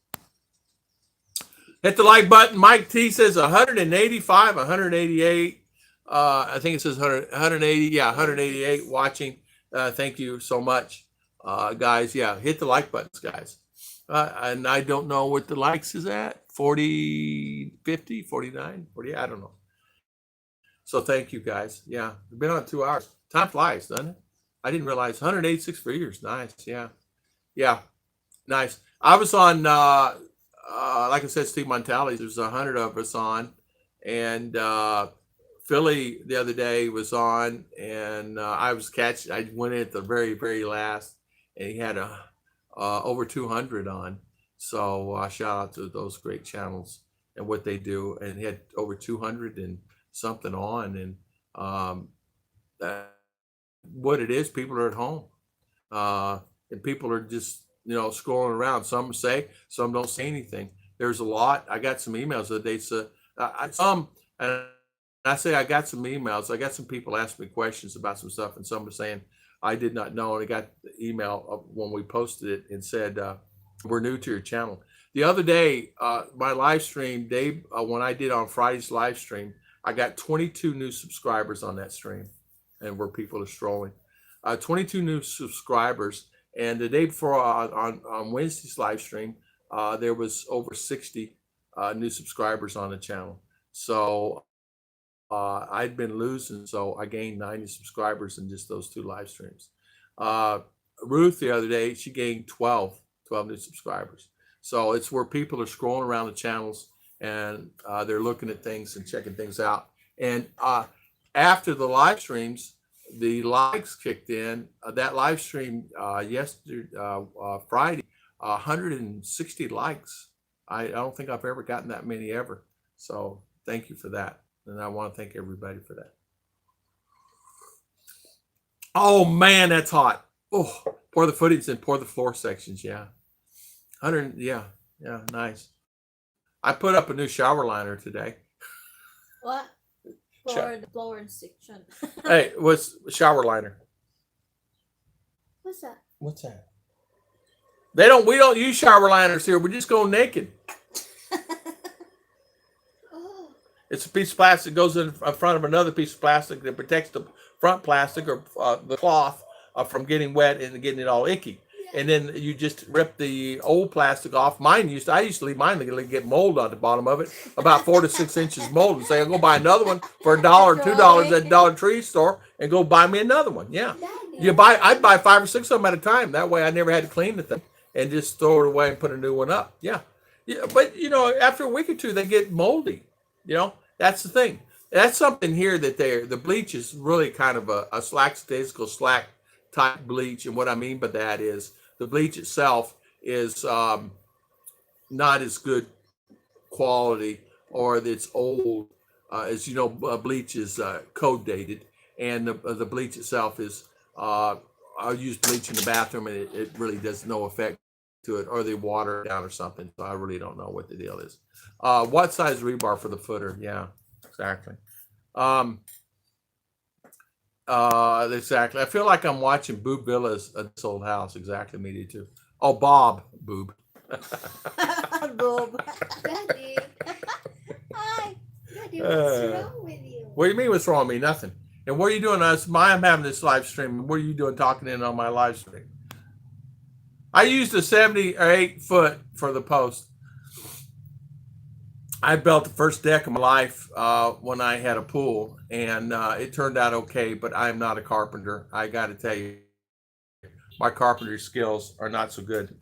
Speaker 1: Hit the like button. Mike T says 185, 188. I think it says 180. Yeah, 188 watching. Thank you so much, guys. Yeah, hit the like buttons, guys. And I don't know what the likes is at. 40, 50, 49, 40. I don't know. So thank you, guys. Yeah, we've been on 2 hours. Time flies, doesn't it? I didn't realize 186 viewers. Nice. Yeah. Yeah. Nice. I was on, like I said, Steve Montali's. There's 100 of us on. And Philly the other day was on. And I went in at the very, very last. And he had over 200 on. So shout out to those great channels and what they do. And he had over 200 and something on. And what it is, people are at home, and people are just scrolling around. Some say, some don't say anything. There's a lot. I got some emails that they said some, and I say I got some emails. I got some people asking me questions about some stuff, and some were saying I did not know. And I got the email when we posted it and said, "We're new to your channel." The other day, my live stream, Dave, when I did on Friday's live stream, I got 22 new subscribers on that stream, and where people are strolling, 22 new subscribers. And the day before on Wednesday's live stream, there was over 60 new subscribers on the channel. So I'd been losing, so I gained 90 subscribers in just those two live streams. Uh, Ruth, the other day, she gained 12 new subscribers. So it's where people are scrolling around the channels and they're looking at things and checking things out. And after the live streams, the likes kicked in. That live stream yesterday, Friday, 160 likes. I don't think I've ever gotten that many ever. So thank you for that. And I want to thank everybody for that. Oh man, that's hot. Oh, pour the footings and pour the floor sections. Yeah. 100. Yeah. Yeah. Nice. I put up a new shower liner today.
Speaker 3: What? For the floor section.
Speaker 1: Hey, what's shower liner?
Speaker 3: What's that?
Speaker 1: What's that? We don't use shower liners here. We just go naked.
Speaker 3: Oh.
Speaker 1: It's a piece of plastic that goes in front of another piece of plastic that protects the front plastic or the cloth from getting wet and getting it all icky. And then you just rip the old plastic off. I used to leave mine to get mold on the bottom of it, about 4 to 6 inches mold, and say I'll go buy another one for $1 or $2 at Dollar Tree store and go buy me another one. Yeah. I'd buy 5 or 6 of them at a time. That way I never had to clean the thing and just throw it away and put a new one up. Yeah. Yeah. But after a week or two they get moldy. That's the thing. That's something here that the bleach is really kind of a lackadaisical slack type bleach. And what I mean by that is the bleach itself is not as good quality, or it's old. As you know, bleach is code dated, and the bleach itself is I use bleach in the bathroom, and it really does no effect to it, or they water it down or something. So I really don't know what the deal is. What size rebar for the footer? Yeah, exactly. Exactly. I feel like I'm watching Boob Villa's This Old House. Exactly, me too. Oh, Bob Boob.
Speaker 3: Bob.
Speaker 4: Daddy.
Speaker 3: Hi.
Speaker 4: Daddy, what's wrong with you?
Speaker 1: What do you mean? What's wrong with me? Nothing. And what are you doing? I'm having this live stream. What are you doing talking in on my live stream? I used a 70 or 8 foot for the post. I built the first deck of my life when I had a pool, and it turned out okay, but I'm not a carpenter. I got to tell you, my carpentry skills are not so good.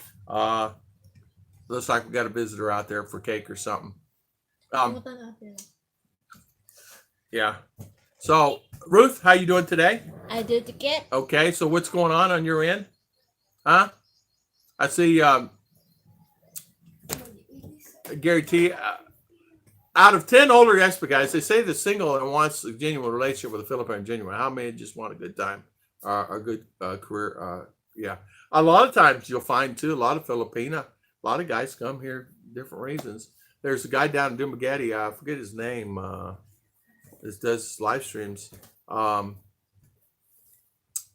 Speaker 1: Looks like we got a visitor out there for cake or something. Yeah. So, Ruth, how you doing today?
Speaker 3: I did the kit.
Speaker 1: Okay, so what's going on your end? Huh? I see Gary T. Out of 10 older expert guys, they say the single and wants a genuine relationship with a Philippine genuine. How many just want a good time, a good career? Yeah. A lot of times you'll find too, a lot of Filipina, a lot of guys come here different reasons. There's a guy down in Dumaguete, I forget his name, this does live streams.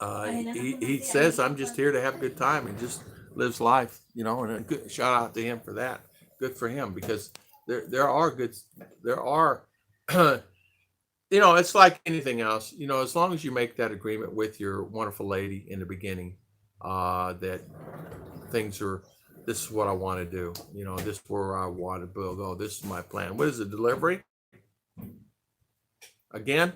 Speaker 1: He says, I'm just here to have a good time, and just lives life, and a good shout out to him for that. Good for him, because there are it's like anything else, as long as you make that agreement with your wonderful lady in the beginning, that things are, this is what I want to do, this is where I want to build. Oh, this is my plan. What is the delivery? Again?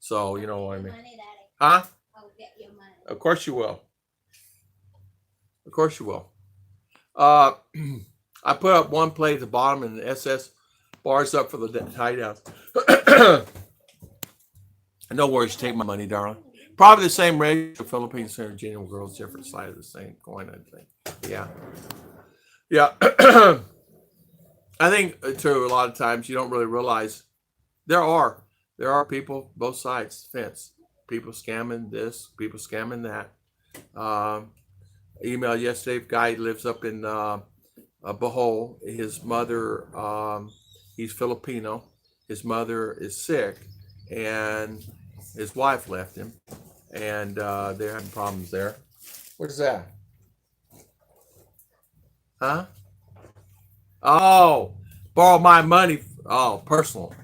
Speaker 1: So, you know what I mean? Huh?
Speaker 4: I'll get your money.
Speaker 1: Of course you will. Of course you will. I put up one plate at the bottom and the SS bars up for the tie downs. No worries, take my money, darling. Probably the same ratio. Philippines and genuine girls, different side of the same coin, I think. Yeah. Yeah. I think too, a lot of times you don't really realize there are people both sides fence. People scamming this, people scamming that. Email yesterday, guy lives up in Bohol. His mother He's Filipino. His mother is sick, and his wife left him, and they're having problems there. What is that? Huh? Oh, borrow my money. Oh, personal.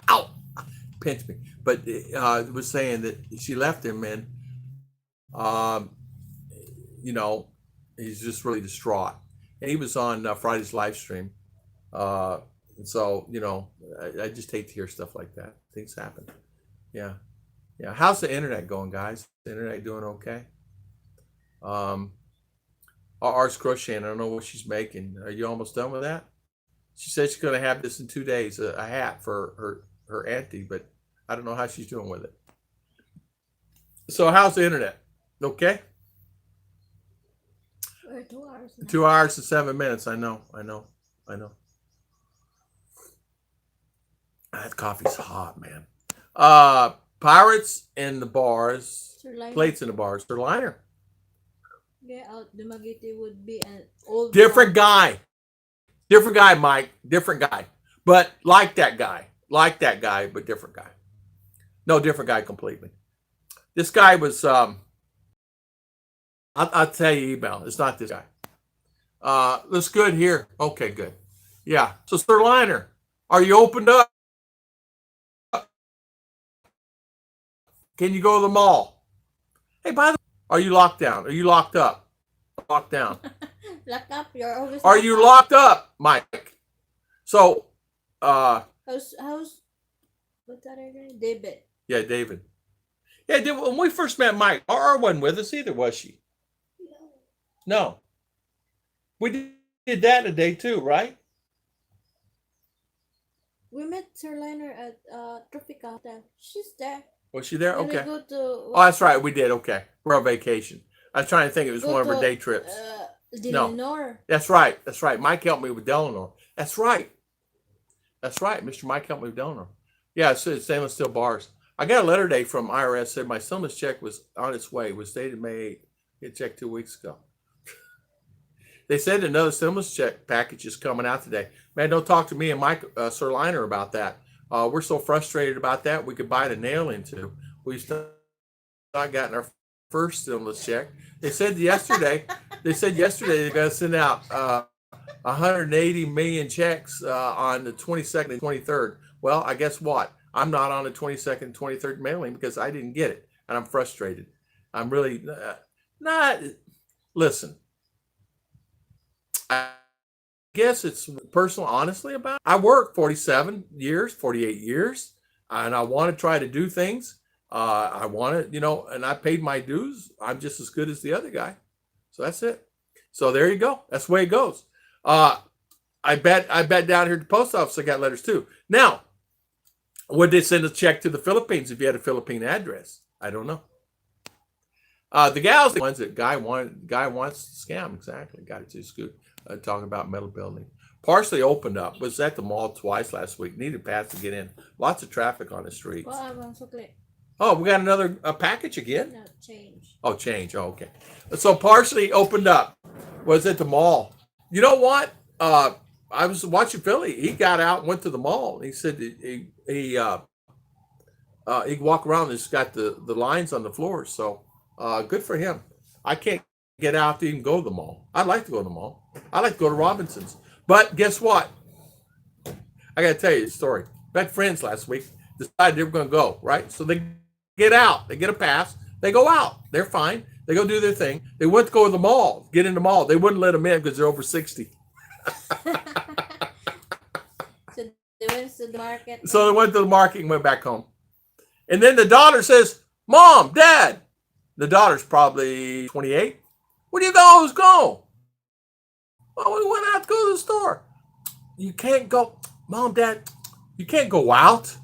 Speaker 1: Ow, pinch me. But it was saying that she left him, and um, you know, he's just really distraught. And he was on Friday's live stream. And so, I just hate to hear stuff like that. Things happen. Yeah. Yeah. How's the internet going, guys? The internet doing okay? Um, Ours crocheting. I don't know what she's making. Are you almost done with that? She said she's going to have this in 2 days, a hat for her auntie, but I don't know how she's doing with it. So, how's the internet? Okay.
Speaker 3: We're 2 hours now.
Speaker 1: 2 hours and 7 minutes. I know. That coffee's hot, man. Pirates in the bars,
Speaker 3: Sir Lionel,
Speaker 1: plates in the bars. Sir Liner.
Speaker 3: get out. Dumaguete would be an old
Speaker 1: Different
Speaker 3: man.
Speaker 1: guy, Mike. Different guy. But like that guy. But different guy. No, different guy completely. This guy was, I'll tell you email. It's not this guy. Looks good here. Okay, good. Yeah. So, Sir Liner, are you opened up? Can you go to the mall? Hey, by the way, are you locked down? Are you locked up? Locked down.
Speaker 3: Lock up. You're always.
Speaker 1: Are
Speaker 3: locked
Speaker 1: you
Speaker 3: up.
Speaker 1: locked up, Mike? So,
Speaker 3: How's what's that again? David.
Speaker 1: yeah, David. Yeah, when we first met Mike, R wasn't with us either, was she? No. We did that a day too, right?
Speaker 3: We met Sir Liner at Tropical Hotel. She's there.
Speaker 1: Was she there?
Speaker 3: Then
Speaker 1: Okay.
Speaker 3: we go to.
Speaker 1: Oh, that's right. We did. Okay. We're on vacation. I was trying to think. It was
Speaker 3: Go
Speaker 1: one of her
Speaker 3: to,
Speaker 1: day trips. No.
Speaker 3: Delenor.
Speaker 1: That's right. That's right. Mike helped me with Delano. That's right. That's right. Mr. Mike helped me with Delano. Yeah, it's stainless steel bars. I got a letter today from IRS said my stimulus check was on its way. It was dated May 8th. Get checked 2 weeks ago. They said another stimulus check package is coming out today. Man, don't talk to me and Mike Sir Liner about that. We're so frustrated about that. We could bite a nail into. We've not gotten our first stimulus check. They said yesterday. They're going to send out 180 million checks on the 22nd and 23rd. Well, I guess what? I'm not on the 22nd and 23rd mailing because I didn't get it, and I'm frustrated. I'm really not. Listen, I guess it's personal, honestly, about it. I worked 47 years, 48 years, and I want to try to do things. I want to, and I paid my dues. I'm just as good as the other guy. So that's it. So there you go. That's the way it goes. I bet down here at the post office I got letters too. Now, would they send a check to the Philippines if you had a Philippine address? I don't know. The gals, the ones that guy wants to scam. Exactly. Got it to Scoot. Talking about metal building. Partially opened up. Was at the mall twice last week. Needed pass to get in. Lots of traffic on the streets.
Speaker 3: Well, I'm so clear.
Speaker 1: Oh, we got another package again?
Speaker 3: No, change.
Speaker 1: Oh, change. Oh, okay. So partially opened up. Was at the mall. You know what? I was watching Philly. He got out and went to the mall. He said he can walk around. It's got the lines on the floor. So good for him. I can't get out to even go to the mall. I'd like to go to the mall. I'd like to go to Robinson's. But guess what? I got to tell you the story. Met friends last week. Decided they were going to go, right? So they get out. They get a pass. They go out. They're fine. They go do their thing. They went to go to the mall, get in the mall. They wouldn't let them in because they're over 60.
Speaker 3: So they went to the market.
Speaker 1: So they went to the market and went back home. And then the daughter says, Mom, Dad. The daughter's probably 28. Where do you always go? Well, we went out to go to the store. You can't go. Mom, Dad, you can't go out.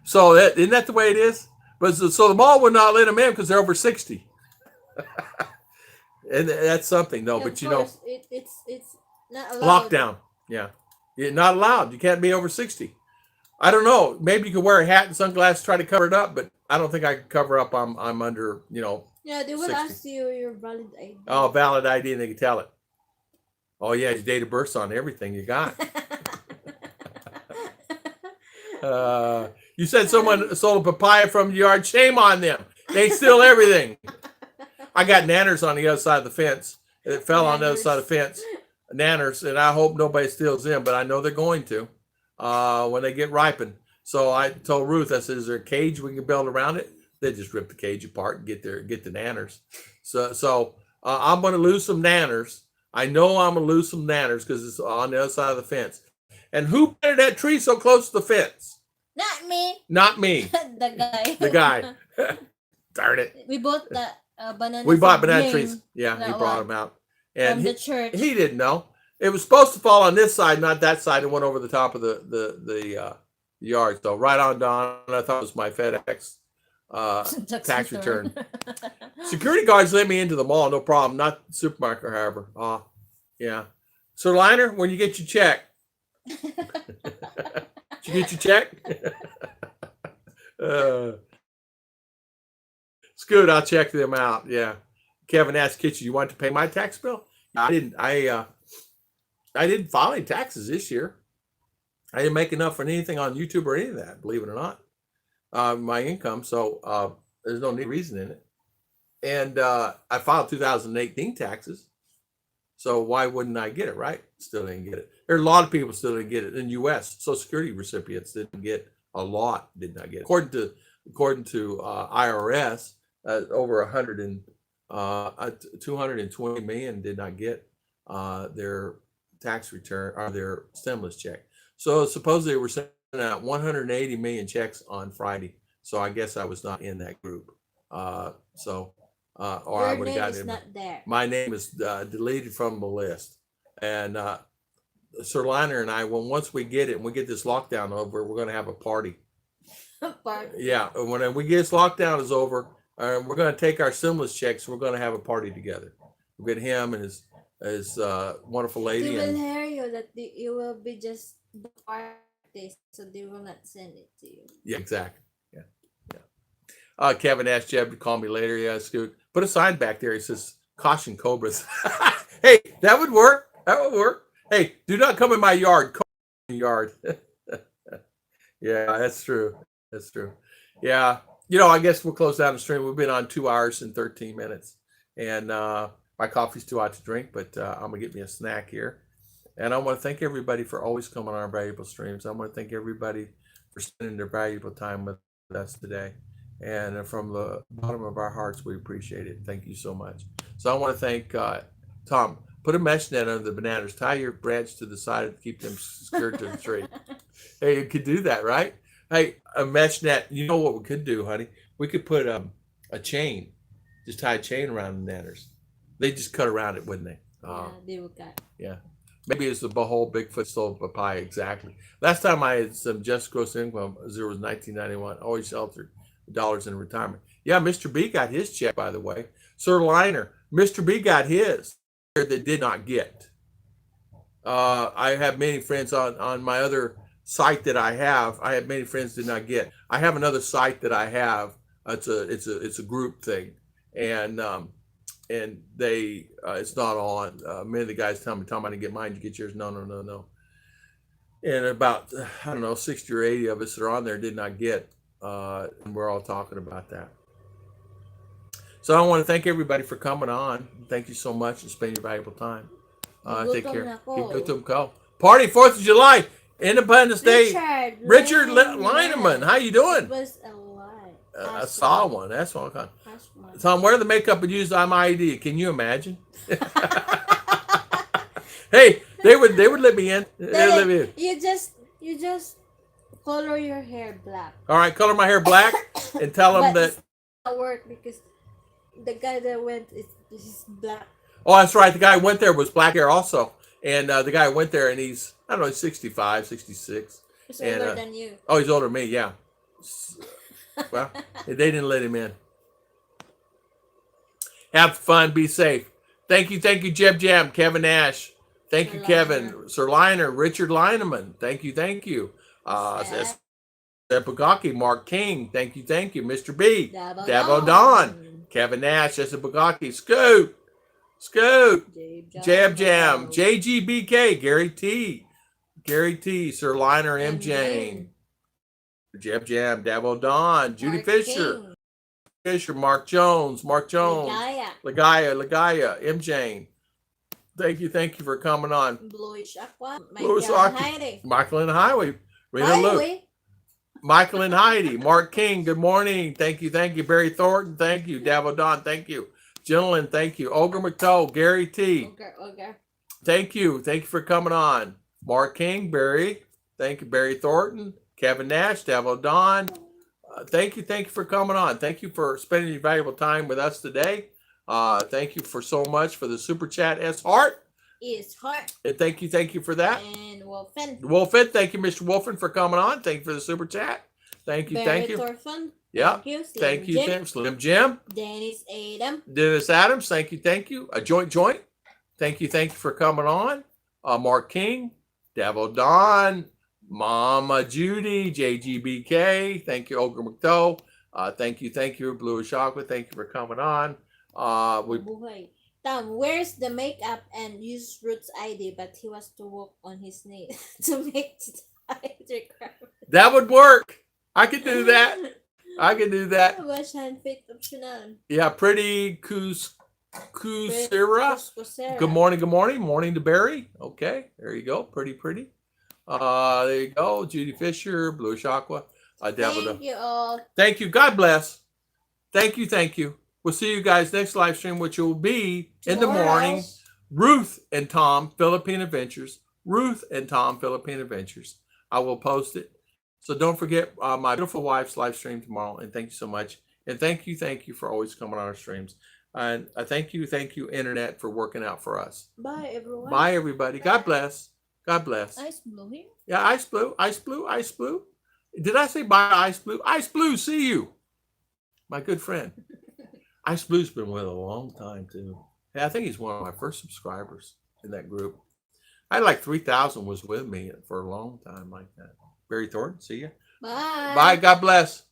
Speaker 1: So isn't that the way it is? But so the mall would not let them in because they're over 60. And that's something, though.
Speaker 3: Yeah,
Speaker 1: but
Speaker 3: of
Speaker 1: you know,
Speaker 3: course, it's not allowed.
Speaker 1: lockdown. Yeah, you're not allowed. You can't be over 60. I don't know. Maybe you could wear a hat and sunglasses, try to cover it up, but I don't think I could cover up. I'm under,
Speaker 3: Yeah, they will
Speaker 1: 60.
Speaker 3: ask you your valid ID.
Speaker 1: Oh, valid ID, and they can tell it. Oh yeah, his date of birth's on everything you got. You said someone sold a papaya from the yard. Shame on them. They steal everything. I got nanners on the other side of the fence. It fell on the other side of the fence. Nanners, and I hope nobody steals them, but I know they're going to when they get ripened. So I told Ruth, I said, "Is there a cage we can build around it?" They just rip the cage apart and get the nanners. So I'm going to lose some nanners. I know I'm going to lose some nanners because it's on the other side of the fence. And who planted that tree so close to the fence?
Speaker 2: Not me.
Speaker 1: Not me.
Speaker 2: The guy.
Speaker 1: The guy. Darn it.
Speaker 2: We bought the banana.
Speaker 1: We bought
Speaker 2: from
Speaker 1: banana
Speaker 2: Blaine
Speaker 1: trees. Yeah, he
Speaker 2: that
Speaker 1: brought
Speaker 2: one
Speaker 1: them out.
Speaker 2: from
Speaker 1: And
Speaker 2: the church.
Speaker 1: he didn't know. It was supposed to fall on this side, not that side, and went over the top of the yard. So right on Don, I thought it was my FedEx tax return. Security guards let me into the mall, no problem. Not the supermarket, however. Yeah. Sir Liner, when you get your check. Did you get your check? Scoot, I'll check them out. Yeah. Kevin asked Kitchen, you want to pay my tax bill? I didn't. I didn't file any taxes this year. I didn't make enough for anything on YouTube or any of that, believe it or not. My income, so there's no reason in it. And I filed 2018 taxes, so why wouldn't I get it? Right? Still didn't get it. There are a lot of people still didn't get it in U.S. Social Security recipients didn't get a lot. Did not get it. According to IRS, over 220 million did not get their tax return or their stimulus check. So supposedly they were sending out 180 million checks on Friday. So I guess I was not in that group. Or
Speaker 3: Your
Speaker 1: I would have
Speaker 3: name
Speaker 1: gotten
Speaker 3: is
Speaker 1: in.
Speaker 3: not there.
Speaker 1: My name is deleted from the list. And Sir Liner and I, once we get it and we get this lockdown over, we're going to have a party. Yeah, when we get this lockdown is over, we're going to take our stimulus checks. We're going to have a party together. We'll get him and his wonderful
Speaker 3: They
Speaker 1: lady.
Speaker 3: will
Speaker 1: And
Speaker 3: hear you that you will be just the party, so they will not send it to you.
Speaker 1: yeah, exactly. Yeah. Kevin asked Jeb to call me later. Yeah, Scoot. Put a sign back there. He says, "Caution cobras." Hey, that would work. That would work. Hey, do not come in my yard. Yard. Yeah, that's true. That's true. Yeah. I guess we'll close down the stream. We've been on 2 hours and 13 minutes. And my coffee's too hot to drink, but I'm going to get me a snack here. And I want to thank everybody for always coming on our valuable streams. I want to thank everybody for spending their valuable time with us today. And from the bottom of our hearts, we appreciate it. Thank you so much. So I want to thank Tom. Put a mesh net under the bananas. Tie your branch to the side to keep them secured to the tree. Hey, you could do that, right? Hey, a mesh net. You know what we could do, honey? We could put a chain. Just tie a chain around the nanners. They just cut around it, wouldn't they?
Speaker 3: Yeah, they will cut.
Speaker 1: Yeah. Maybe it's the whole Bigfoot stole papaya. Exactly. Last time I had some just gross income, there was 1991. Always sheltered dollars in retirement. Yeah, Mr. B got his check, by the way. Sir Liner, Mr. B got his that did not get. I have many friends on my other site that I have many friends did not get. I have another site that I have. It's a group thing, and they it's not on. Many of the guys tell me, "Tom, I didn't get mine. Did you get yours?" No. And about 60 or 80 of us that are on there did not get, and we're all talking about that. So I want to thank everybody for coming on. Thank you so much and spending your valuable time. Take care. Keep go. Party 4th of July, Independence Day. Richard Lineman, how you doing?
Speaker 3: It was a lie.
Speaker 1: I saw one. That's one. Tom, wear the makeup and use ID. Can you imagine? Hey, they would let me in. They would let me in.
Speaker 3: You just color your hair black.
Speaker 1: All right, color my hair black and tell them that.
Speaker 3: It's not work because the guy that went is black.
Speaker 1: Oh, that's right. The guy who went there was black hair also. And the guy who went there, and he's, 65, 66.
Speaker 3: He's older than you.
Speaker 1: Oh, he's older than me, yeah. Well, they didn't let him in. Have fun. Be safe. Thank you, Jeb Jam, Kevin Nash. Thank you, Kevin. Sir Liner, Richard Lineman. Thank you. Bugaki, Mark King. Thank you. Mr. B. Dabo Don. Kevin Nash, Bugaki, Scoop. Scoot.
Speaker 3: Jab
Speaker 1: Jab Jam. JGBK. Gary T. Sir Liner M. Jane. Jab Jam. Dabo Don. Judy Fisher. Mark Jones. Lagaya. M. Jane. Thank you for coming on.
Speaker 3: Bluish Aqua.
Speaker 1: Louis
Speaker 3: Heidi.
Speaker 1: Michael and Highway. Rena Luke. Michael and Heidi. Mark King, good morning. Thank you. Barry Thornton, thank you. Davo Don, thank you. Gentlemen, thank you. Olga McToll, Gary T.
Speaker 3: Okay.
Speaker 1: Thank you for coming on. Mark King, Barry. Thank you, Barry Thornton. Kevin Nash, Davo Don. Thank you for coming on. Thank you for spending your valuable time with us today. Thank you for so much for the super chat, S. Hart.
Speaker 3: Is Hart.
Speaker 1: And thank you for that.
Speaker 3: And Wolfen.
Speaker 1: Thank you, Mr. Wolfen, for coming on. Thank you for the super chat. Thank you.
Speaker 3: Thorfinn.
Speaker 1: Yeah.
Speaker 3: Thank you,
Speaker 1: Tim. Slim Jim.
Speaker 3: Dennis
Speaker 1: Adams. Thank you. A joint. Thank you for coming on. Mark King, Davo Don, Mama Judy, JGBK. Thank you, Olga McDowell. Thank you, Blue Chocolate. Thank you for coming on.
Speaker 3: Tom, where's the makeup and use Ruth's ID, but he was to work on his knee to make it requirement.
Speaker 1: That would work. I could do that.
Speaker 3: Wash hand fit optional.
Speaker 1: Yeah, pretty Kusira. Good morning. Morning to Barry. Okay, there you go. Pretty. There you go. Judy Fisher, Bluish Aqua.
Speaker 3: Thank you all.
Speaker 1: Thank you. God bless. Thank you. We'll see you guys next live stream, which will be in the morning. Ruth and Tom Philippine Adventures. I will post it. So don't forget my beautiful wife's live stream tomorrow. And thank you so much. And thank you for always coming on our streams. And I thank you, Internet, for working out for us.
Speaker 3: Bye, everyone.
Speaker 1: Bye, everybody. God bless.
Speaker 2: Ice Blue here.
Speaker 1: Yeah, Ice Blue. Did I say bye, Ice Blue? Ice Blue, see you. My good friend. Ice Blue's been with a long time, too. Yeah, I think he's one of my first subscribers in that group. I had like 3,000 was with me for a long time like that. Barry Thornton, see you.
Speaker 3: Bye.
Speaker 1: Bye. God bless.